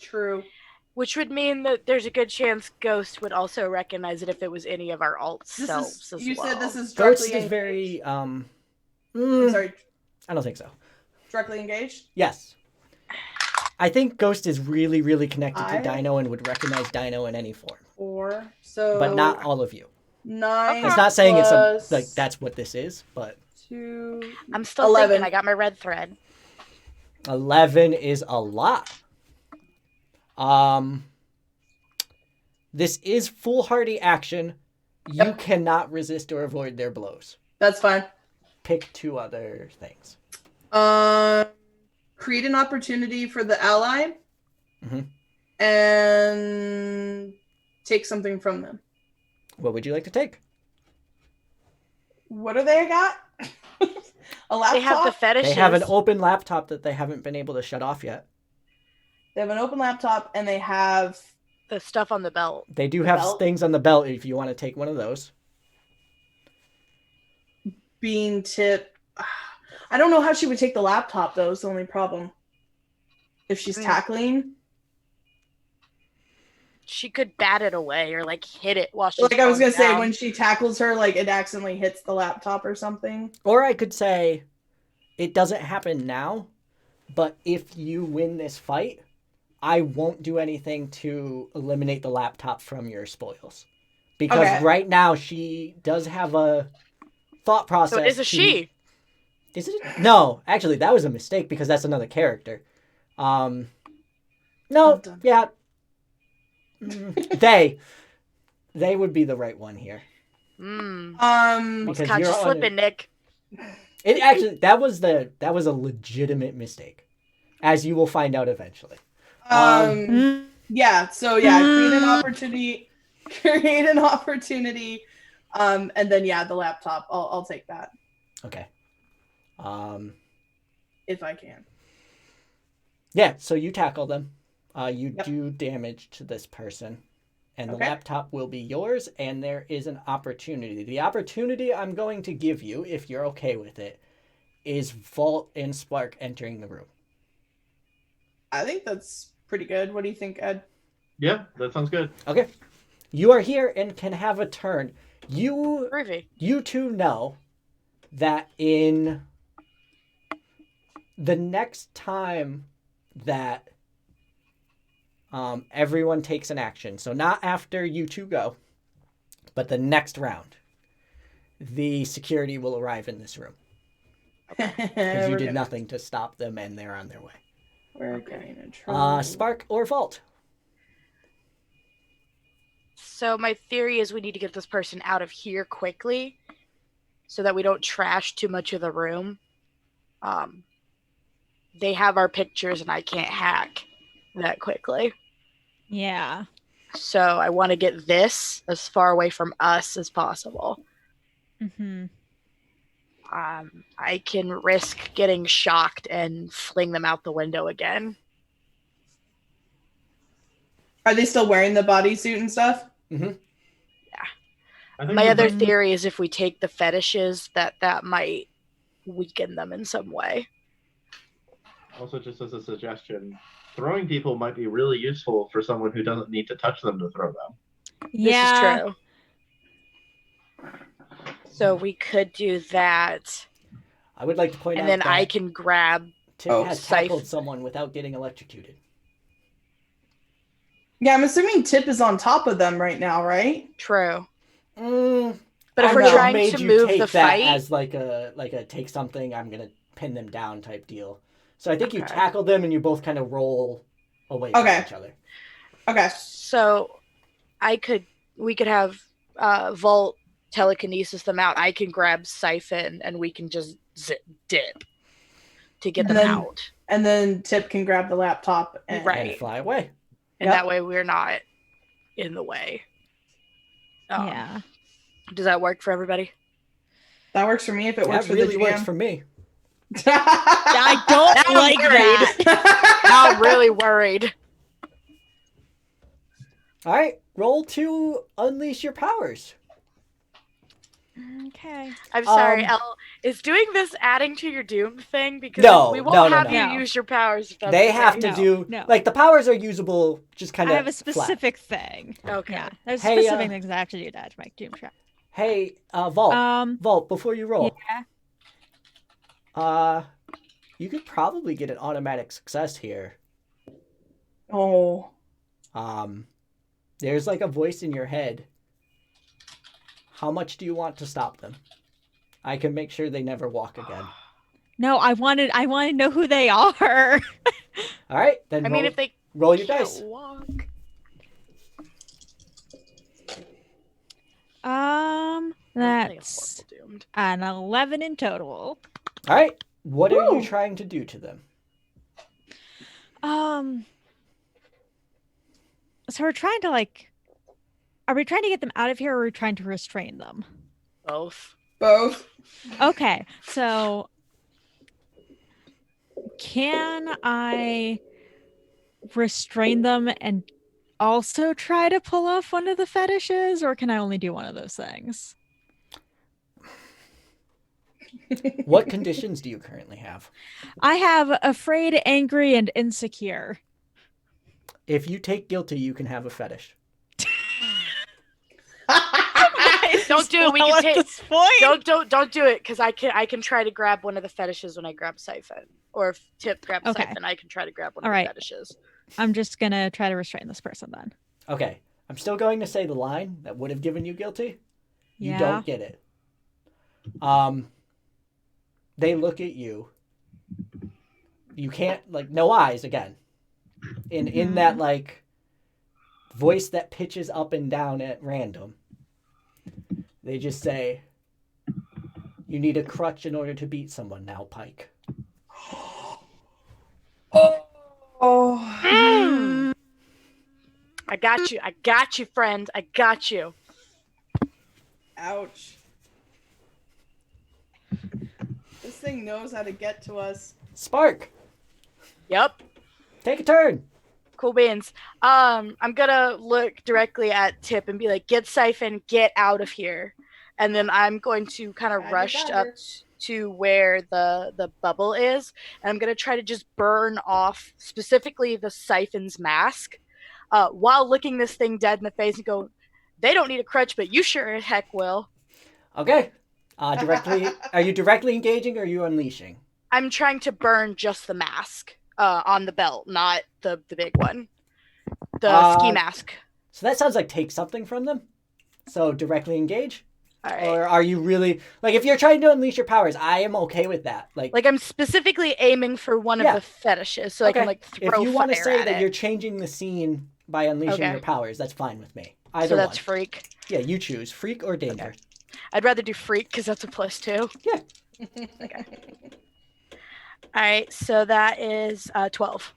True. Which would mean that there's a good chance Ghost would also recognize it if it was any of our alt This selves is, as you well. said this is Ghost directly is very I'm mm, sorry, I don't think so. directly engaged? Yes. I think Ghost is really, really connected to I- Dino and would recognize Dino in any form. 4. So But not all of you. 9. It's not saying it's plus like that's what this is, but 2. I'm still 11. thinking I got my red thread. 11 is a lot. This is foolhardy action. You Yep. cannot resist or avoid their blows. That's fine. Pick 2 other things. Create an opportunity for the ally, Mhm. and take something from them. What would you like to take? What do they got? A laptop. They have the fetishes. They have an open laptop that they haven't been able to shut off yet. They have an open laptop, and they have. the stuff on the belt. They do The have belt? things on the belt if you want to take one of those. Being tip. I don't know how she would take the laptop though. Is the only problem. If she's tackling, She could bat it away or like hit it while she's like I was gonna falling say, down. when she tackles her, like it accidentally hits the laptop or something. Or I could say, it doesn't happen now, but if you win this fight, I won't do anything to eliminate the laptop from your spoils. Because Okay. right now she does have a thought process. So it is a she. Is it? No, actually, that was a mistake because that's another character. No, I'm done. yeah. They would be the right one here. Because Caught you you're on slipping, Nick. It actually that was a legitimate mistake, as you will find out eventually. Yeah. So yeah, create an opportunity, and then yeah, the laptop. I'll take that Okay. if I can. Yeah. So you tackle them. You Yep. do damage to this person, and the Okay. laptop will be yours. And there is an opportunity. The opportunity I'm going to give you, if you're okay with it, is Vault and Spark entering the room. I think that's pretty good. What do you think, Ed? Yeah, that sounds good. Okay. You are here and can have a turn. Groovy. You two know that in the next time that everyone takes an action, so not after you two go, but the next round, the security will arrive in this room because you did nothing to stop them and they're on their way. We're getting in trouble. Spark or Vault? So my theory is we need to get this person out of here quickly so that we don't trash too much of the room. They have our pictures and I can't hack that quickly. Yeah. So I want to get this as far away from us as possible. Mm-hmm. I can risk getting shocked and fling them out the window again. Are they still wearing the bodysuit and stuff? Mm-hmm. I think My other Mhm. theory is if we take the fetishes, that might weaken them in some way. Also, just as a suggestion, throwing people might be really useful for someone who doesn't need to touch them to throw them. Yeah. This is true. So we could do that, I would like to point and out then that I can grab. Tip has Scythe. tackled someone without getting electrocuted. Yeah, I'm assuming Tip is on top of them right now, right? True. Mm, But if I we're would have trying made to you move take the that fight, as like a take something, I'm gonna pin them down type deal. So I think you Okay. tackle them and you both kind of roll away from Okay. each other. Okay. so we could have Volt telekinesis them out. I can grab Siphon, and we can just dip to get And them then- out. And then Tip can grab the laptop and Right. And fly away. And Yep. that way we're not in the way. Yeah. Does that work for everybody? that works for me if it works That for really the works GM. for me. I don't Now I'm like worried. that. Now I'm really worried. All right, roll to unleash your powers. Okay. I'm sorry, Um, Elle. Is doing this adding to your doom thing? Because No, we won't no, have no. you No. use your powers. If that's They the have to case. do No. like the powers are usable, just kind I of have a specific thing. Okay. Yeah. There's Hey, specific things I have to do to add to my doom trap. Hey, Vault, Vault. Before you roll, Yeah. you could probably get an automatic success here. Oh. There's like a voice in your head. How much do you want to stop them? I can make sure they never walk again. No, I wanted to know who they are. All right, then I roll, mean, if they roll your can't dice. walk. That's Doomed. an 11 in total. All right, what are you Woo. trying to do to them? So we're trying to are we trying to get them out of here or are we trying to restrain them? Both. Both. Okay, so can I restrain them and also try to pull off one of the fetishes, or can I only do one of those things? What conditions do you currently have? I have afraid, angry, and insecure. If you take guilty, you can have a fetish. Don't do it. We Well, can at take. this point. Don't do it, because I can try to grab one of the fetishes when I grab Siphon, or if Tip grabs Okay. Siphon, I can try to grab one All of right. the fetishes. I'm just gonna try to restrain this person then. Okay, I'm still going to say the line that would have given you guilty. You Yeah. don't get it. They look at you. You can't no eyes again. In that voice that pitches up and down at random. They just say, "You need a crutch in order to beat someone now, Pike." Oh. I got you. I got you, friend. I got you. Ouch. This thing knows how to get to us. Spark, Yep. take a turn. Cool beans. I'm gonna look directly at Tip and be like, "Get Siphon, get out of here," and then I'm going to kind of Roger, rush roger. up to where the bubble is, and I'm gonna try to just burn off specifically the Siphon's mask, while looking this thing dead in the face and go, "They don't need a crutch, but you sure as heck will." Okay. Directly. Are you directly engaging or are you unleashing? I'm trying to burn just the mask on the belt, not the big one, the ski mask. So that sounds like take something from them. So directly engage. All right. Or are you really if you're trying to unleash your powers? I am okay with that. Like I'm specifically aiming for one Yeah. of the fetishes, so I can throw if you want to fire say at that it. you're changing the scene by unleashing Okay. your powers, that's fine with me. Either So that's one. freak. Yeah, you choose freak or danger. Okay. I'd rather do freak because that's a +2. Yeah. All right, so that is 12.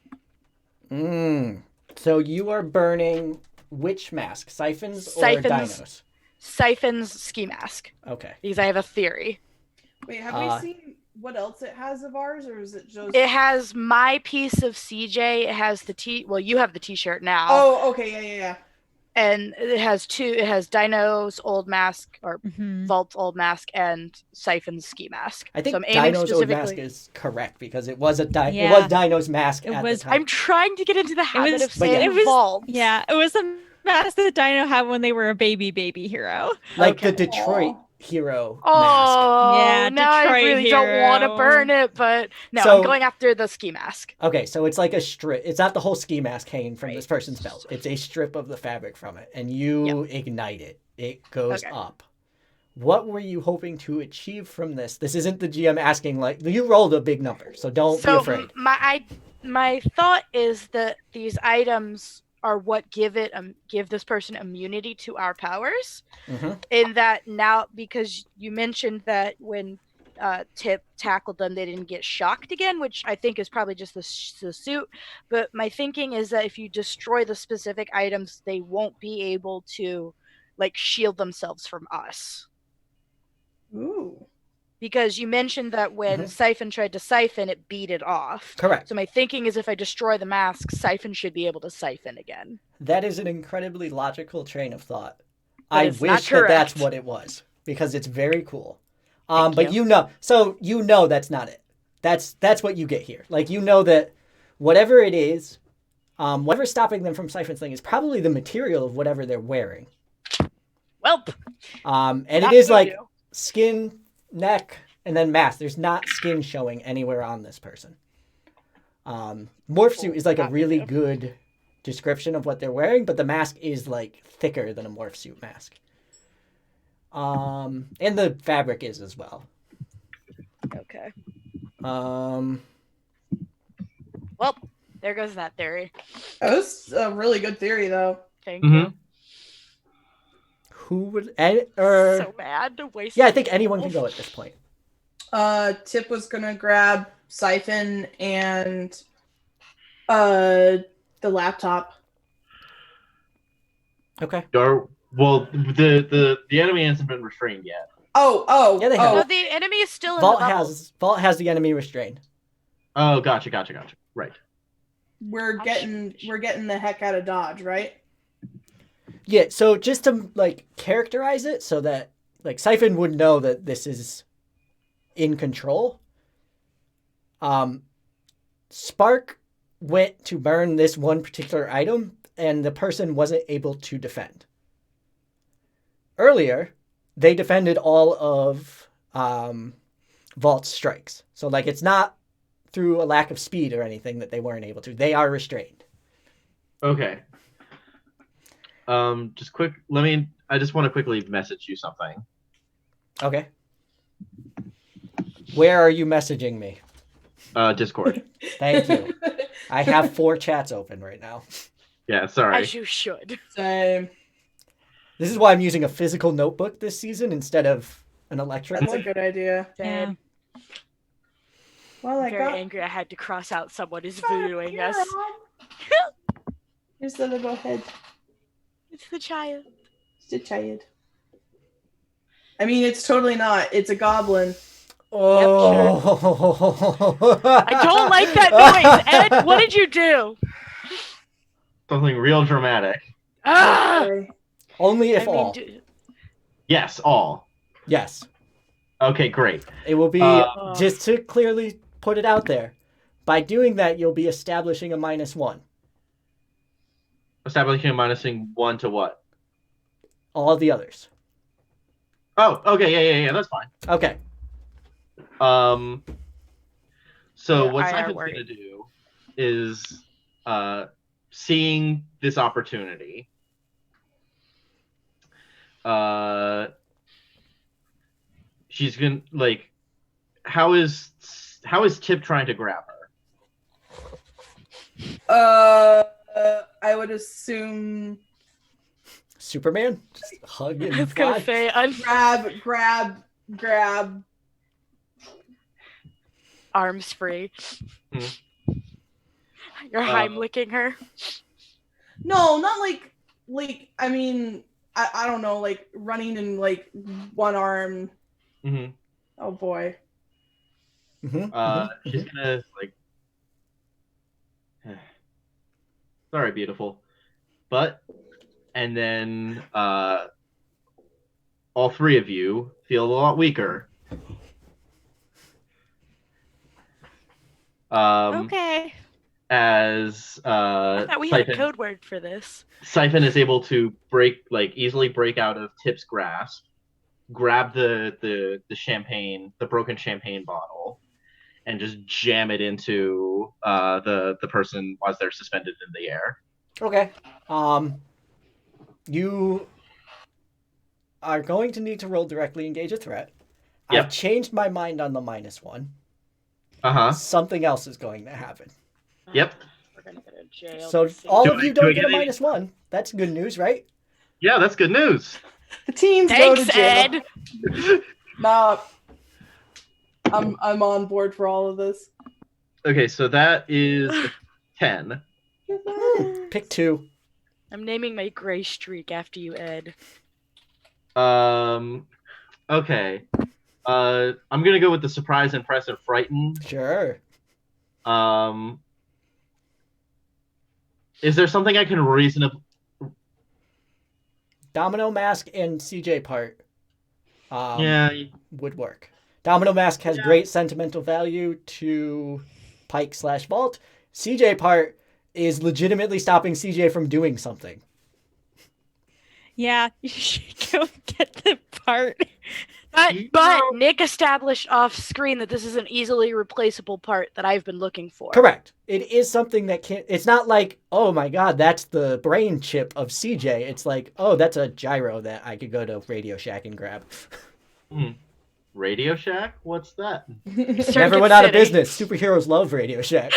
So you are burning which mask? Siphons or Siphons. dinos? Siphon's ski mask, Okay. because I have a theory. Wait, have we seen what else it has of ours, or is it just? It has my piece of CJ. It has the T. Well, you have the T-shirt now. Oh, okay, yeah. and it has Dino's old mask, or Mhm. Vault's old mask, and Siphon's ski mask. I think so I'm aiming Dino's old specifically. mask is correct because it was it was Yeah. Dino's mask It at was- the time. I'm trying to get into the habit was- of but yeah. saying It was- Vault. Yeah, it was a mask that Dino had when they were a baby hero. Like the Okay. Detroit hero mask. Oh, Yeah, now I Detroit really don't want to hero. burn it, but no, So- I'm going after the ski mask. Okay, so it's like a strip. It's not the whole ski mask hanging from Right. this person's belt. It's a strip of the fabric from it, and you ignite it. It goes Okay. up. What were you hoping to achieve from this? This isn't the GM asking, like, you rolled a big number, so don't be So afraid. my thought is that these items are what give this person immunity to our powers. hmm In that now, because you mentioned that when Tip tackled them, they didn't get shocked again, which I think is probably just the suit. But my thinking is that if you destroy the specific items, they won't be able to like shield themselves from us. Ooh. Because you mentioned that when Siphon tried to siphon, it beat it off. Correct. So my thinking is if I destroy the mask, Siphon should be able to siphon again. That is an incredibly logical train of thought. But I it's not wish that that's correct. what it was because it's very cool. Thank But you. you know that's not it. That's what you get here. Like you know that whatever it is, whatever's stopping them from Siphon's thing is probably the material of whatever they're wearing. Welp. And it Not is like voodoo. skin, neck, and then mask. There's not skin showing anywhere on this person. Morph suit is like a Not really voodoo. good description of what they're wearing, but the mask is like thicker than a morph suit mask. And the fabric is as well. Okay. Um, Well, there goes that theory. That was a really good theory, though. Thank Mhm. you. who would So bad to waste. yeah, I think anyone can go at this point. Tip was gonna grab Siphon and the laptop. Okay. Well, the enemy hasn't been restrained yet. Oh, Yeah, they No, have. the enemy is still in Vault the bubble. has the enemy restrained. Oh, gotcha. Right. We're Oh, getting shoot. we're getting the heck out of Dodge, right? Yeah, so just to like characterize it so that like Siphon would know that this is in control. Spark went to burn this one particular item and the person wasn't able to defend. Earlier, they defended all of Vault's strikes. So like it's not through a lack of speed or anything that they weren't able to. They are restrained. Okay. Just quick. I just want to quickly message you something. Okay. Where are you messaging me? Discord. Thank you. I have 4 chats open right now. Yeah, sorry. As you should. Same. This is why I'm using a physical notebook this season instead of an electric That's a one. good idea. Yeah. Same. Well, I I'm very got angry I had to cross out someone is voodooing us. Here's the little head. It's the child. It's a child. I mean, it's totally not. It's a goblin. Oh. I don't like that noise. Ed, what did you do? Something real dramatic. Ah! Okay. Only if I mean, all. Yes, all. Yes. Okay, great. It will be, Uh, just to clearly put it out there, by doing that, you'll be establishing a -1. Establishing a minusing 1 to what? All the others. Oh, okay, yeah, that's fine. Okay. So Yeah, what I Siphon's worry. gonna do is seeing this opportunity. She's gonna like how is Tip trying to grab her? I would assume Superman? Just hug I and was gonna fly. say grab. arms free. Hmm. You're Heimlicking her. No, not like I mean, I don't know, like running in like one arm. Mm-hmm. Oh boy. Mhm, She's gonna like. Sorry, beautiful, but and then all three of you feel a lot weaker. Okay. As I thought we had a Siphon, code word for this. Siphon is able to easily break out of Tip's grasp, grab the champagne, the broken champagne bottle, and just jam it into the person as they're suspended in the air. Okay. You are going to need to roll directly engage a threat. Yep. I've changed my mind on the -1. Uh-huh. Something else is going to happen. Yep. We're gonna go to jail. So for all Do of I- you do I don't get get a any- -1. That's good news, right? Yeah, that's good news. The teams go to Thanks, jail. Ed. Nah, I'm on board for all of this. Okay, so that is a 10. Pick 2. I'm naming my gray streak after you, Ed. Okay. I'm gonna go with the surprise, impress, and frighten. Sure. Is there something I can reasonably? Domino Mask and CJ part Yeah. would work. Domino Mask has great sentimental value to Pike/Vault. CJ part is legitimately stopping CJ from doing something. Yeah, you should go get the part. But Nick established off screen that this is an easily replaceable part that I've been looking for. Correct. It is something that can't. It's not like, oh my god, that's the brain chip of CJ. It's like, oh, that's a gyro that I could go to Radio Shack and grab. Radio Shack? What's that? Never went out of business. Superheroes love Radio Shack.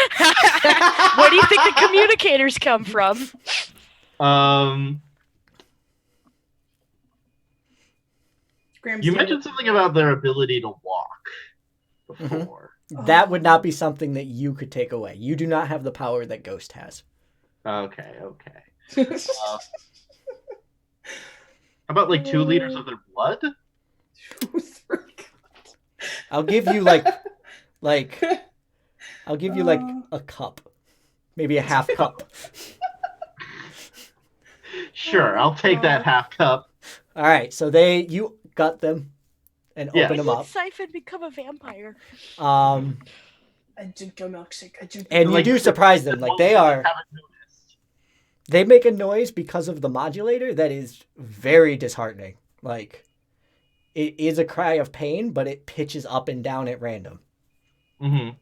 Where do you think the communicators come from? You mentioned something about their ability to walk before. That would not be something that you could take away. You do not have the power that Ghost has. Okay. How about like 2 liters of their blood? I'll give you I'll give you a cup. Maybe a half cup. Sure, I'll take that half cup. All right, so you got them and Yeah. open them Did up. Siphon become a vampire? I drink a milkshake. And you do surprise them. Like they make a noise because of the modulator that is very disheartening. Like it is a cry of pain, but it pitches up and down at random. Siphon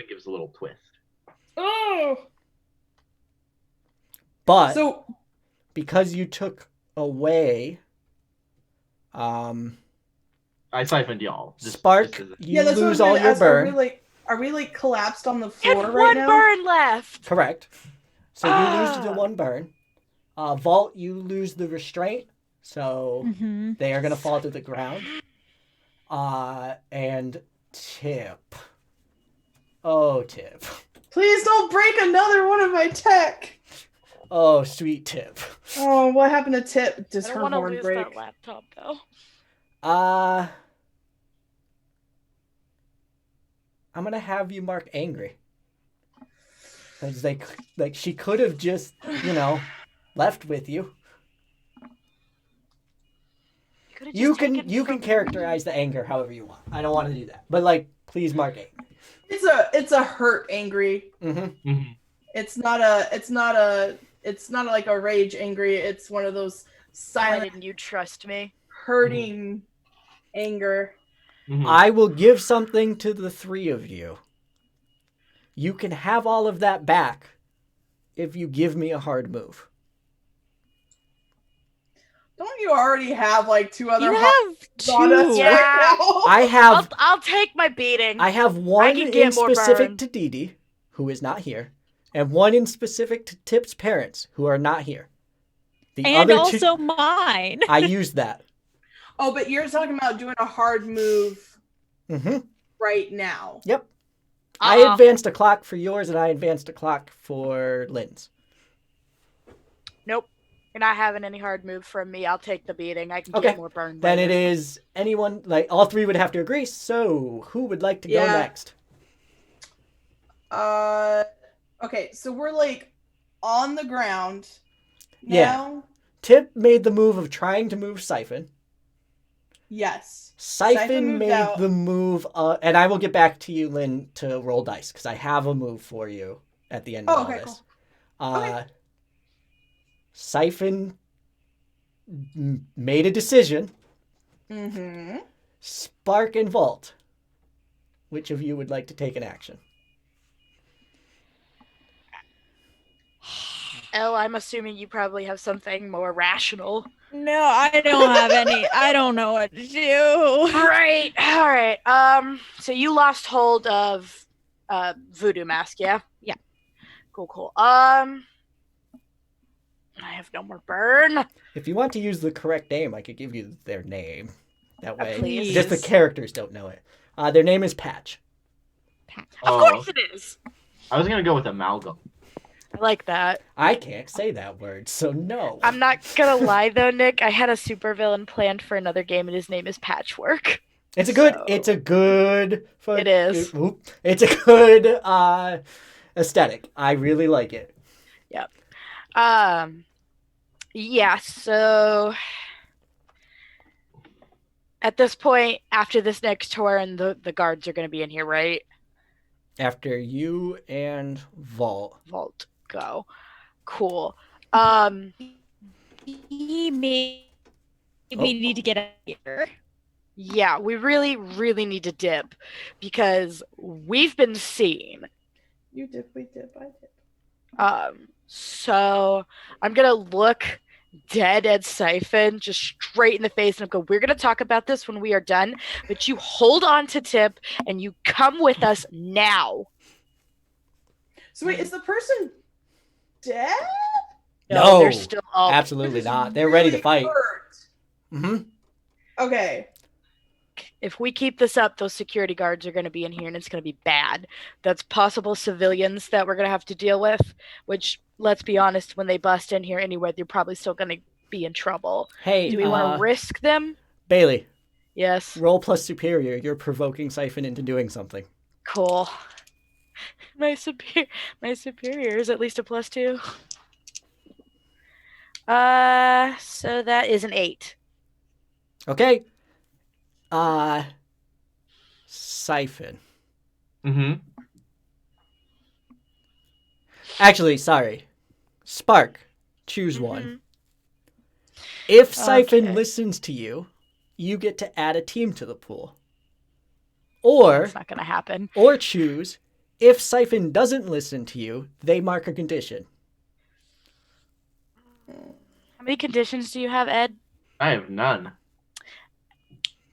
gives a little twist. Oh. But So because you took away I siphoned y'all. Spark, as a- you that's what I lose was all gonna your ask. burn. Are we like collapsed on the I floor have right one now? burn left. Correct. So you lose the 1 burn. Vault, you lose the restraint. So they are going to fall to the ground. And Tip. Oh, Tip. Please don't break another one of my tech. Oh, sweet Tip. Oh, what happened to Tip? Does I her don't want to horn lose break? that laptop though. I'm going to have you mark angry. Because she could have just, left with you. You can characterize the anger however you want. I don't want to do that. But please mark angry. It's a hurt angry. Mm-hmm. It's not like a rage angry. It's one of those Why silent didn't you trust me? hurting anger. I will give something to the 3 of you. You can have all of that back if you give me a hard move. Don't you already have 2 other You hot have on us 2. Yeah. right now? I have I'll take my beating. I have one can get in more specific burn. to Dee Dee, who is not here, and one in specific to Tip's parents, who are not here. The And other also 2, mine. I used that. Oh, but you're talking about doing a hard move Mm-hmm. right now. Yep. I advanced a clock for yours, and I advanced a clock for Lynn's. Nope. You're not having any hard move from me. I'll take the beating. I can Okay. get more burn. Then later. it is anyone, all 3 would have to agree, so who would like to go Yeah. next? Okay, so we're on the ground. Yeah. Now, Tip made the move of trying to move Siphon. yes. Siphon moved made out. the move, and I will get back to you, Lynn, to roll dice, because I have a move for you at the end of Oh, all okay, this. cool. Okay. Siphon made a decision. Mm-hmm. Spark and Vault. Which of you would like to take an action? Elle, I'm assuming you probably have something more rational. No, I don't have any. I don't know what to do. Right. All right. So you lost hold of Voodoo Mask, yeah? Yeah. Cool. I have no more burn. If you want to use the correct name, I could give you their name. That way, Please. just the characters don't know it. Their name is Patch. Of course it is. I was gonna go with amalgam. I like that. I can't say that word, so no. I'm not gonna lie though, Nick. I had a supervillain planned for another game, and his name is Patchwork. It's a good. So- It's a good. It is. It's a good aesthetic. I really like it. Yeah. So at this point, after this next turn, the guards are gonna be in here, right? After you and Vault. Vault, go. Cool. We need to get out of here. Yeah, we really, really need to dip because we've been seen. You dip, we dip, I dip. So I'm gonna look dead at Siphon just straight in the face and go, we're gonna talk about this when we are done, but you hold on to Tip and you come with us now. So wait, is the person dead? No, they're still all Absolutely They're not. just They're ready to really fight. hurt. hmm Okay. if we keep this up, those security guards are going to be in here and it's going to be bad. That's possible civilians that we're going to have to deal with, which, let's be honest, when they bust in here anyway, they're probably still going to be in trouble. Hey, Do we want to risk them? Bailey, Yes. roll plus superior. You're provoking Siphon into doing something. Cool. My superior is at least a +2. So that is an 8. Okay. Siphon. Mm-hmm. Actually, sorry. Spark. Choose one. Mhm. If Siphon Okay. listens to you, you get to add a team to the pool. Or It's not going to happen. choose, if Siphon doesn't listen to you, they mark a condition. How many conditions do you have, Ed? I have none.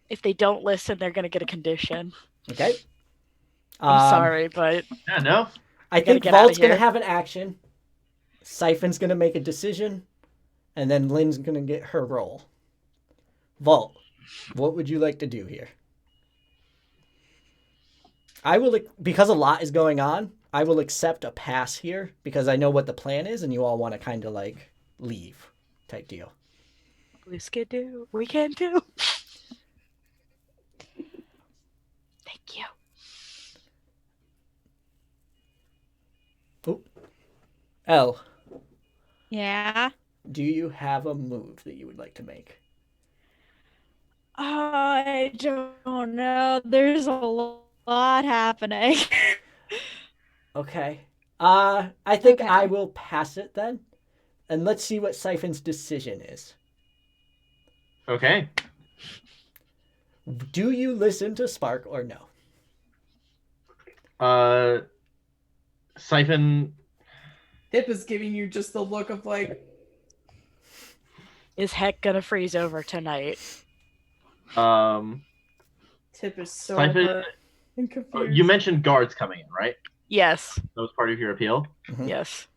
If they don't listen, they're going to get a condition. Okay? I'm sorry, but Yeah, no. I gotta think get outta Vault's going to here. have an action. Siphon's going to make a decision. And then Lynn's going to get her roll. Vault, what would you like to do here? I will, because a lot is going on, I will accept a pass here because I know what the plan is and you all want to kind of like leave type deal. we can do. We can do. Thank you. Elle, Yeah. do you have a move that you would like to make? I don't know. There's a lot happening. Okay. I think Okay. I will pass it then. And let's see what Siphon's decision is. Okay. Do you listen to Spark or no? Siphon. Hip is giving you just the look of like, Is heck gonna freeze over tonight? Tip is so Siphon. hurt and confused. You mentioned guards coming in, right? Yes. That was part of your appeal. Mhm. Yes.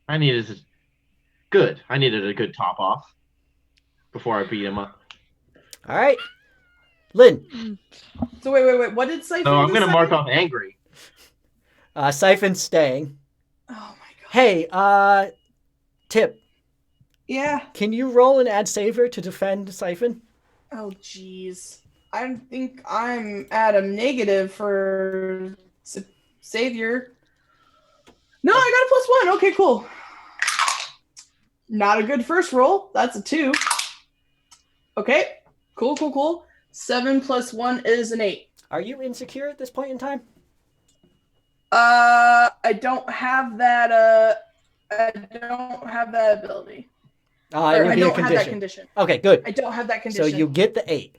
I needed a good top off before I beat him up. All right. Lynn, So wait. What did Siphon So I'm gonna decide? mark off angry. Siphon's staying. Oh my god. Hey, Tip, Yeah. can you roll an add saver to defend Siphon? Oh jeez. I think I'm at a negative for savior. No, I got a +1. Okay, cool. Not a good first roll. That's a 2. Okay, cool. 7 + 1 is an 8. Are you insecure at this point in time? I don't have that. I don't have that ability. It Or would I be a don't have that condition. condition. Okay, good. I don't have that So condition. you get the 8.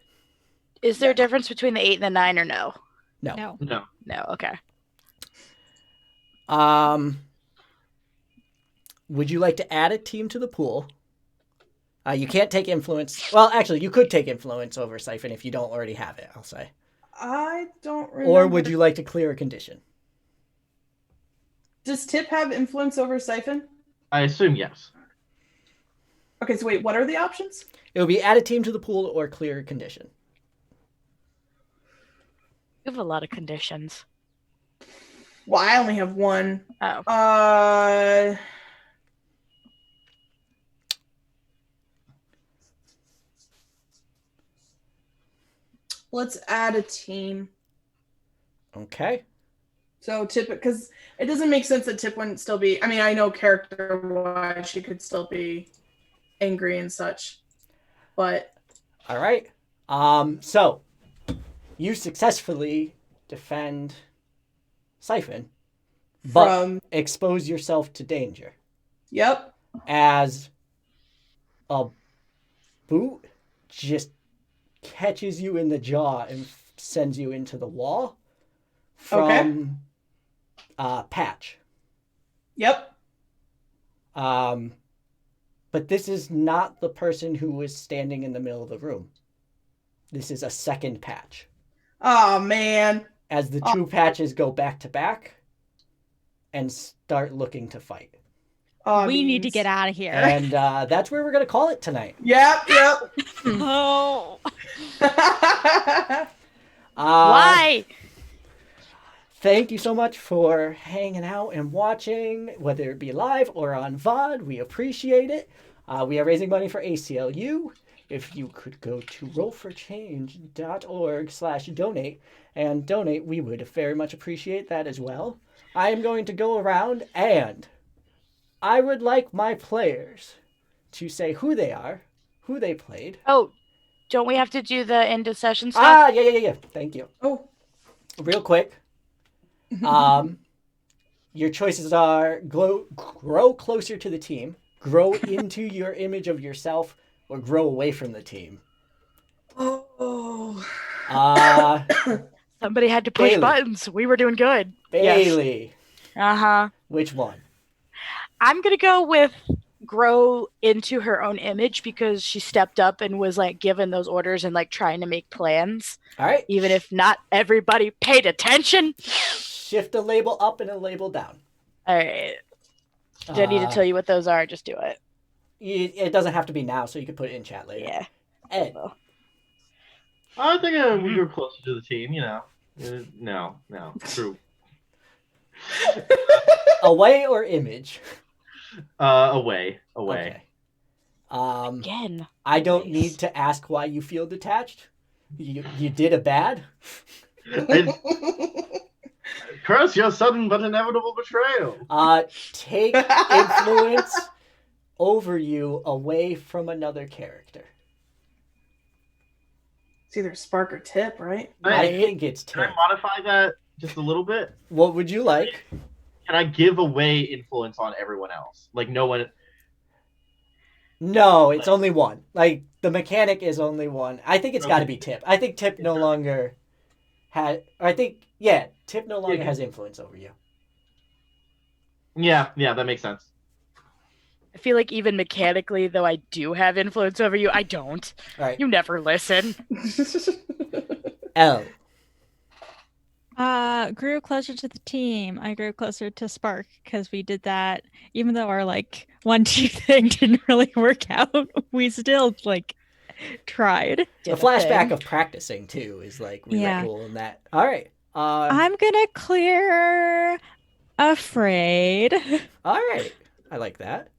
Is there a difference between the 8 and the 9 or no? No. No. No, okay. Would you like to add a team to the pool? You can't take influence. Well, actually, you could take influence over Siphon if you don't already have it, I'll say. I don't remember. Or would you like to clear a condition? Does Tip have influence over Siphon? I assume yes. Okay, so wait, what are the options? It would be add a team to the pool or clear a condition. You have a lot of conditions. Well, I only have one. Oh. Let's add a team. Okay. So Tip, because it doesn't make sense that Tip wouldn't still be. I mean, I know character-wise she could still be angry and such, but All right. So you successfully defend Siphon, but from expose yourself to danger yep. as a boot just catches you in the jaw and sends you into the wall from Patch. Yep. But this is not the person who was standing in the middle of the room. This is a second Patch. Oh man. As the two patches go back to back and start looking to fight. Oh, We need to get out of here. And that's where we're going to call it tonight. Yep. Oh. Why? Why? Thank you so much for hanging out and watching, whether it be live or on VOD. We appreciate it. We are raising money for ACLU. If you could go to rollforchange.org/donate and donate, we would very much appreciate that as well. I am going to go around and I would like my players to say who they are, who they played. Oh, don't we have to do the end of session stuff? Yeah. Thank you. Oh. Real quick. Your choices are grow closer to the team, grow into your image of yourself, or grow away from the team. Oh. Somebody had to push Bailey. buttons. We were doing good. Bailey. Uh-huh. Which one? I'm going to go with grow into her own image because she stepped up and was like given those orders and like trying to make plans, All right. even if not everybody paid attention. Shift a label up and a label down. All right. Do I need to tell you what those are? Just do it. It doesn't have to be now, so you can put it in chat later. Yeah. Ed. I think we were closer to the team, you know. No, true. Away or image? Away. Okay. Again. I don't Nice. need to ask why you feel detached. You did a bad. Curse your sudden but inevitable betrayal. Take influence over you away from another character. It's either Spark or Tip, right? I think it's Can I Tim. modify that just a little bit? What would you like? Can I give away influence on everyone else? Like no one. No, it's only one. Like the mechanic is only one. I think it's got to be Tip. I think Tip no longer had. Tip no longer has influence over you. Yeah, that makes sense. I feel like even mechanically, though I do have influence over you, I don't. All right. You never listen. L. Grew closer to the team. I grew closer to Spark because we did that. Even though our 1-2 thing didn't really work out, we still tried. The Did a flashback thing. of practicing too is really Yeah. cool in that. All right. I'm gonna clear Afraid. All right. I like that.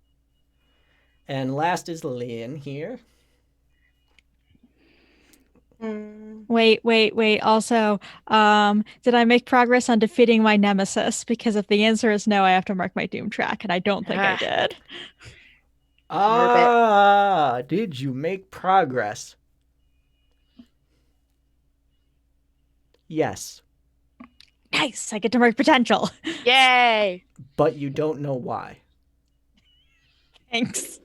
And last is Lynn here. Mm. Wait. Also, did I make progress on defeating my nemesis? Because if the answer is no, I have to mark my doom track, and I don't think I did. Did you make progress? Yes, Nice, I get to mark potential. Yay! but you don't know why. Thanks.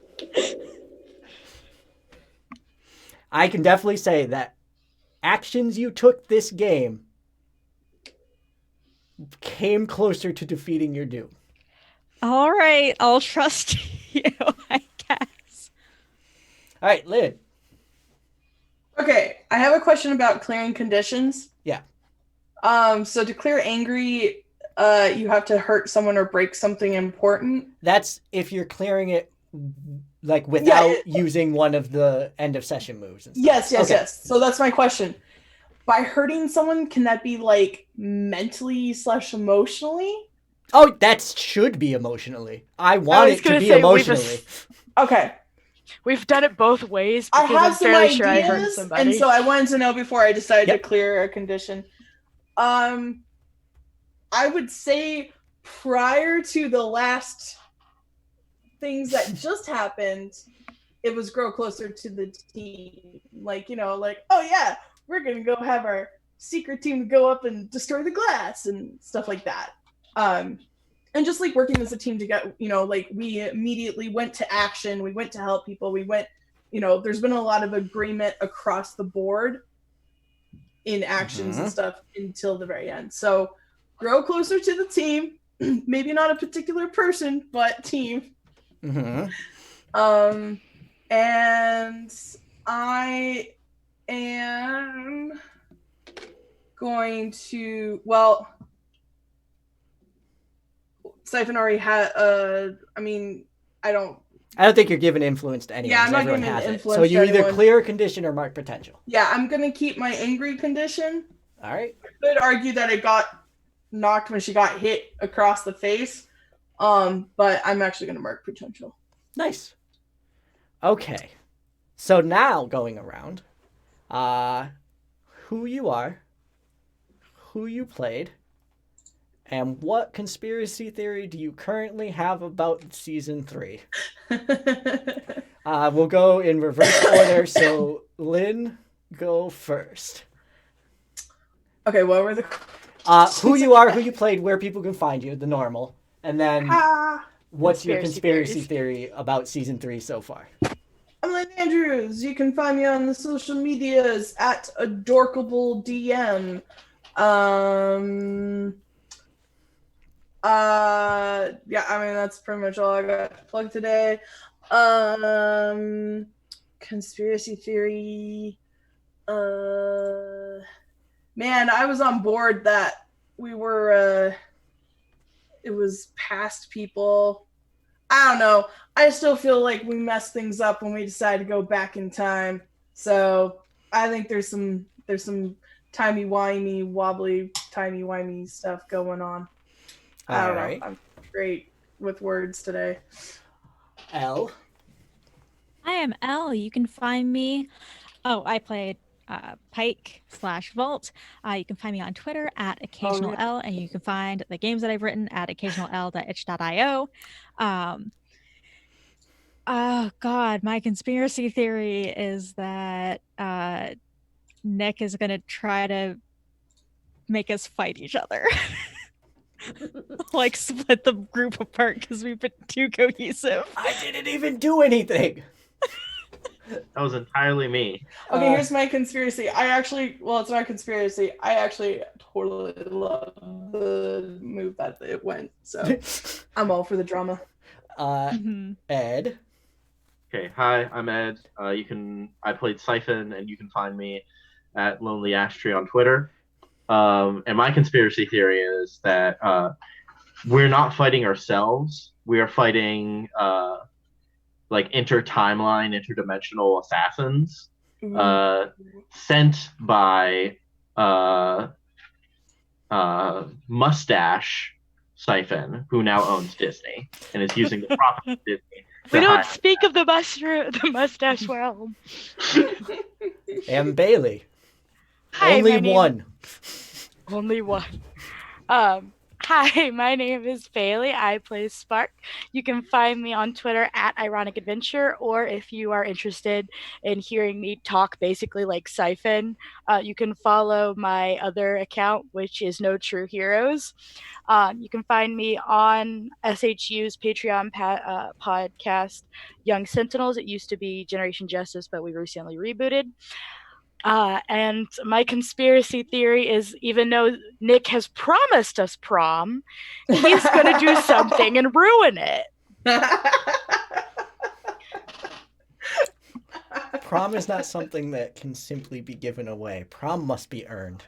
I can definitely say that actions you took this game came closer to defeating your doom. All right, I'll trust you, I guess. All right, Lynn. Okay, I have a question about clearing conditions. Yeah. So to clear angry, you have to hurt someone or break something important. That's if you're clearing it like without Yeah, using one of the end of session moves. And stuff. Yes. Okay. So that's my question. By hurting someone, can that be like mentally/emotionally? Oh, that should be emotionally. I want was it to gonna be say, emotionally. Okay. We've done it both ways I because have I'm some fairly sure I hurt ideas, somebody. and so I wanted to know before I decided Yep. to clear a condition. I would say prior to the last things that just happened, it was grow closer to the team. Like, oh yeah, we're gonna go have our secret team go up and destroy the glass and stuff like that. And just like working as a team to get, like we immediately went to action. We went to help people. We went, there's been a lot of agreement across the board in actions and stuff until the very end. So grow closer to the team. Maybe not a particular person, but team. Mm-hmm. And I am going to, Siphon already had, I don't think you're giving influence to anyone. Yeah, I'm not everyone giving has it. influence So you to either anyone. clear a condition or mark potential. Yeah, I'm going to keep my angry condition. All right. I could argue that it got knocked when she got hit across the face. But I'm actually going to mark potential. Nice. Okay. So now going around, who you are, who you played, and what conspiracy theory do you currently have about season 3? We'll go in reverse order. So Lynn, go first. Okay, what were the... Who you are, who you played, where people can find you, the normal, and then what's your conspiracy theory about season 3 so far? I'm Lynn Andrews. You can find me on the social medias at AdorkableDM. That's pretty much all I got to plug today. Conspiracy theory. Man, I was on board that we were, it was past people. I don't know. I still feel like we messed things up when we decided to go back in time. So I think there's some timey-wimey, wobbly, timey-wimey stuff going on. I don't know. I'm great with words today. Elle? I am Elle. You can find me. Oh, I played Pike/Volt. You can find me on Twitter at OccasionalL, and you can find the games that I've written at occasional.itch.io. Oh God, my conspiracy theory is that Nick is gonna try to make us fight each other. Like split the group apart because we've been too cohesive. I didn't even do anything. That was entirely me. Okay, here's my conspiracy. It's not a conspiracy. I actually totally love the move that it went. So I'm all for the drama. Ed? Okay, hi, I'm Ed. I played Siphon, and you can find me at Lonely Ash Tree on Twitter. And my conspiracy theory is that we're not fighting ourselves. We are fighting like interdimensional assassins sent by Mustache Siphon, who now owns Disney and is using the profit of Disney. We don't speak of the mustache realm. And Bailey. Hi, Hi, Only my name- one. Only one. Hi, my name is Bailey. I play Spark. You can find me on Twitter at Ironic Adventure, or if you are interested in hearing me talk basically like Siphon, you can follow my other account, which is No True Heroes. You can find me on SHU's Patreon podcast, Young Sentinels. It used to be Generation Justice, but we recently rebooted. And my conspiracy theory is, even though Nick has promised us prom, he's going to do something and ruin it. Prom is not something that can simply be given away. Prom must be earned.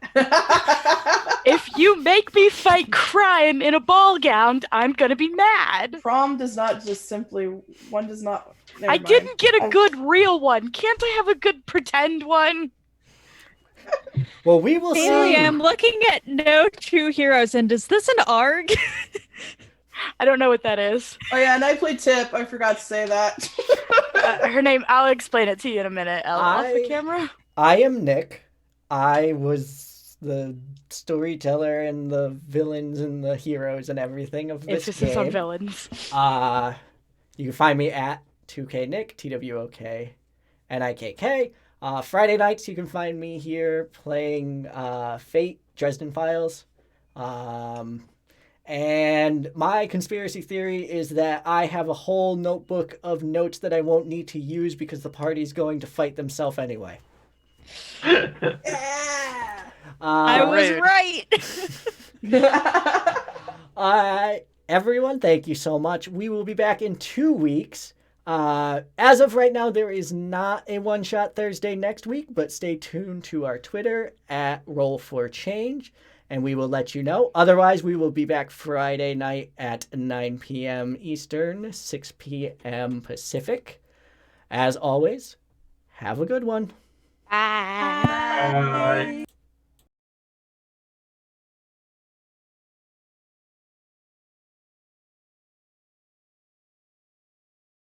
If you make me fight crime in a ball gown, I'm going to be mad. Prom does not just simply, one does not. Never I mind. didn't get a good real one. Can't I have a good pretend one? Well, we will Bailey, see. I'm looking at No True Heroes, and is this an ARG? I don't know what that is. Oh yeah, and I play Tip. I forgot to say that. Her name, I'll explain it to you in a minute. Off the camera. I am Nick. I was the storyteller and the villains and the heroes and everything of this Emphasis on game. villains. You can find me at 2KNick, TWOK, NIKK. Friday nights you can find me here playing Fate, Dresden Files. And my conspiracy theory is that I have a whole notebook of notes that I won't need to use because the party's going to fight themselves anyway. Yeah. I was Rude. right. Everyone, thank you so much. We will be back in 2 weeks. As of right now, there is not a one-shot Thursday next week, but stay tuned to our Twitter at Roll4Change, and we will let you know. Otherwise, we will be back Friday night at 9 p.m. Eastern, 6 p.m. Pacific. As always, have a good one. Bye. Bye.